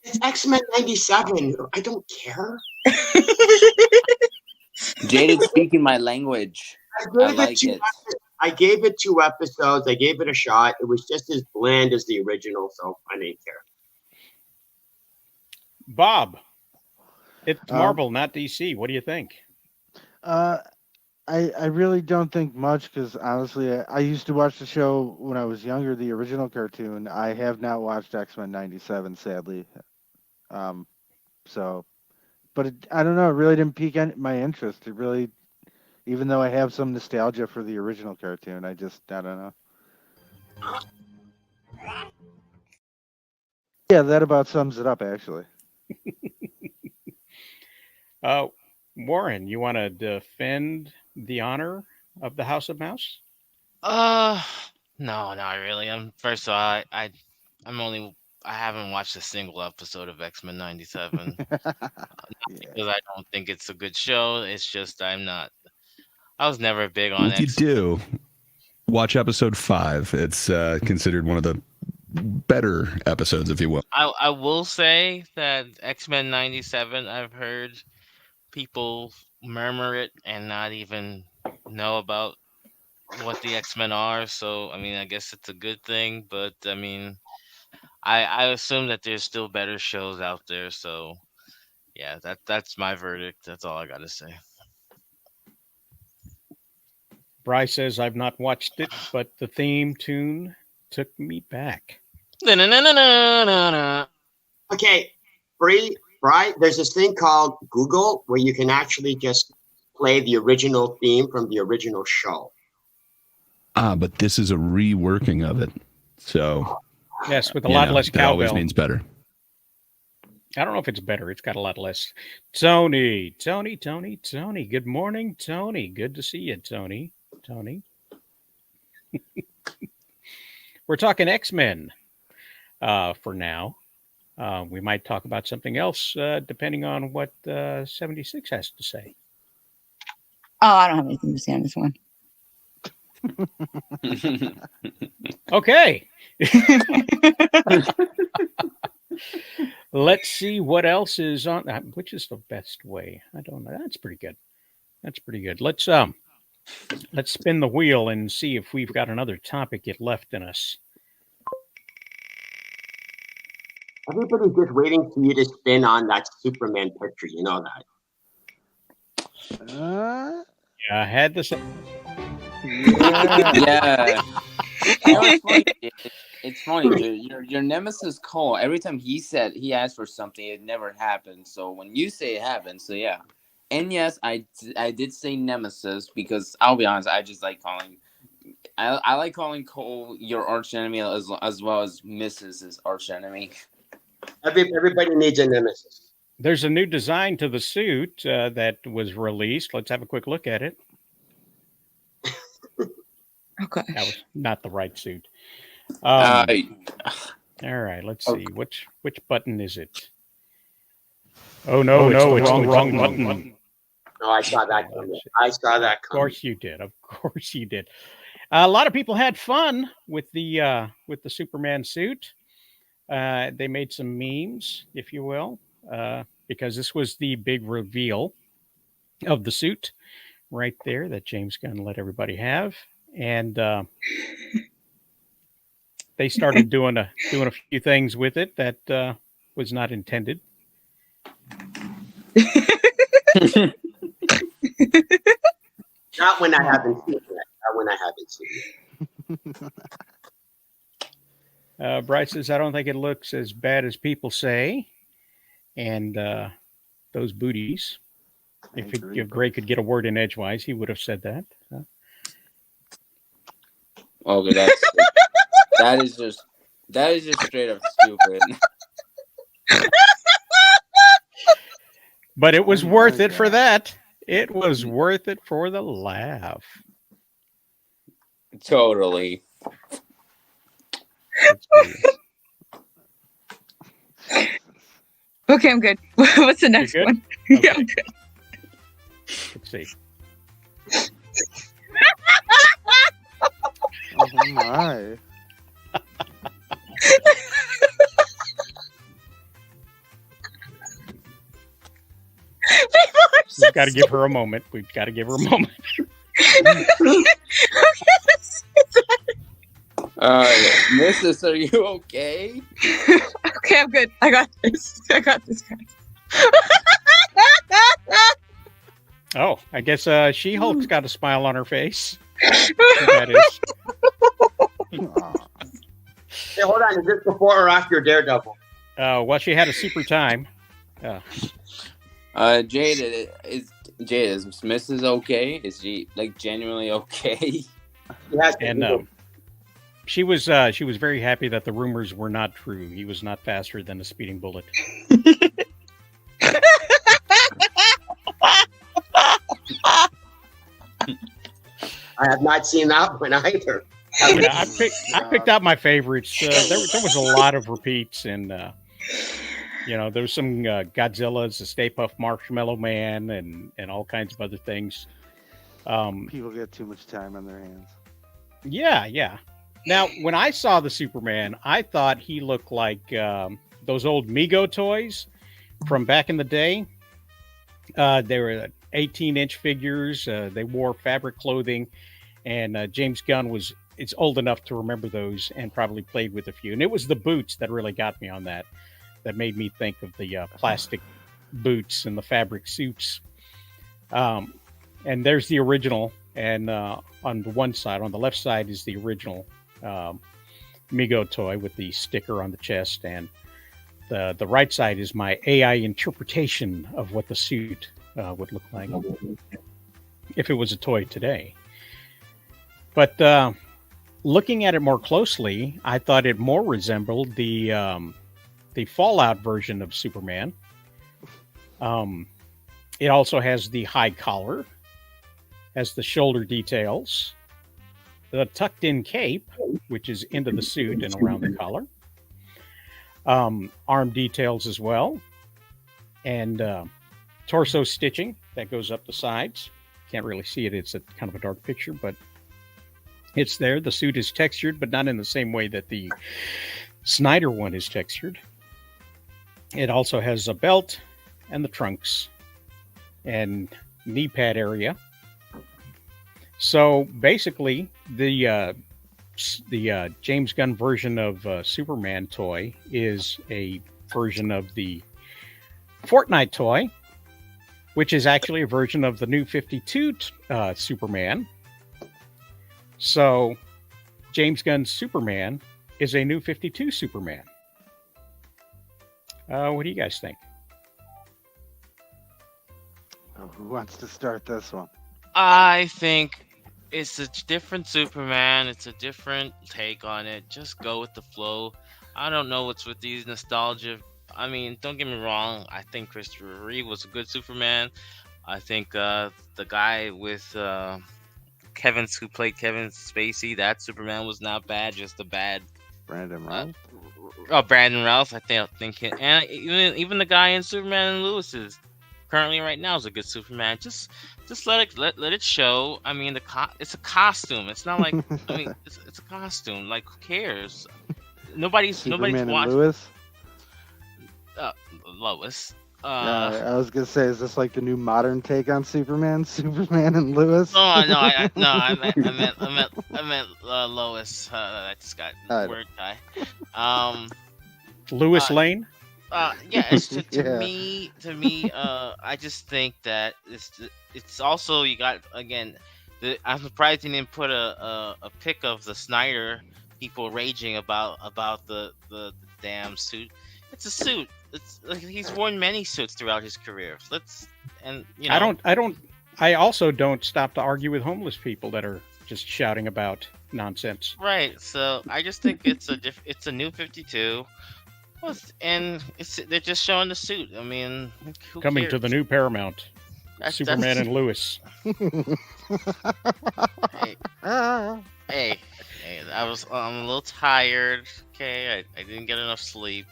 It's X-Men 97. I don't care. Jaded speaking my language. I like it. I gave it 2 episodes. I gave it a shot. It was just as bland as the original, so I didn't care. Bob, it's Marvel, not DC. What do you think? I really don't think much because honestly, I used to watch the show when I was younger, the original cartoon. I have not watched X-Men 97, sadly. But I don't know. It really didn't pique my interest. It really, even though I have some nostalgia for the original cartoon, I don't know. Yeah, that about sums it up, actually. Warren, you want to defend the honor of the House of Mouse? No, not really. First of all, I haven't watched a single episode of X-Men 97. Because I don't think it's a good show. It's just I was never big on Well, you do. Watch episode 5. It's considered one of the better episodes, if you will. I will say that X-Men 97, I've heard people murmur it and not even know about what the X-Men are. So, I mean, I guess it's a good thing, but I mean, I assume that there's still better shows out there. So, yeah, that's my verdict. That's all I got to say. Bryce says, I've not watched it, but the theme tune took me back. Na-na-na-na-na-na. Okay, Bri, there's this thing called Google where you can actually just play the original theme from the original show. But this is a reworking of it. So, Yes, with a lot less that always cowbell. means better. I don't know if it's better. It's got a lot less. Tony. Good morning, Tony. Good to see you, Tony. We're talking X-Men for now. We might talk about something else depending on what 76 has to say. Oh, I don't have anything to say on this one. Okay. Let's see what else is on. Which is the best way? I don't know. That's pretty good. Let's spin the wheel and see if we've got another topic yet left in us. Everybody's just waiting for you to spin on that Superman picture. You know that. Yeah, I had this. Yeah. You know, it's funny. It's funny. Your nemesis Cole. Every time he asked for something, it never happened. So when you say it happened, so yeah. And yes, I did say nemesis because I'll be honest, I just like calling. I like calling Cole your arch enemy as well as Mrs.'s arch enemy. Everybody needs a nemesis. There's a new design to the suit that was released. Let's have a quick look at it. Okay. That was not the right suit. All right, let's see. Which button is it? Oh no, it's the wrong button. No, I saw that coming. Of course you did. A lot of people had fun with the Superman suit. They made some memes, if you will, because this was the big reveal of the suit right there that James Gunn let everybody have, and they started doing a few things with it that was not intended. Not when I haven't seen it. Bryce says, I don't think it looks as bad as people say. And those booties. If Gray could get a word in edgewise, he would have said that. Okay, that is just straight up stupid. But it was worth it for that. It was worth it for the laugh. Totally. Okay, I'm good. What's the next one? Okay. Yeah, I'm good. Let's see. Oh my. We've got to give her a moment. Mrs., are you okay? Okay, I'm good. I got this, guys. Oh, I guess She-Hulk's got a smile on her face. That is. Hey, hold on. Is this before or after Daredevil? Well, she had a super time. Jade, is Mrs. okay? Is she like genuinely okay? And she was very happy that the rumors were not true. He was not faster than a speeding bullet. I have not seen that one either. I picked out my favorites. There was a lot of repeats, and there was some Godzilla's, the Stay Puft Marshmallow Man, and all kinds of other things. People get too much time on their hands. Yeah, yeah. Now, when I saw the Superman, I thought he looked like those old Mego toys from back in the day. They were 18-inch figures. They wore fabric clothing, and James Gunn it's old enough to remember those and probably played with a few. And it was the boots that really got me on that. That made me think of the plastic boots and the fabric suits. And there's the original, and on the one side, on the left side, is the original Mego toy with the sticker on the chest, and the right side is my AI interpretation of what the suit would look like if it was a toy today. But looking at it more closely, I thought it more resembled the Fallout version of Superman. It also has the high collar, has the shoulder details, the tucked-in cape, which is into the suit and around the collar, arm details as well, and torso stitching that goes up the sides. Can't really see it. It's kind of a dark picture, but it's there. The suit is textured, but not in the same way that the Snyder one is textured. It also has a belt and the trunks and knee pad area. So basically, the James Gunn version of Superman toy is a version of the Fortnite toy, which is actually a version of the new 52 Superman. So James Gunn's Superman is a new 52 Superman. What do you guys think? Oh, who wants to start this one? I think it's a different Superman. It's a different take on it. Just go with the flow. I don't know what's with these nostalgia. I mean, don't get me wrong. I think Christopher Reeve was a good Superman. I think the guy with who played Kevin Spacey, that Superman was not bad. Just a bad Brandon Routh. Brandon Routh. I think, and even the guy in Superman and Lewis's currently right now is a good Superman. Just let it show. I mean, it's a costume. It's not like I mean, it's a costume. Like, who cares? Nobody's Superman watching. and Lewis. Lois. I was gonna say, is this like the new modern take on Superman? Superman and Lewis? No, I meant Lois. I just got word guy. Lewis Lane. Yeah, to me, I just think that it's also, you got, again, I'm surprised he didn't put a pic of the Snyder people raging about the damn suit. It's a suit. It's like he's worn many suits throughout his career. I also don't stop to argue with homeless people that are just shouting about nonsense. Right. So I just think it's a new 52. And they're just showing the suit. I mean, who Coming cares? to the new Paramount, Superman and Lewis. Hey, I'm a little tired. Okay, I didn't get enough sleep.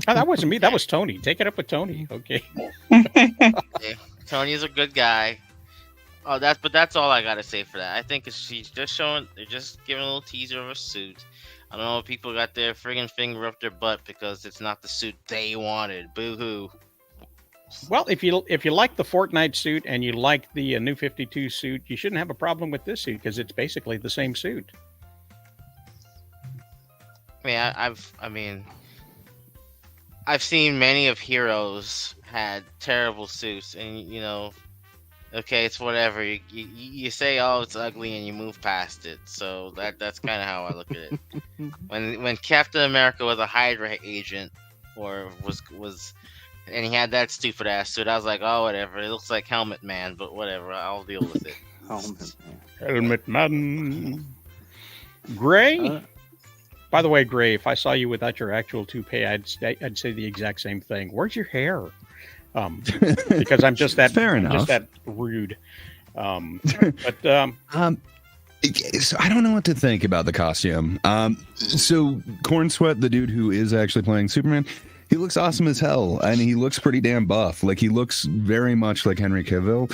Oh, that wasn't me. That was Tony. Take it up with Tony. Okay. Hey, Tony's a good guy. Oh, that's all I gotta say for that. I think she's just showing. They're just giving a little teaser of a suit. I don't know if people got their friggin' finger up their butt because it's not the suit they wanted. Boo hoo. Well, if you like the Fortnite suit and you like the new 52 suit, you shouldn't have a problem with this suit because it's basically the same suit. I mean, I've seen many of Heroes had terrible suits, and okay, it's whatever. You say, oh, it's ugly, and you move past it. So that's kind of how I look at it. When Captain America was a Hydra agent, or was, and he had that stupid ass suit, I was like, oh, whatever. It looks like Helmet Man, but whatever. I'll deal with it. Helmet Man. Gray. By the way, Gray, if I saw you without your actual toupee, I'd say the exact same thing. Where's your hair? Because I'm just that Fair enough. Just that rude. So I don't know what to think about the costume. So Corn Sweat, the dude who is actually playing Superman, he looks awesome as hell, and he looks pretty damn buff. Like, he looks very much like Henry Cavill,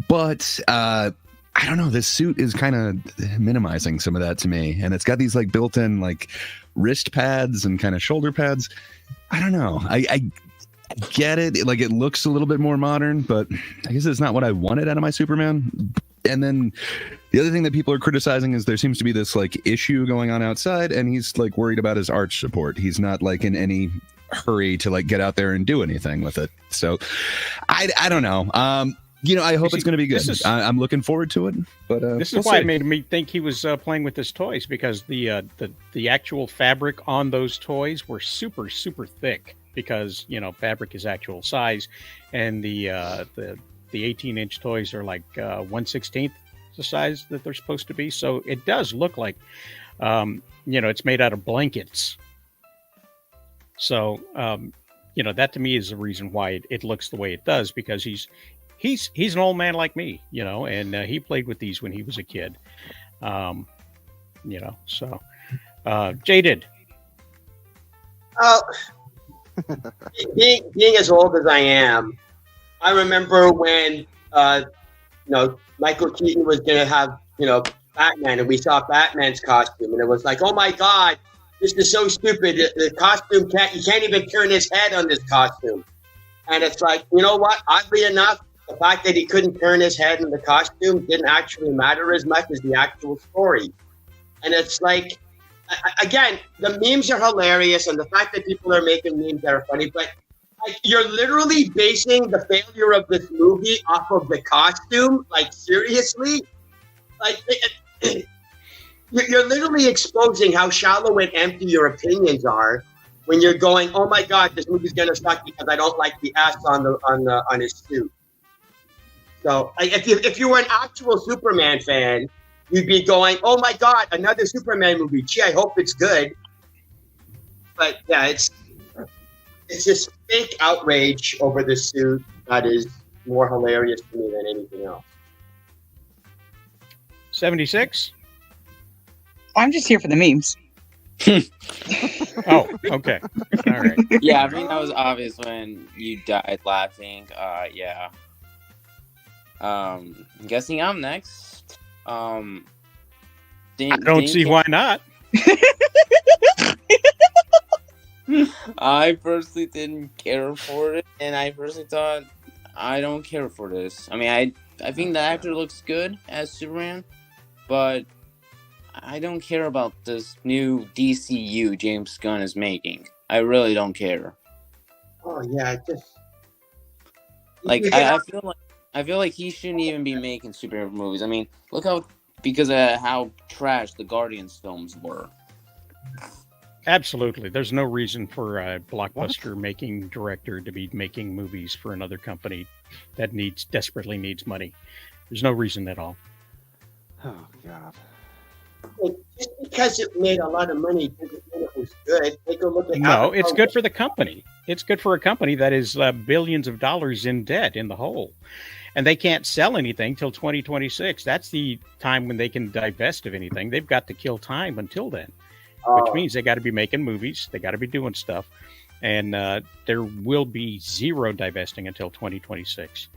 but I don't know. This suit is kind of minimizing some of that to me, and it's got these like built-in like wrist pads and kind of shoulder pads. I don't know. I get it. Like, it looks a little bit more modern, but I guess it's not what I wanted out of my Superman. And then the other thing that people are criticizing is there seems to be this like issue going on outside, and he's like worried about his arch support. He's not like in any hurry to like get out there and do anything with it. So I don't know. I hope it's going to be good. I'm looking forward to it. But this is why it made me think he was playing with his toys, because the actual fabric on those toys were super, super thick, because fabric is actual size, and the 18-inch toys are like 1/16 the size that they're supposed to be. So it does look like it's made out of blankets. So that to me is the reason why it looks the way it does, because he's an old man like me, and he played with these when he was a kid. So Jaded. Being as old as I am, I remember when Michael Keaton was gonna have Batman, and we saw Batman's costume, and it was like, oh my God, this is so stupid. The costume you can't even turn his head on this costume. And it's like, you know what? Oddly enough, the fact that he couldn't turn his head in the costume didn't actually matter as much as the actual story. And it's like, again, the memes are hilarious, and the fact that people are making memes that are funny, but like, you're literally basing the failure of this movie off of the costume. Like, seriously? Like, you're literally exposing how shallow and empty your opinions are when you're going, oh my God, this movie's gonna suck because I don't like the S on his suit. So if you were an actual Superman fan, you'd be going, oh my God, another Superman movie. Gee, I hope it's good. But yeah, it's this fake outrage over the suit that is more hilarious to me than anything else. 76? I'm just here for the memes. Oh, okay. All right. Yeah, I think that was obvious when you died laughing. Yeah. I'm guessing I'm next. I don't see why not. I personally didn't care for it, and I personally thought, I don't care for this. I mean, I think the actor looks good as Superman, but I don't care about this new DCU James Gunn is making. I really don't care. Oh yeah, I feel like he shouldn't even be making superhero movies. I mean, because of how trash the Guardians films were. Absolutely. There's no reason for a blockbuster making director to be making movies for another company that desperately needs money. There's no reason at all. Oh God. Just because it made a lot of money doesn't mean it was good. Take a look at it's good for the company. It's good for a company that is billions of dollars in debt in the hole. And they can't sell anything till 2026. That's the time when they can divest of anything. They've got to kill time until then, which means they got to be making movies. They got to be doing stuff. And there will be zero divesting until 2026.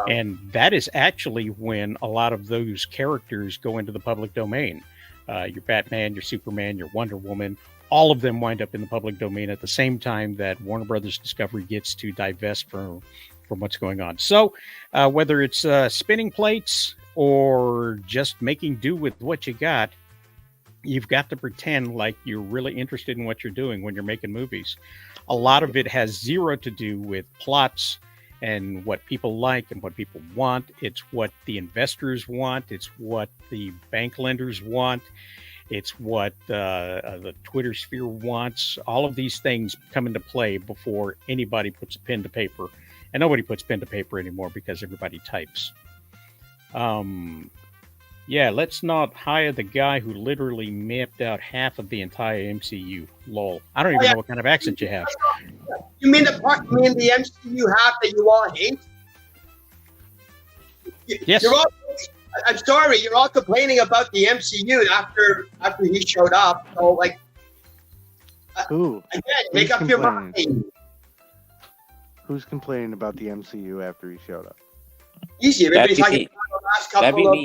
And that is actually when a lot of those characters go into the public domain. Your Batman, your Superman, your Wonder Woman, all of them wind up in the public domain at the same time that Warner Brothers Discovery gets to divest from what's going on. So whether it's spinning plates or just making do with what you got, you've got to pretend like you're really interested in what you're doing when you're making movies. A lot of it has zero to do with plots and what people like and what people want. It's what the investors want. It's what the bank lenders want. It's what the Twitter sphere wants. All of these things come into play before anybody puts a pen to paper. And nobody puts pen to paper anymore because everybody types. Yeah, let's not hire the guy who literally mapped out half of the entire MCU. Lol. I don't even know what kind of accent you have. You mean the MCU half that you all hate? Yes. I'm sorry, you're all complaining about the MCU after he showed up. So, like, again, make up your mind. Who's complaining about the MCU after he showed up? Easy. Everybody's talking about the last couple of...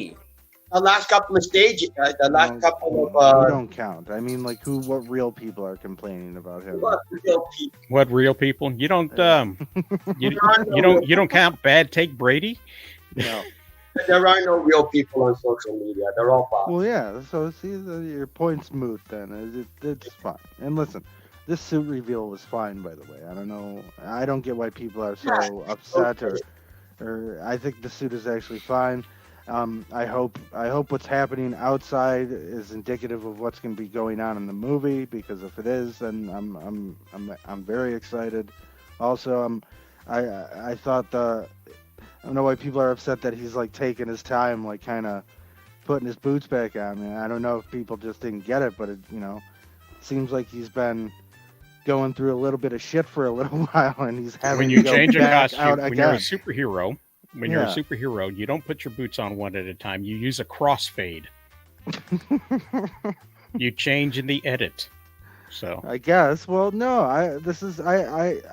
The last couple of stages, the last couple You of don't count. I mean, like, what real people are complaining about him? What real people? You don't you don't count bad take Brady? No. There are no real people on social media. They're all bots. Well, yeah. So see, your point's moot. Then it's fine. And listen, this suit reveal was fine, by the way. I don't know. I don't get why people are so upset, or I think the suit is actually fine. I hope what's happening outside is indicative of what's going to be going on in the movie. Because if it is, then I'm very excited. Also, I thought I don't know why people are upset that he's like taking his time, like kind of putting his boots back on. I don't know if people just didn't get it, but it seems like he's been going through a little bit of shit for a little while, and he's having when you to go change a back costume, out when again. you're a superhero. When you're a Yeah. superhero, you don't put your boots on one at a time. You use a crossfade. You change in the edit. So I guess. Well, no, I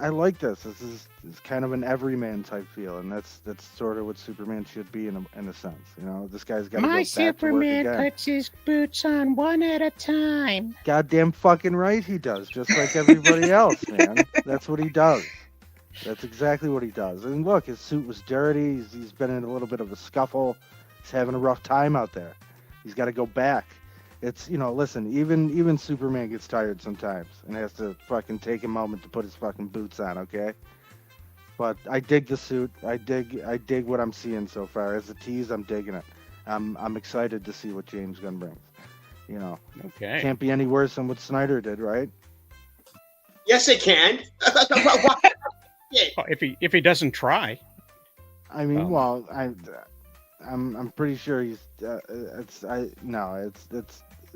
like this. This is kind of an everyman type feel, and that's sort of what Superman should be in a sense. This guy's got to go my back to work Superman again. puts his boots on one at a time. Goddamn fucking right he does, just like everybody else, man. That's what he does. That's exactly what he does. And look, his suit was dirty. He's been in a little bit of a scuffle. He's having a rough time out there. He's got to go back. It's, listen, even Superman gets tired sometimes and has to fucking take a moment to put his fucking boots on, okay? But I dig the suit. I dig what I'm seeing so far. As a tease, I'm digging it. I'm excited to see what James Gunn brings. Okay. Can't be any worse than what Snyder did, right? Yes, it can. Well, if he doesn't try. I mean, well, I'm pretty sure he's.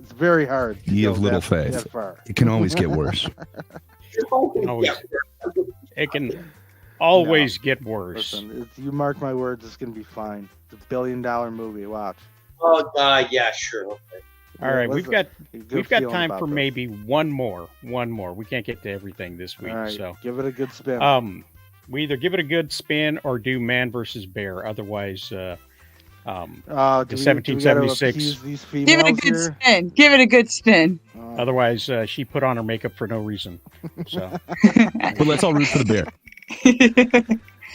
It's very hard. to You go have little that faith. far. It can always get worse. It can always get worse. Listen, you mark my words, it's gonna be fine. It's $1 billion movie. Watch. Oh, yeah, sure. Okay. All right, we've got feeling time about for this. maybe one more. We can't get to everything this week, All right, so give it a good spin. we either give it a good spin or do Man versus Bear. Otherwise, Do the we gotta 1776. appease these Give it a females good here? spin. Give it a good spin. Otherwise, she put on her makeup for no reason. So, But let's all root for the bear.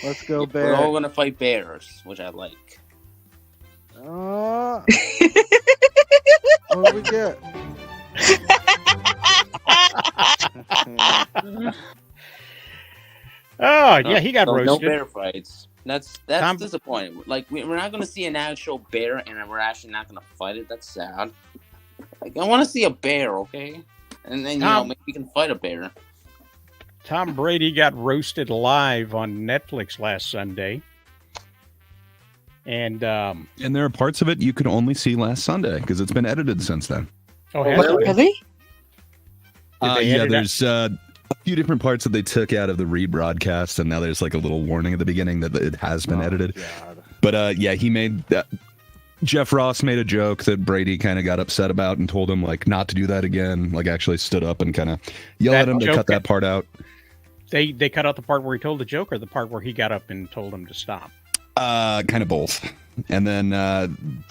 Let's go, We're Bear. all gonna fight bears, which I like. What do we get? oh yeah, he got No roasted. bear fights. That's Tom- disappointing. Like we're not gonna see an actual bear, and we're actually not gonna fight it. That's sad. Like I want to see a bear, okay? And then maybe we can fight a bear. Tom Brady got roasted live on Netflix last Sunday. And there are parts of it you could only see last Sunday because it's been edited since then. Oh, has it? Really? Did they Yeah, edit there's a few different parts that they took out of the rebroadcast, and now there's like a little warning at the beginning that it has been edited. God. But yeah, he made Jeff Ross made a joke that Brady kind of got upset about and told him like not to do that again. Like actually stood up and kind of yelled That at him to joke- cut that part out. They cut out the part where he told the joke, or the part where he got up and told him to stop. Kind of both. And then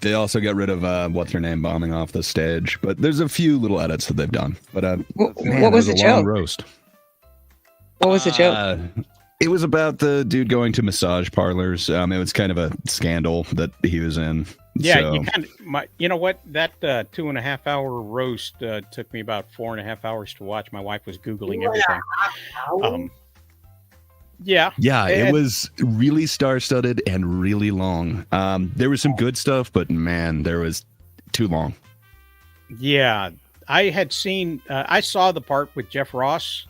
they also got rid of what's her name bombing off the stage. But there's a few little edits that they've done. But man, What it was the a long joke? roast. What was the joke? It was about the dude going to massage parlors. It was kind of a scandal that he was in. Yeah, So- you know what? That 2.5 hour roast took me about 4.5 hours to watch. My wife was Googling everything. Yeah. Yeah, it And- was really star-studded and really long. There was some good stuff, but man, there was too long. Yeah, I had seen. I saw the part with Jeff Ross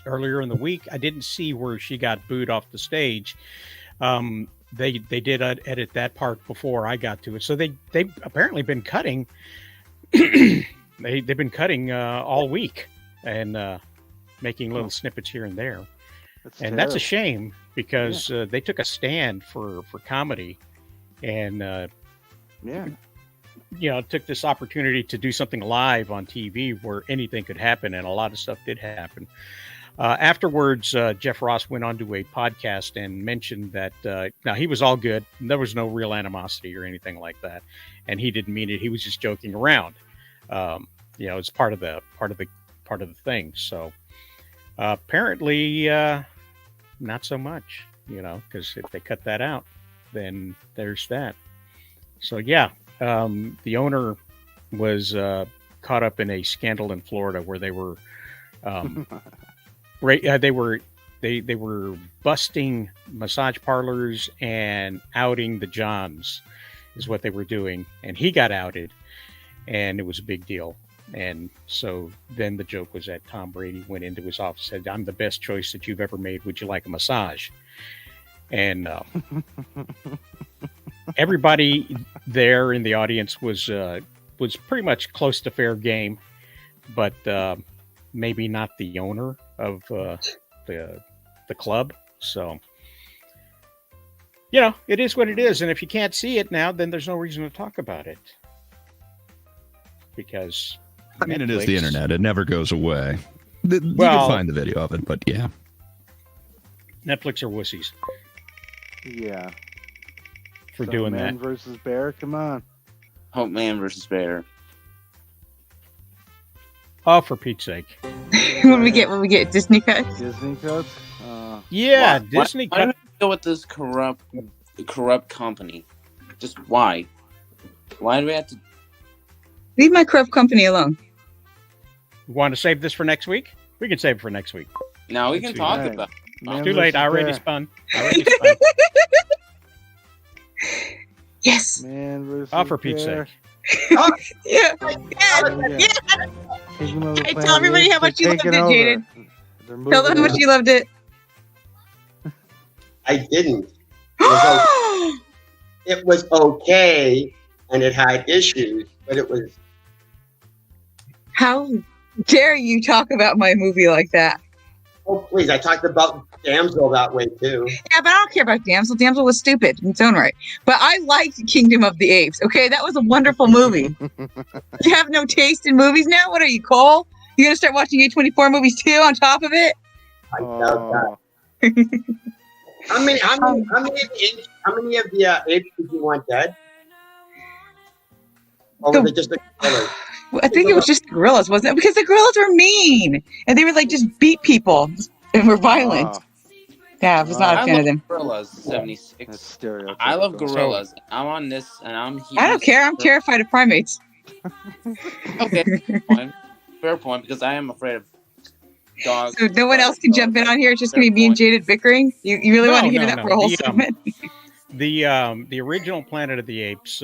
earlier in the week. I didn't see where she got booed off the stage. They did edit that part before I got to it, so they've apparently been cutting. they've been cutting all week and making little snippets here and there. That's a shame because they took a stand for comedy, and took this opportunity to do something live on TV where anything could happen, and a lot of stuff did happen. Afterwards, Jeff Ross went on to a podcast and mentioned that now he was all good. There was no real animosity or anything like that, and he didn't mean it. He was just joking around. It's part of the thing. So apparently, not so much. Because if they cut that out, then there's that. So yeah, the owner was caught up in a scandal in Florida where they were. They were busting massage parlors and outing the Johns is what they were doing. And he got outed and it was a big deal. And so then the joke was that Tom Brady went into his office and said, "I'm the best choice that you've ever made. Would you like a massage?" And everybody there in the audience was pretty much close to fair game, but maybe not the owner of the club. So it is what it is, and if you can't see it now, then there's no reason to talk about it, because it is the internet. It never goes away. You can find the video of it, but yeah, Netflix are wussies. Yeah, for doing Man that. versus Bear. Come on. Hope Man versus Bear. Oh, for Pete's sake! What we get? Disney cuts. Disney cuts. Yeah, Why Disney do we cut. go with this corrupt company? Just why? Why do we have to? Leave my corrupt company alone. Want to save this for next week? We can save it for next week. Now we can talk about. It's too late. I already spun. Yes. Man versus Oh, for Pete's Bear. sake! Yeah. I tell everybody how much you loved it, Jaden. Tell them how much you loved it. I didn't. It was okay, and it had issues, but it was. How dare you talk about my movie like that? Oh, please. I talked about Damsel that way, too. Yeah, but I don't care about Damsel. Damsel was stupid in its own right. But I liked Kingdom of the Apes, okay? That was a wonderful movie. You have no taste in movies now? What are you, Cole? You gonna start watching A24 movies, too, on top of it? I doubt that. How many of the apes did you want dead? Or was it just the gorillas? I think it was just the gorillas, wasn't it? Because the gorillas were mean. And they would, just beat people and were violent. Yeah, I was not a fan of them. Gorillas 76. I love gorillas. I'm on this, and I'm here. I don't care. I'm terrified of primates. Okay, fair point, because I am afraid of dogs. So no one else can jump in on here? It's just going to be me and Jaded bickering? You really want to hear that for a whole segment? The original Planet of the Apes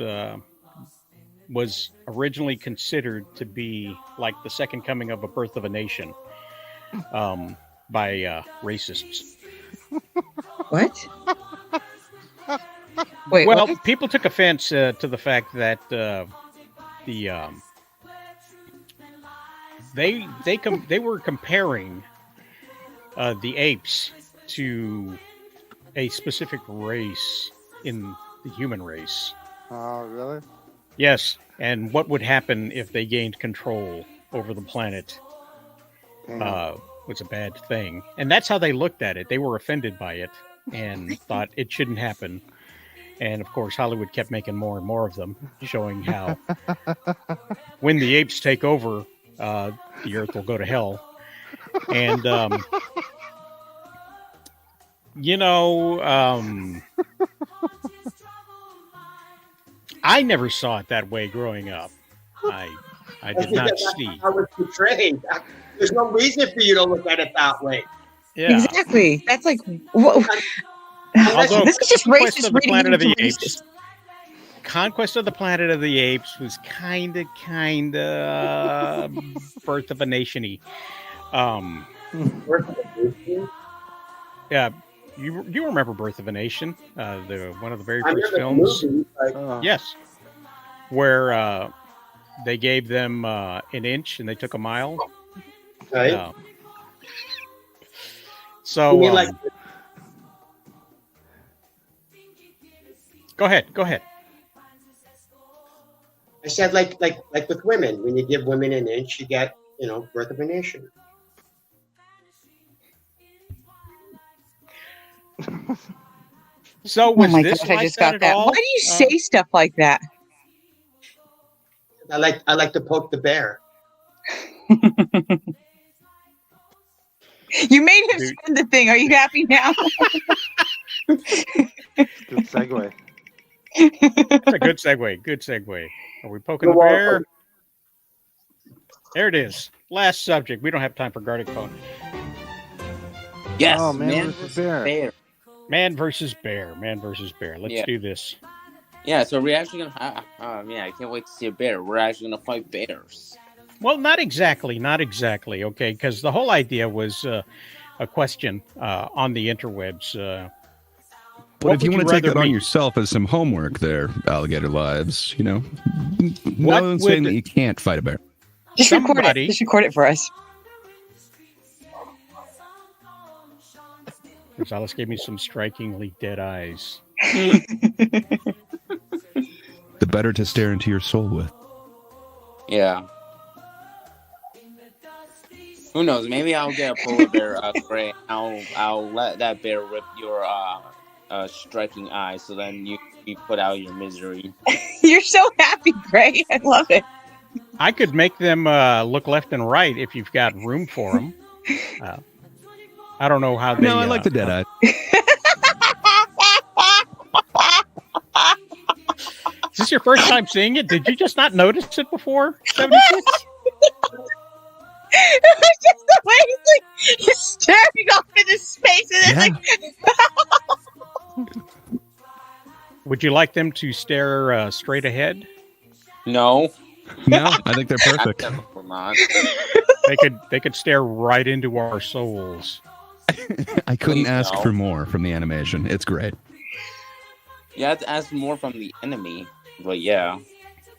was originally considered to be like the second coming of A Birth of a Nation by racists. What? Wait, well, what? People took offense to the fact that they were comparing the apes to a specific race in the human race. Oh, really? Yes, and what would happen if they gained control over the planet was a bad thing. And that's how they looked at it. They were offended by it and thought it shouldn't happen. And, of course, Hollywood kept making more and more of them, showing how when the apes take over, the Earth will go to hell. And, I never saw it that way growing up. I did not see. I was portrayed. There's no reason for you to look at it that way. Yeah. Exactly. That's like, whoa. Although this is just Conquest racist of the reading Planet of the into Apes. racist. Conquest of the Planet of the Apes was kind of Birth of a Nation-y. Yeah, you remember Birth of a Nation? One of the very first films. Yes, where they gave them an inch and they took a mile. Right. So You mean like go ahead. I said, like with women, when you give women an inch, you get, Birth of a Nation. So Oh was my this gosh, I like just that got at that. all? Why do you say stuff like that? I like to poke the bear. You made him Dude. spin the thing. Are you happy now? Good segue. That's a good segue. Good segue. Are we poking You're the bear? welcome. There it is. Last subject. We don't have time for garlic phone. Yes, Oh, man versus bear. Man versus bear. Man versus bear. Let's Yeah. do this. Yeah, so we're actually gonna. I can't wait to see a bear. We're actually gonna fight bears. Well, not exactly. Not exactly. Okay, because the whole idea was a question on the interwebs. But What if you would want you to take rather that on meet? yourself as some homework there, Alligator Lives, no What one's saying would- that you can't fight a bear. Just record Somebody- it. Just record it for us. Gonzalez gave me some strikingly dead eyes. The better to stare into your soul with. Yeah. Who knows? Maybe I'll get a polar bear, Gray. I'll let that bear rip your striking eye, so then you put out your misery. You're so happy, Gray. I love it. I could make them look left and right if you've got room for them. I don't know how they. No, I like the dead eye. Is this your first time seeing it? Did you just not notice it before? 76? It was just the way he's staring off into space and it's Would you like them to stare straight ahead? No. No, I think they're perfect. Definitely not. They could stare right into our souls. I couldn't Please ask no. for more from the animation. It's great. You have to ask more from the enemy, but yeah.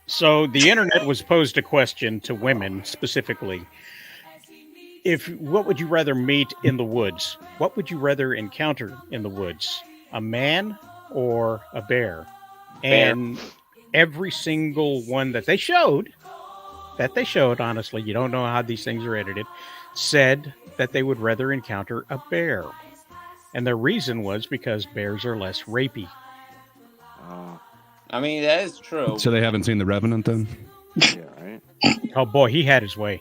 So the internet was posed a question to women specifically. What would you rather meet in the woods? What would you rather encounter in the woods? A man or a bear? Bear. And every single one that they showed, honestly, you don't know how these things are edited, said that they would rather encounter a bear. And their reason was because bears are less rapey. I mean, that is true. So they haven't seen The Revenant then? Yeah, right. Oh boy, he had his way.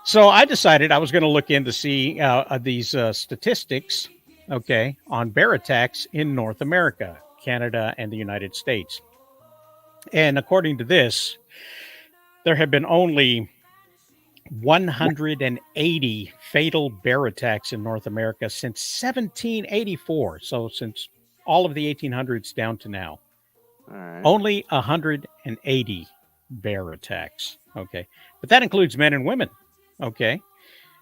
So I decided I was going to look in to see these statistics, okay, on bear attacks in North America, Canada, and the United States. And according to this, there have been only 180 fatal bear attacks in North America since 1784. So since all of the 1800s down to now. All right. Only 180 bear attacks. Okay. But that includes men and women. Okay.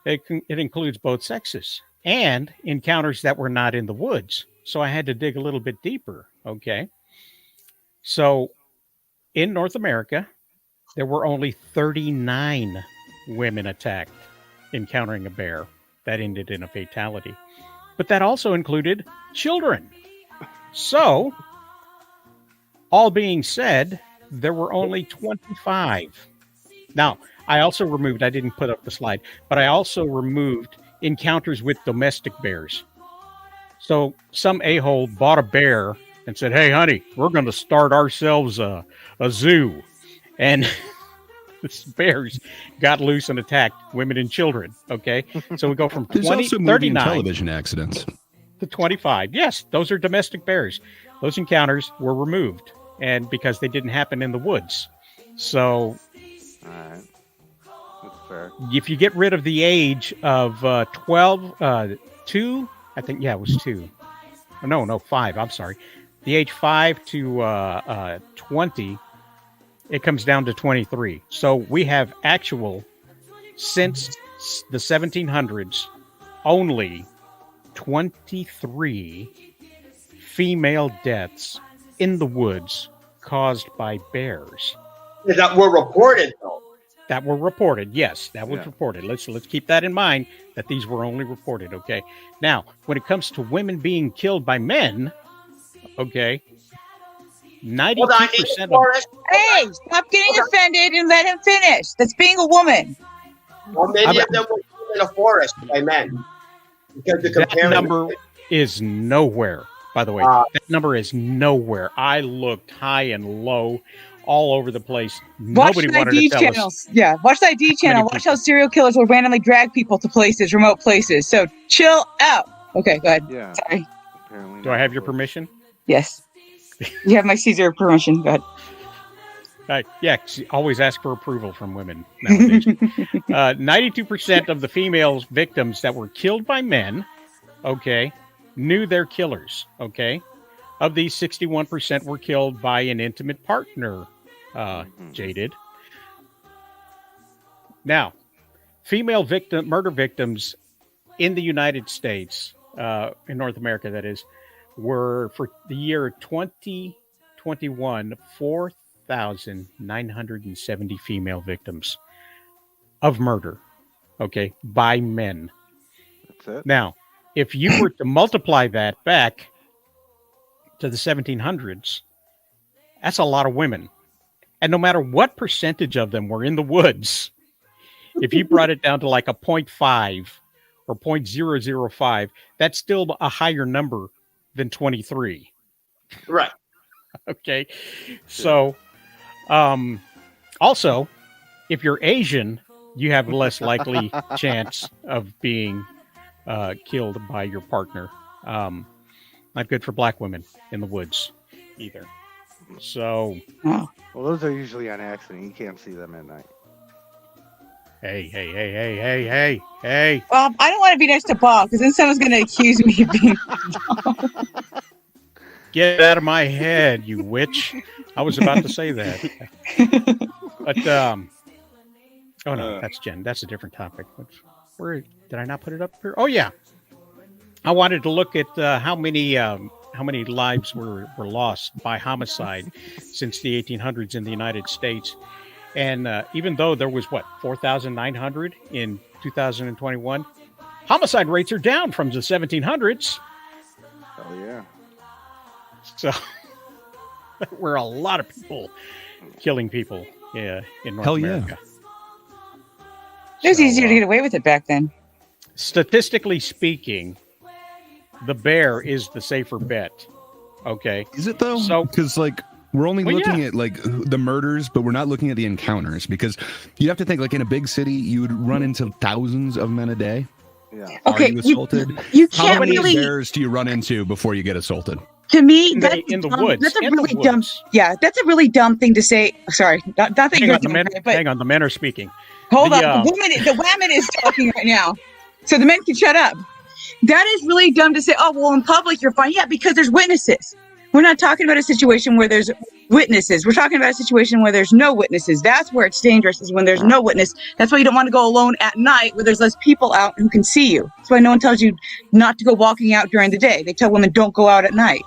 It includes both sexes and encounters that were not in the woods. So I had to dig a little bit deeper. Okay. So in North America, there were only 39 women attacked encountering a bear that ended in a fatality. But that also included children. So, all being said, there were only 25. Now, I also removed, I didn't put up the slide, but I also removed encounters with domestic bears. So, some a-hole bought a bear and said, "Hey, honey, we're going to start ourselves a zoo." And these bears got loose and attacked women and children. Okay. So we go from There's 20, also movie and 39 television accidents. to 25. Yes, those are domestic bears. Those encounters were removed, and because they didn't happen in the woods. So All right. That's fair. if you get rid of the age of 12, 2, I think, yeah, it was 2. Oh, no, 5. I'm sorry. The age 5 to 20, it comes down to 23. So we have actual, since the 1700s, only 23 female deaths in the woods caused by bears. That were reported, though. That were reported. Yes, that was reported. Let's keep that in mind, that these were only reported. Okay. Now, when it comes to women being killed by men, okay, 92% of Hey, stop getting offended and let him finish. That's being a woman. Well, many of them were killed in a forest by men. Because they're comparing is nowhere. By the way, that number is nowhere. I looked high and low, all over the place. Watch Nobody the wanted to ID tell channels. Yeah, watch the ID channel. Watch how serial killers will randomly drag people to places, remote places. So chill out. Okay, go ahead. Yeah. Sorry. Apparently Do I have your permission? Yes. You have my Caesar permission. Go ahead. Yeah, always ask for approval from women nowadays. 92% of the female victims that were killed by men, okay, knew their killers, okay? Of these, 61% were killed by an intimate partner, Jaded. Now, female murder victims in the United States, in North America, that is, were for the year 2021, 4,970 female victims of murder, okay, by men. That's it. Now, if you were to multiply that back to the 1700s, that's a lot of women. And no matter what percentage of them were in the woods, if you brought it down to like a 0.5 or 0.005, that's still a higher number than 23. Right. Okay. So, also, if you're Asian, you have less likely chance of being killed by your partner. Not good for black women in the woods either. So, well, those are usually on accident. You can't see them at night. Hey. Well, I don't want to be next to Bob because then someone's going to accuse me of being. Get out of my head, you witch. I was about to say that. But, oh no, that's Jen. That's a different topic. Where did I not put it up here? Oh, yeah. I wanted to look at how many lives were lost by homicide since the 1800s in the United States. And even though there was, 4,900 in 2021, homicide rates are down from the 1700s. Oh, yeah. So there were a lot of people killing people in North America. It was easier to get away with it back then. Statistically speaking, the bear is the safer bet. Okay. Is it though? So, because we're only looking at the murders, but we're not looking at the encounters, because you have to think in a big city, you would run into thousands of men a day. Yeah. Okay. Are you assaulted? You How can't many really. bears do you run into before you get assaulted? To me, that's in the dumb. woods. That's a In the really woods. dumb. Yeah, that's a really dumb thing to say. Sorry, not that Hang you're on, doing it, but hang on, the men are speaking. hold on. The woman is talking right now, so the men can shut up. That is really dumb to say. Oh, well, in public you're fine. Yeah, because there's witnesses. We're not talking about a situation where there's witnesses. We're talking about a situation where there's no witnesses. That's where it's dangerous, is when there's no witness. That's why you don't want to go alone at night where there's less people out who can see you. That's why no one tells you not to go walking out during the day. They tell women don't go out at night.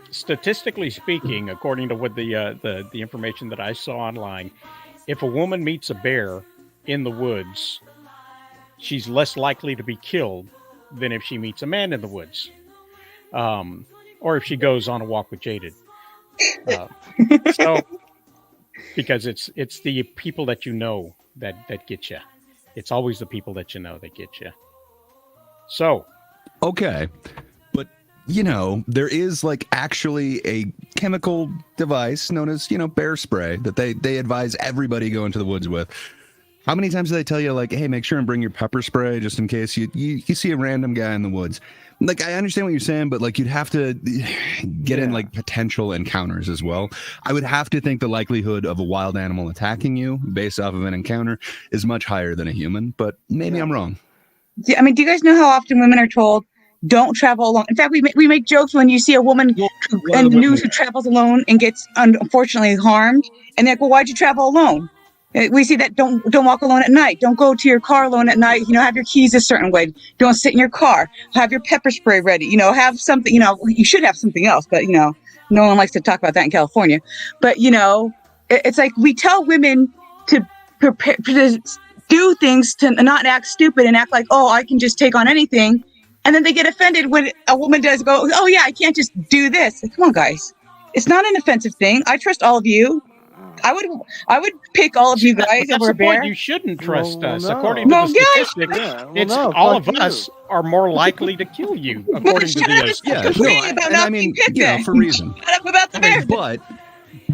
Statistically speaking, according to what the information that I saw online, if a woman meets a bear in the woods, she's less likely to be killed than if she meets a man in the woods, or if she goes on a walk with Jaded. So, because it's the people that you know that get you. It's always the people that you know that get you. So, okay, but there is actually a chemical device known as bear spray that they advise everybody go into the woods with. How many times do they tell you hey, make sure and bring your pepper spray just in case you see a random guy in the woods? I understand what you're saying, but you'd have to get in potential encounters as well. I would have to think the likelihood of a wild animal attacking you based off of an encounter is much higher than a human, but maybe I'm wrong. Yeah, I mean, do you guys know how often women are told don't travel alone? In fact, we make jokes when you see a woman in the news who travels alone and gets unfortunately harmed, and they're like, well, why'd you travel alone? We see that don't walk alone at night. Don't go to your car alone at night. Have your keys a certain way. Don't sit in your car. Have your pepper spray ready. Have something. You should have something else, but no one likes to talk about that in California. But it's like we tell women to prepare to do things to not act stupid and act like, oh, I can just take on anything, and then they get offended when a woman does go, oh yeah, I can't just do this. Come on, guys, it's not an offensive thing. I trust all of you. I would pick all of you guys That's over the a bear. point. You shouldn't trust Well, us. no. According to Well, the yeah. statistics, Yeah, well, it's no, all fuck of you. us are more likely to kill you, according to Shut up, the it's Yeah, complaining no, about and not I mean, being picked you know, then. for reason. Shut up about the bear.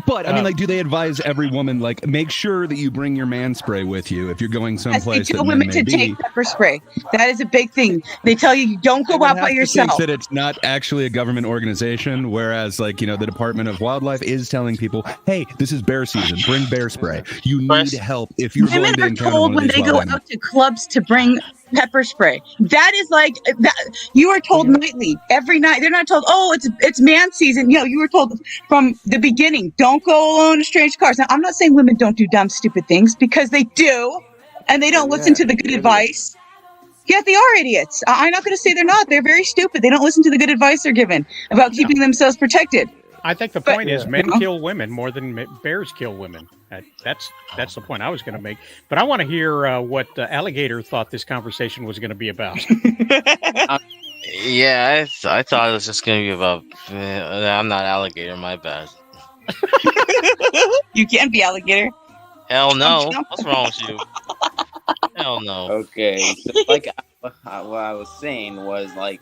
But I mean, like, do they advise every woman, like, make sure that you bring your man spray with you if you're going Yes, they someplace tell that men women may to be? take pepper spray. That is a big thing. They tell you don't I go would out by have to yourself. think that it's not actually a government organization, whereas, like, you know, the Department of Wildlife is telling people, hey, this is bear season, bring bear spray. You need help if you're Women going to are encounter told one of when these they go wild animals. out to clubs to bring pepper spray. That is like that. You are told nightly, every night. They're not told, oh, it's man season. You know, you were told from the beginning, don't go alone to strange cars. Now, I'm not saying women don't do dumb, stupid things because they do, and they don't listen to the good advice. Yes, they are idiots. I'm not going to say they're not. They're very stupid. They don't listen to the good advice they're given about keeping themselves protected. I think the point is men kill women more than bears kill women. That's the point I was going to make. But I want to hear what Alligator thought this conversation was going to be about. Yeah, I thought it was just going to be about. I'm not Alligator, my bad. You can be Alligator. Hell no. What's wrong with you? Hell no. Okay, so like what I was saying was like,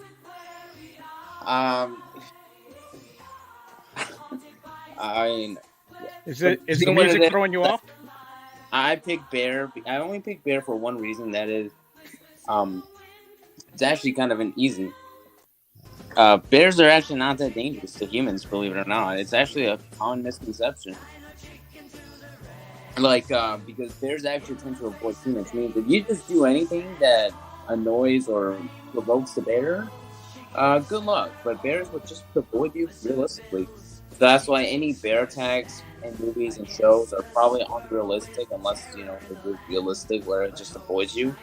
Is the music throwing you off? I picked bear. I only picked bear for one reason. That is, it's actually kind of an easy. Bears are actually not that dangerous to humans, believe it or not. It's actually a common misconception. Like, because bears actually tend to avoid humans. I mean, if you just do anything that annoys or provokes the bear, good luck. But bears would just avoid you realistically. So that's why any bear attacks in movies and shows are probably unrealistic, unless, you know, they're realistic where it just avoids you.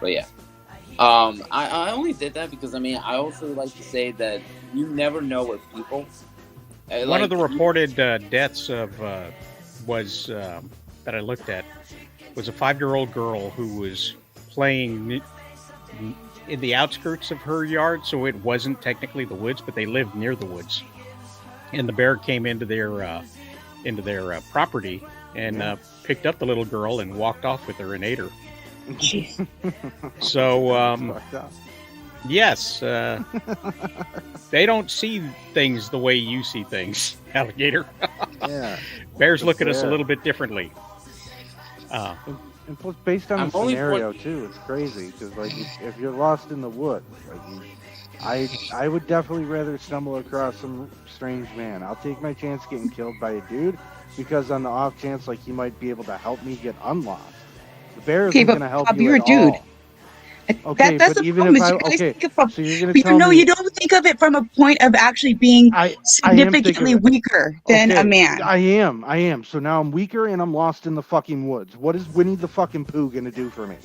But yeah. I only did that because, I mean, I also like to say that you never know with people. One of the reported deaths of was that I looked at was a 5-year-old girl who was playing in the outskirts of her yard, so it wasn't technically the woods, but they lived near the woods. And the bear came into their property and picked up the little girl and walked off with her and ate her. So, yes, they don't see things the way you see things, Alligator. Yeah. Bears look at us a little bit differently. And plus, based on the scenario too, it's crazy because like if you're lost in the woods, like I would definitely rather stumble across some strange man. I'll take my chance getting killed by a dude because on the off chance like he might be able to help me get unlocked. The bear isn't going to help you at all. Okay, that's but the even problem. if I You guys think of so you're going to tell no, me you don't think of it from a point of actually being significantly weaker than a man. I am. So now I'm weaker and I'm lost in the fucking woods. What is Winnie the fucking Pooh going to do for me?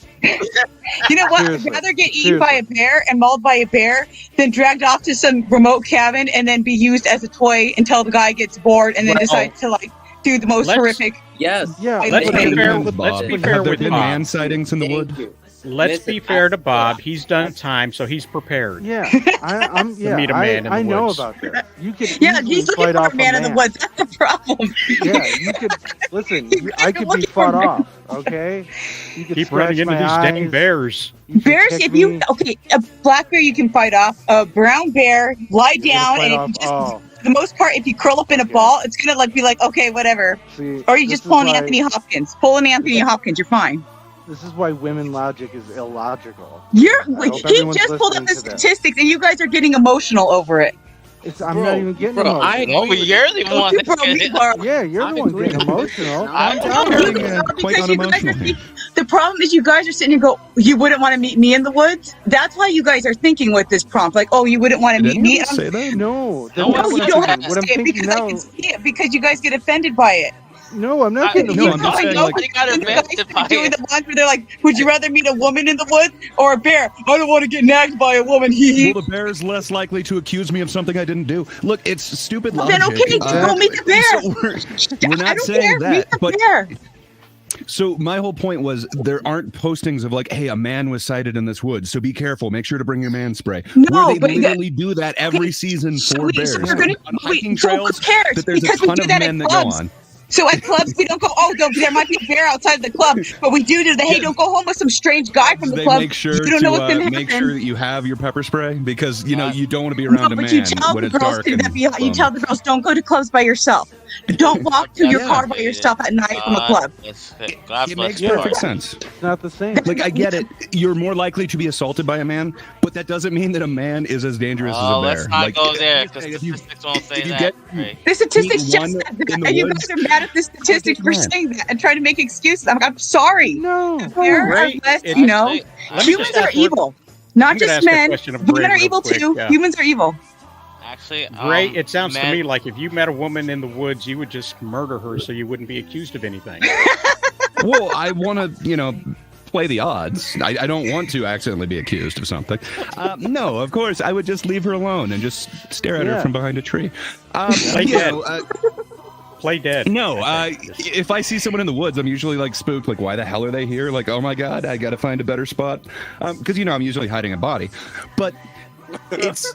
You know what? Seriously. I'd rather get eaten by a bear and mauled by a bear than dragged off to some remote cabin and then be used as a toy until the guy gets bored and then decides to like do the most horrific. Yes. Yeah. Let's be fair with man Bob. sightings in the wood. Let's be fair to Bob. He's done time, so he's prepared. Yeah, I'm. Yeah, to meet a man in the I know woods. about that. You could Yeah, easily he's looking fight for off a man in the woods. That's the problem. Yeah, you could listen. I could be fought off. Okay, you could Keep running scratch into my these eyes. dang bears. Bears, kick if you me. a black bear you can fight off. A brown bear, lie You're down, gonna and fight if you just off. for the most part, if you curl up in a ball, it's gonna like be like okay, whatever. See, Or you this just is pull an why- Anthony Hopkins. Pull an Anthony Hopkins. You're fine. This is why women logic is illogical. He hope just everyone's pulled up listening the to this. statistics, and you guys are getting emotional over it. I'm not even getting emotional. You're the one that's getting Yeah, you're the one getting emotional. I'm The problem is you guys are sitting here and go, you wouldn't want to meet me in the woods? That's why you guys are thinking with this prompt, like, oh, you wouldn't want to meet me? No, that's No, not you what don't I'm have to What I'm say it thinking because I now. can see it because you guys get offended by it. No, I'm not getting You offended. know, I know, Nobody got you guys offended are by doing it. the ones where they're like, would you rather meet a woman in the woods or a bear? I don't want to get nagged by a woman. Well, the bear is less likely to accuse me of something I didn't do. Look, it's stupid Well, logic. then okay, go meet the bear. So we're I not don't saying care. that, Meet the but bear. so my whole point was there aren't postings of like, hey, a man was sighted in this woods, so be careful. Make sure to bring your man spray. No, Where they but literally do that every season for bears. On hiking trails, that there's a ton of men that go on. So at clubs, we don't go, oh, there might be a bear outside the club, but we do the, hey, don't go home with some strange guy from the They club. make sure You don't know what's to going to make happen. sure that you have your pepper spray because you know you don't want to be around a but man you tell when the it's girls dark. to, And, you tell the girls, don't go to clubs by yourself. Don't walk to your car by yourself at night from a club. it makes perfect sense. It's not the same. Like I get it, you're more likely to be assaulted by a man, but that doesn't mean that a man is as dangerous as a bear. Let's not like, go there because statistics won't say that. Right? The statistics Meet just one said that, in the and you woods. guys are mad at the statistics for saying that and trying to make excuses. I'm sorry. No. There are Right. less, It's- you know, Let me humans just are ask one- evil. Not I'm gonna just ask a men. question of Women Gray are real evil quick. too. Humans are evil. Actually, Ray, it sounds to men- me like if you met a woman in the woods, you would just murder her so you wouldn't be accused of anything. Well, I want to, play the odds. I don't want to accidentally be accused of something. No, of course, I would just leave her alone and just stare at her from behind a tree. Play dead. Play dead. No, if I see someone in the woods, I'm usually like spooked. Like, why the hell are they here? Like, oh my god, I got to find a better spot. Because I'm usually hiding a body, but it's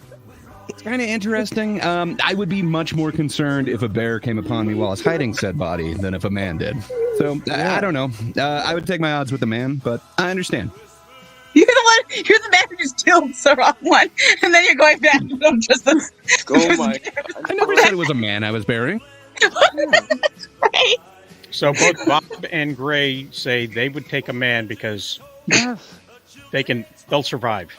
kind of interesting. I would be much more concerned if a bear came upon me while I was hiding said body than if a man did. So I don't know. I would take my odds with the man, but I understand. You're the man who just killed the one, and then you're going back to them just the. Oh my! I never said it was a man I was burying. Right? So both Bob and Gray say they would take a man because Yes. they'll survive.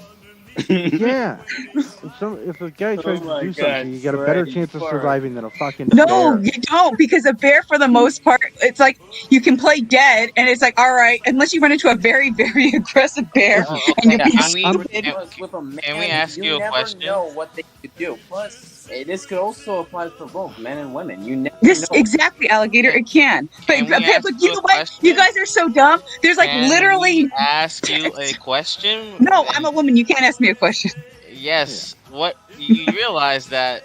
Yeah. If a guy tries to do something, you got a better chance of surviving than a fucking No, bear. you don't, because a bear, for the most part, it's like you can play dead, and it's like, all right, unless you run into a very, very aggressive bear, and you're being stupid. With a man, Can we ask you a never question? know what they could do. Plus, this could also apply for both men and women. You never This know. exactly, alligator. It can, but Can we ask but you you a know what? question? You guys are so dumb. There's like Can literally. we ask you a question? No, I'm a woman. You can't ask me a question. Yes. What you realize that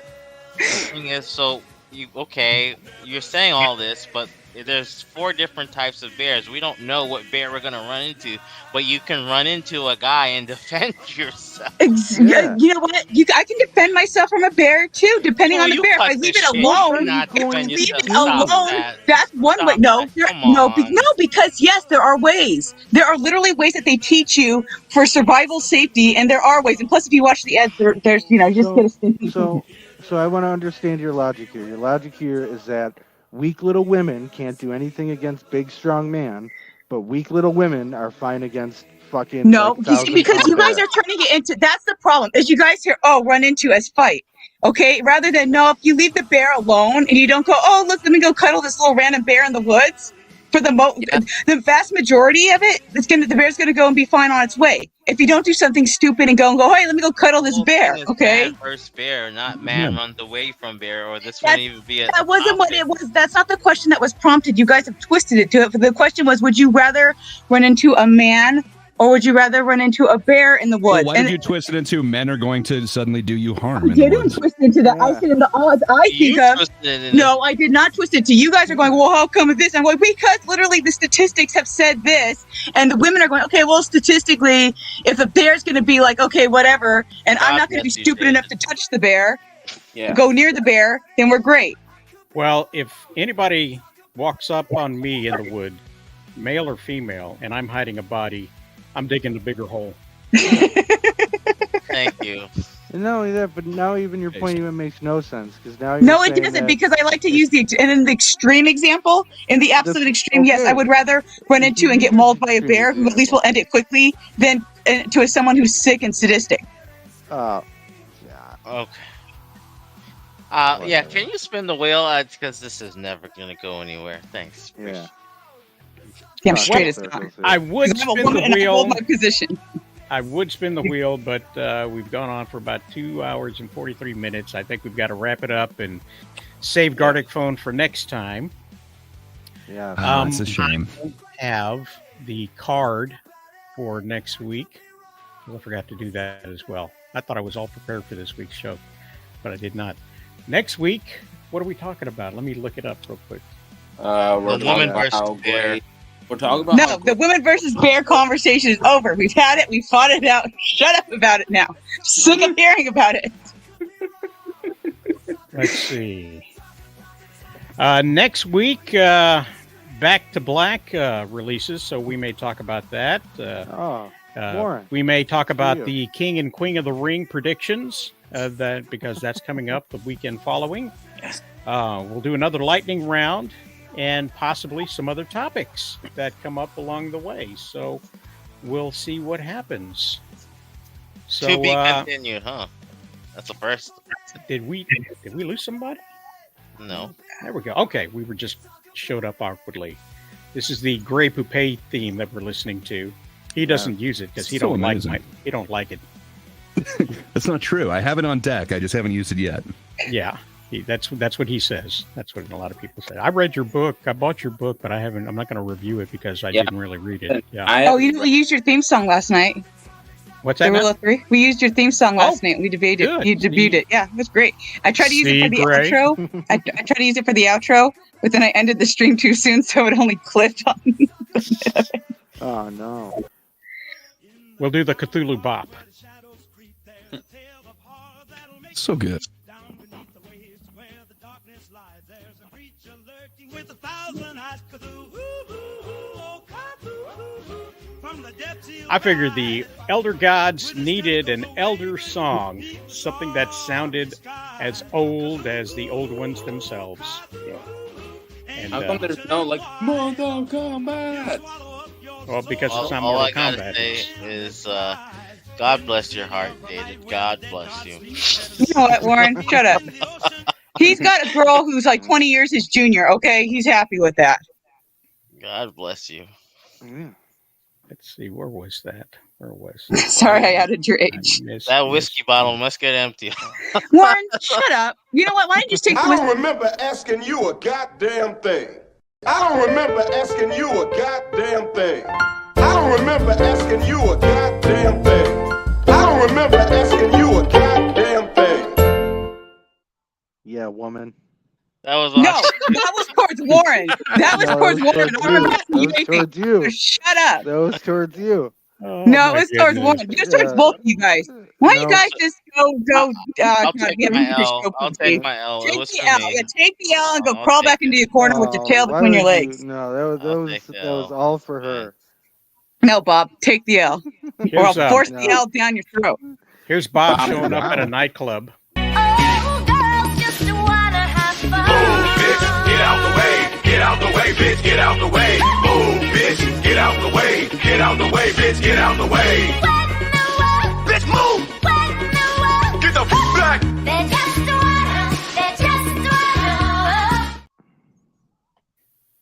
the thing is, so you're saying all this, but there's 4 different types of bears. We don't know what bear we're gonna run into, but you can run into a guy and defend yourself. Yeah. You know what? I can defend myself from a bear too, depending No, on the you bear. If cut I leave the it shit. alone, You not defend leave yourself. it Stop alone. that. That's one way. Stop No, that. there, Come no, on. because yes, there are ways. There are literally ways that they teach you for survival safety, and there are ways. And plus, if you watch the ads, there's you just get a stinky. So I want to understand your logic here. Your logic here is that weak little women can't do anything against big strong man, but weak little women are fine against fucking No, you see, because 1,000-pound you guys bear. are turning it into. That's the problem. Is you guys here? Oh, run into as fight. Okay, rather than no, if you leave the bear alone and you don't go, oh look, let me go cuddle this little random bear in the woods. For the vast majority of it, the bear's gonna go and be fine on its way. If you don't do something stupid and go, hey, let me go cuddle this bear. Okay. Man versus bear, not man runs away from bear, or this That- wouldn't even be a. That wasn't what it was. That's not the question that was prompted. You guys have twisted it to it. The question was, would you rather run into a man or would you rather run into a bear in the woods? Well, why did you twist it into men are going to suddenly do you harm? I in the didn't woods? twist into that. I said in the odds I think of. No, I did not twist it to. You guys are going, well, how come this? I'm going, because literally the statistics have said this, and the women are going, okay, well, statistically, if a bear's going to be like, okay, whatever, and I'm not going to be stupid enough to touch the bear, go near the bear, then we're great. Well, if anybody walks up on me in the wood, male or female, and I'm hiding a body, I'm digging the bigger hole. Thank you. And not only that, but now even your point even makes no sense because now No, it doesn't, because I like to use and in the extreme example, in the absolute extreme, yes, I would rather run into and get mauled by a bear who at least will end it quickly than to someone who's sick and sadistic. Okay. Yeah, can you spin the wheel? Because this is never going to go anywhere. Thanks. Yeah. Yeah, I'm straight as fuck. I would I'm a spin woman the and I wheel. hold my position. I would spin the wheel, but we've gone on for about 2 hours and 43 minutes. I think we've got to wrap it up and save Gardic Phone for next time. Yeah, it's a shame. I have the card for next week. I forgot to do that as well. I thought I was all prepared for this week's show, but I did not. Next week, what are we talking about? Let me look it up real quick. We're The woman talking about versus how bear. great- We're talking about No, the women versus bear conversation is over. We've had it. We fought it out. Shut up about it now. Sick of hearing about it. Let's see. Next week, Back to Black releases, so we may talk about that. Warren, we may talk about you. the King and Queen of the Ring predictions, because that's coming up the weekend following. We'll do another lightning round and possibly some other topics that come up along the way. So we'll see what happens. So, to be continued, huh? That's the first. Did we lose somebody? No. There we go. Okay, we were just showed up awkwardly. This is the Grey Poupée theme that we're listening to. He doesn't use it because he So don't amazing. like it. That's not true. I have it on deck. I just haven't used it yet. Yeah, that's what he says. That's what a lot of people say. I read your book. I bought your book, but I'm not going to review it because I didn't really read it. Yeah. We used your theme song last night. What's that? The Rule of Three. We used your theme song last night. We debated it. good. You debuted it. Yeah, it was great. I tried to use it for the Gray? outro. I tried to use it for the outro, but then I ended the stream too soon, so it only clipped on. Oh no. We'll do the Cthulhu Bop. So good. I figured the elder gods needed an elder song, something that sounded as old as the old ones themselves. And, How come there's no like Mortal Kombat? well, because it's not all Mortal I gotta Kombat. say is, God bless your heart, David. God bless you. You know what, Warren? Shut up. He's got a girl who's like 20 years his junior. Okay, he's happy with that. God bless you. Let's see, where was that? Where was? Sorry, I added your age. That whiskey bottle must get empty. Warren, shut up. You know what? Why don't you just take the I whiskey? don't remember asking you a goddamn thing. I don't remember asking you a goddamn thing. I don't remember asking you a goddamn thing. I don't remember asking you a goddamn thing. Yeah, woman. That was No, that was towards Warren. That was No, towards that was Warren. towards I remember you. asking you That was anything. towards you. So shut up. That was towards you. Oh, No, my it was towards goodness. Warren. It was towards both of you guys. Why don't you No. guys just go? I'll God, take we haven't my finished the L. show, I'll please. take my L. It Take was the for L. me. Yeah, take the L and go I'll crawl take back into your corner with your tail why between your would you- legs. No, that take the was L. all for her. No, Bob, take the L. Or Here's, I'll force No. the L down your throat. Here's Bob Bob. showing up at a nightclub. Get out the way, get out the way, bitch, get out the way. Move, bitch, get out the way, get out the way, bitch, get out the way. Bitch, move! Get the f back!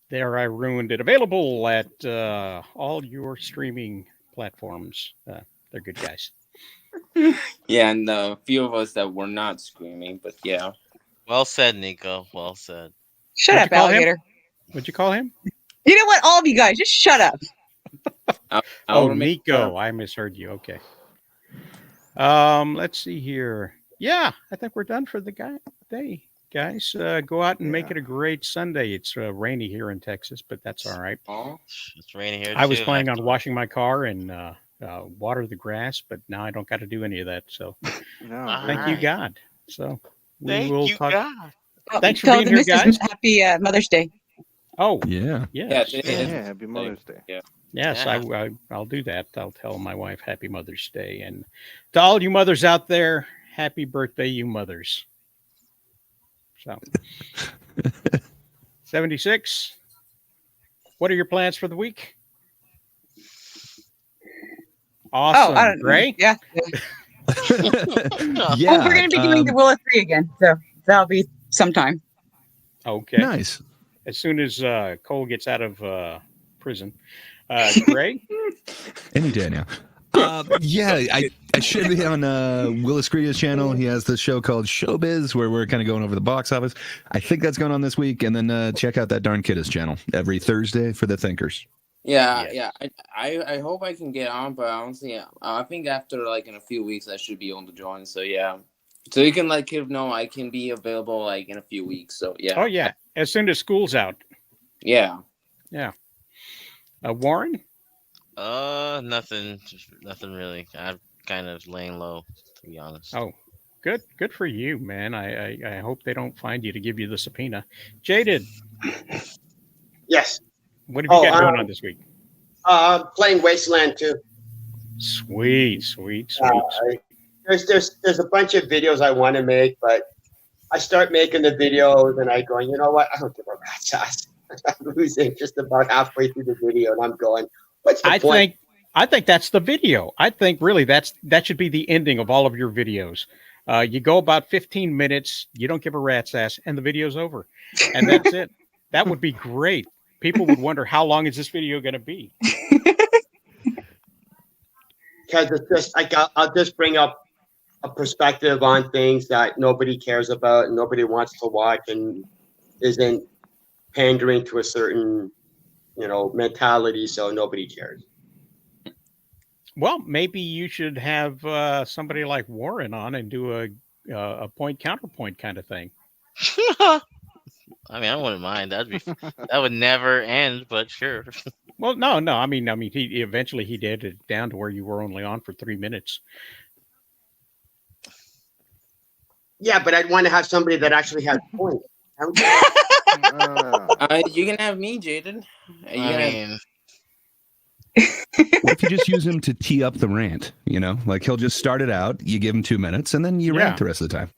There, I ruined it. Available at all your streaming platforms. They're good guys. Yeah, and a few of us that were not screaming, but yeah. Well said, Nico. Well said. Shut What'd up, you call him? alligator. What'd you call him? You know what? All of you guys, just shut up. Oh, Nico. I misheard you. Okay. Let's see here. Yeah, I think we're done for the day, guys. Go out and make it a great Sunday. It's rainy here in Texas, but that's all right. It's raining here. I was too, planning man. on washing my car and water the grass, but now I don't got to do any of that. So No. thank you, God. So we Thank will you, talk. God. Thanks for Tell being the here, missus guys. Happy Mother's Day. Oh, Yeah. yes. Yeah, happy Mother's Day. Yeah. Yes, Yeah. I'll do that. I'll tell my wife Happy Mother's Day. And to all you mothers out there, happy birthday, you mothers. So, 76. What are your plans for the week? Awesome. I don't know. Gray? Yeah. Yeah. Well, we're going to be doing the Rule of Three again, so that'll be sometime. Okay. Nice. As soon as Cole gets out of prison. Gray? Any day now. Yeah, I should be on Willis Crea's channel. He has this show called Showbiz where we're kind of going over the box office. I think that's going on this week. And then check out that Darn Kiddas channel every Thursday for the Thinkers. Yeah. I hope I can get on, but honestly, I think after like in a few weeks I should be able to join. So yeah, so you can let Kid know I can be available like in a few weeks. So yeah. Oh, yeah. As soon as school's out. Yeah. Yeah. Warren? Nothing really. I'm kind of laying low, to be honest. Oh, Good for you, man. I hope they don't find you to give you the subpoena. Jaded, Yes. what have you got going on this week? Playing Wasteland 2. Sweet, sweet, Uh, sweet, sweet. there's a bunch of videos I want to make, but I start making the videos and I go, you know what? I don't give a rat's ass. I lose interest about halfway through the video, and I'm going, what's the point? I think that's the video. I think really that should be the ending of all of your videos. You go about 15 minutes, you don't give a rat's ass, and the video's over, and that's it. That would be great. People would wonder how long is this video going to be? Because it's just like I'll just bring up a perspective on things that nobody cares about and nobody wants to watch and isn't pandering to a certain, mentality, so nobody cares. Well, maybe you should have somebody like Warren on and do a point counterpoint kind of thing. I mean, I wouldn't mind. That would never end, but sure. Well, no. I mean, he eventually he did it down to where you were only on for 3 minutes. Yeah, but I'd want to have somebody that actually has points. You can have me, Jaden. What if you just use him to tee up the rant? Like he'll just start it out, you give him 2 minutes, and then you rant the rest of the time.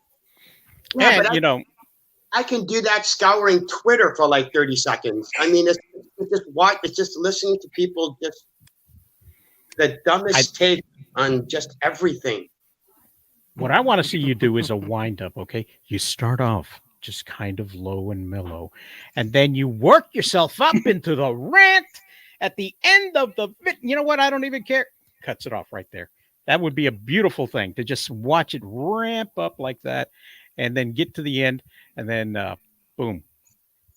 Yeah, but I can do that scouring Twitter for like 30 seconds. I mean, it's just listening to people just the dumbest take on just everything. What I want to see you do is a wind up, okay? You start off just kind of low and mellow, and then you work yourself up into the rant at the end of the bit. You know what? I don't even care. Cuts it off right there. That would be a beautiful thing to just watch it ramp up like that, and then get to the end, and then boom.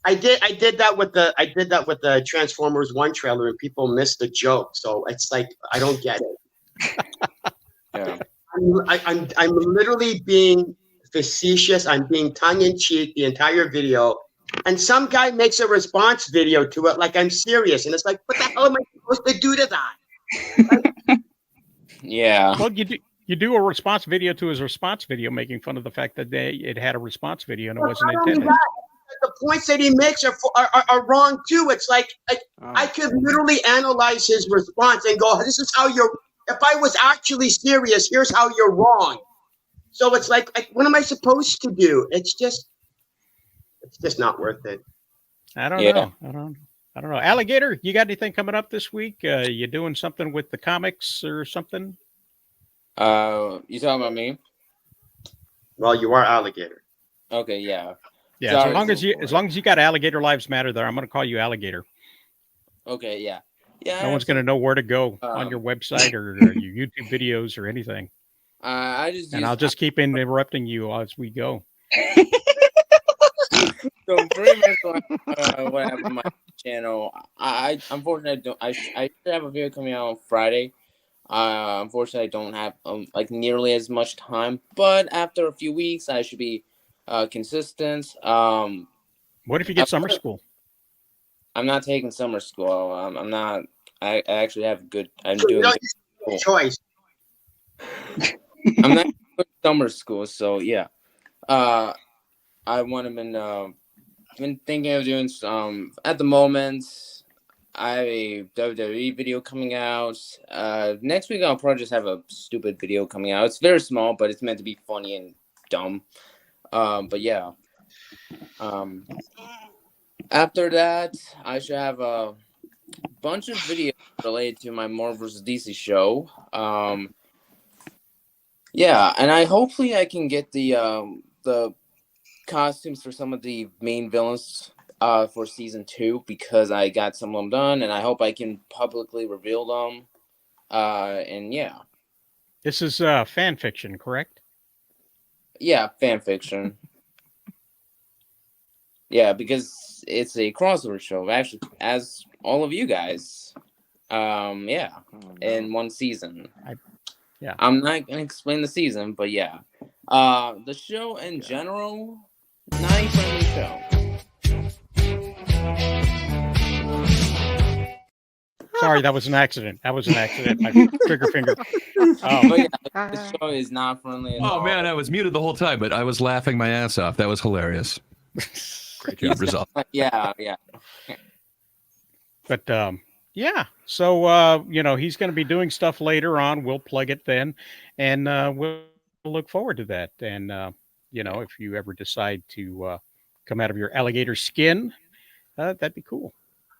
I did that with the Transformers 1 trailer, and people missed the joke. So it's like I don't get it. Yeah. I'm literally being facetious. I'm being tongue in cheek the entire video, and some guy makes a response video to it like I'm serious, and it's like, what the hell am I supposed to do to that? Yeah. Well, you do a response video to his response video, making fun of the fact that it had a response video and it wasn't intended. The points that he makes are wrong too. It's like I could literally analyze his response and go, this is how you're. If I was actually serious, here's how you're wrong. So it's like what am I supposed to do? It's just not worth it. I don't know. I don't know. Alligator, you got anything coming up this week? You doing something with the comics or something? You talking about me? Well, you are Alligator. Okay, yeah. Yeah, sorry, as long as you got Alligator Lives Matter there, I'm going to call you Alligator. Okay, yeah. Yeah. No one's going to know where to go on your website or your YouTube videos or anything. I'll just keep interrupting you as we go. So pretty much what happened on my channel. I unfortunately don't. I should have a video coming out on Friday. Unfortunately, I don't have like nearly as much time. But after a few weeks, I should be consistent. What if you get summer school? I'm not taking summer school. I'm not. I actually have good. I'm doing good choice. I'm not doing summer school, so yeah. I want to been thinking of doing at the moment. I have a WWE video coming out. Next week I'll probably just have a stupid video coming out. It's very small, but it's meant to be funny and dumb. But yeah. After that, I should have a bunch of videos related to my Marvel vs. DC show. Yeah, and hopefully I can get the costumes for some of the main villains for season 2 because I got some of them done, and I hope I can publicly reveal them. And yeah. This is fan fiction, correct? Yeah, fan fiction. Yeah, because it's a crossover show, actually, as all of you guys. Yeah, in one season. Yeah. I'm not gonna explain the season, but yeah. The show in general, nice friendly show. Sorry, that was an accident. That was an accident. My trigger finger. But yeah, the show is not friendly at all. Oh man, I was muted the whole time, but I was laughing my ass off. That was hilarious. Great job, Rizal. Yeah. But yeah, so he's going to be doing stuff later on. We'll plug it then, and we'll look forward to that. And if you ever decide to come out of your alligator skin, that'd be cool.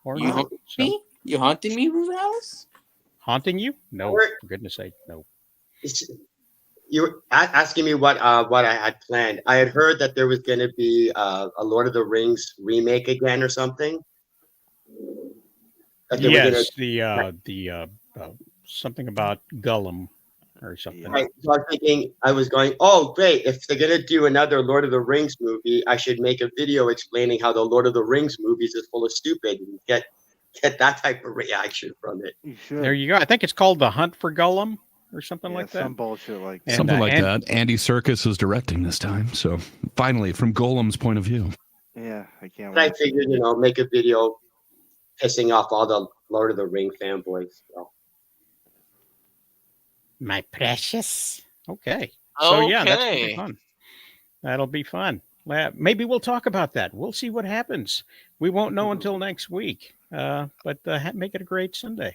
Or You not. hunting me? You hunting me, Rosales? Haunting you? No, for goodness sake, no. You were asking me what I had planned. I had heard that there was going to be a Lord of the Rings remake again or something. That they were Yes, gonna, the something about Gollum or something. right. So I was thinking, I was going, oh great! If they're gonna do another Lord of the Rings movie, I should make a video explaining how the Lord of the Rings movies is full of stupid and get that type of reaction from it. You should. There you go. I think it's called The Hunt for Gollum or something Yeah, like that. some bullshit like that. And, Something like and- that. Andy Serkis is directing this time. So finally, from Golem's point of view. Yeah, I can't And I wait. figured, make a video pissing off all the Lord of the Ring fanboys. So. My precious. Okay. So yeah, that's gonna be Okay. fun. That'll be fun. Maybe we'll talk about that. We'll see what happens. We won't know until next week. But make it a great Sunday.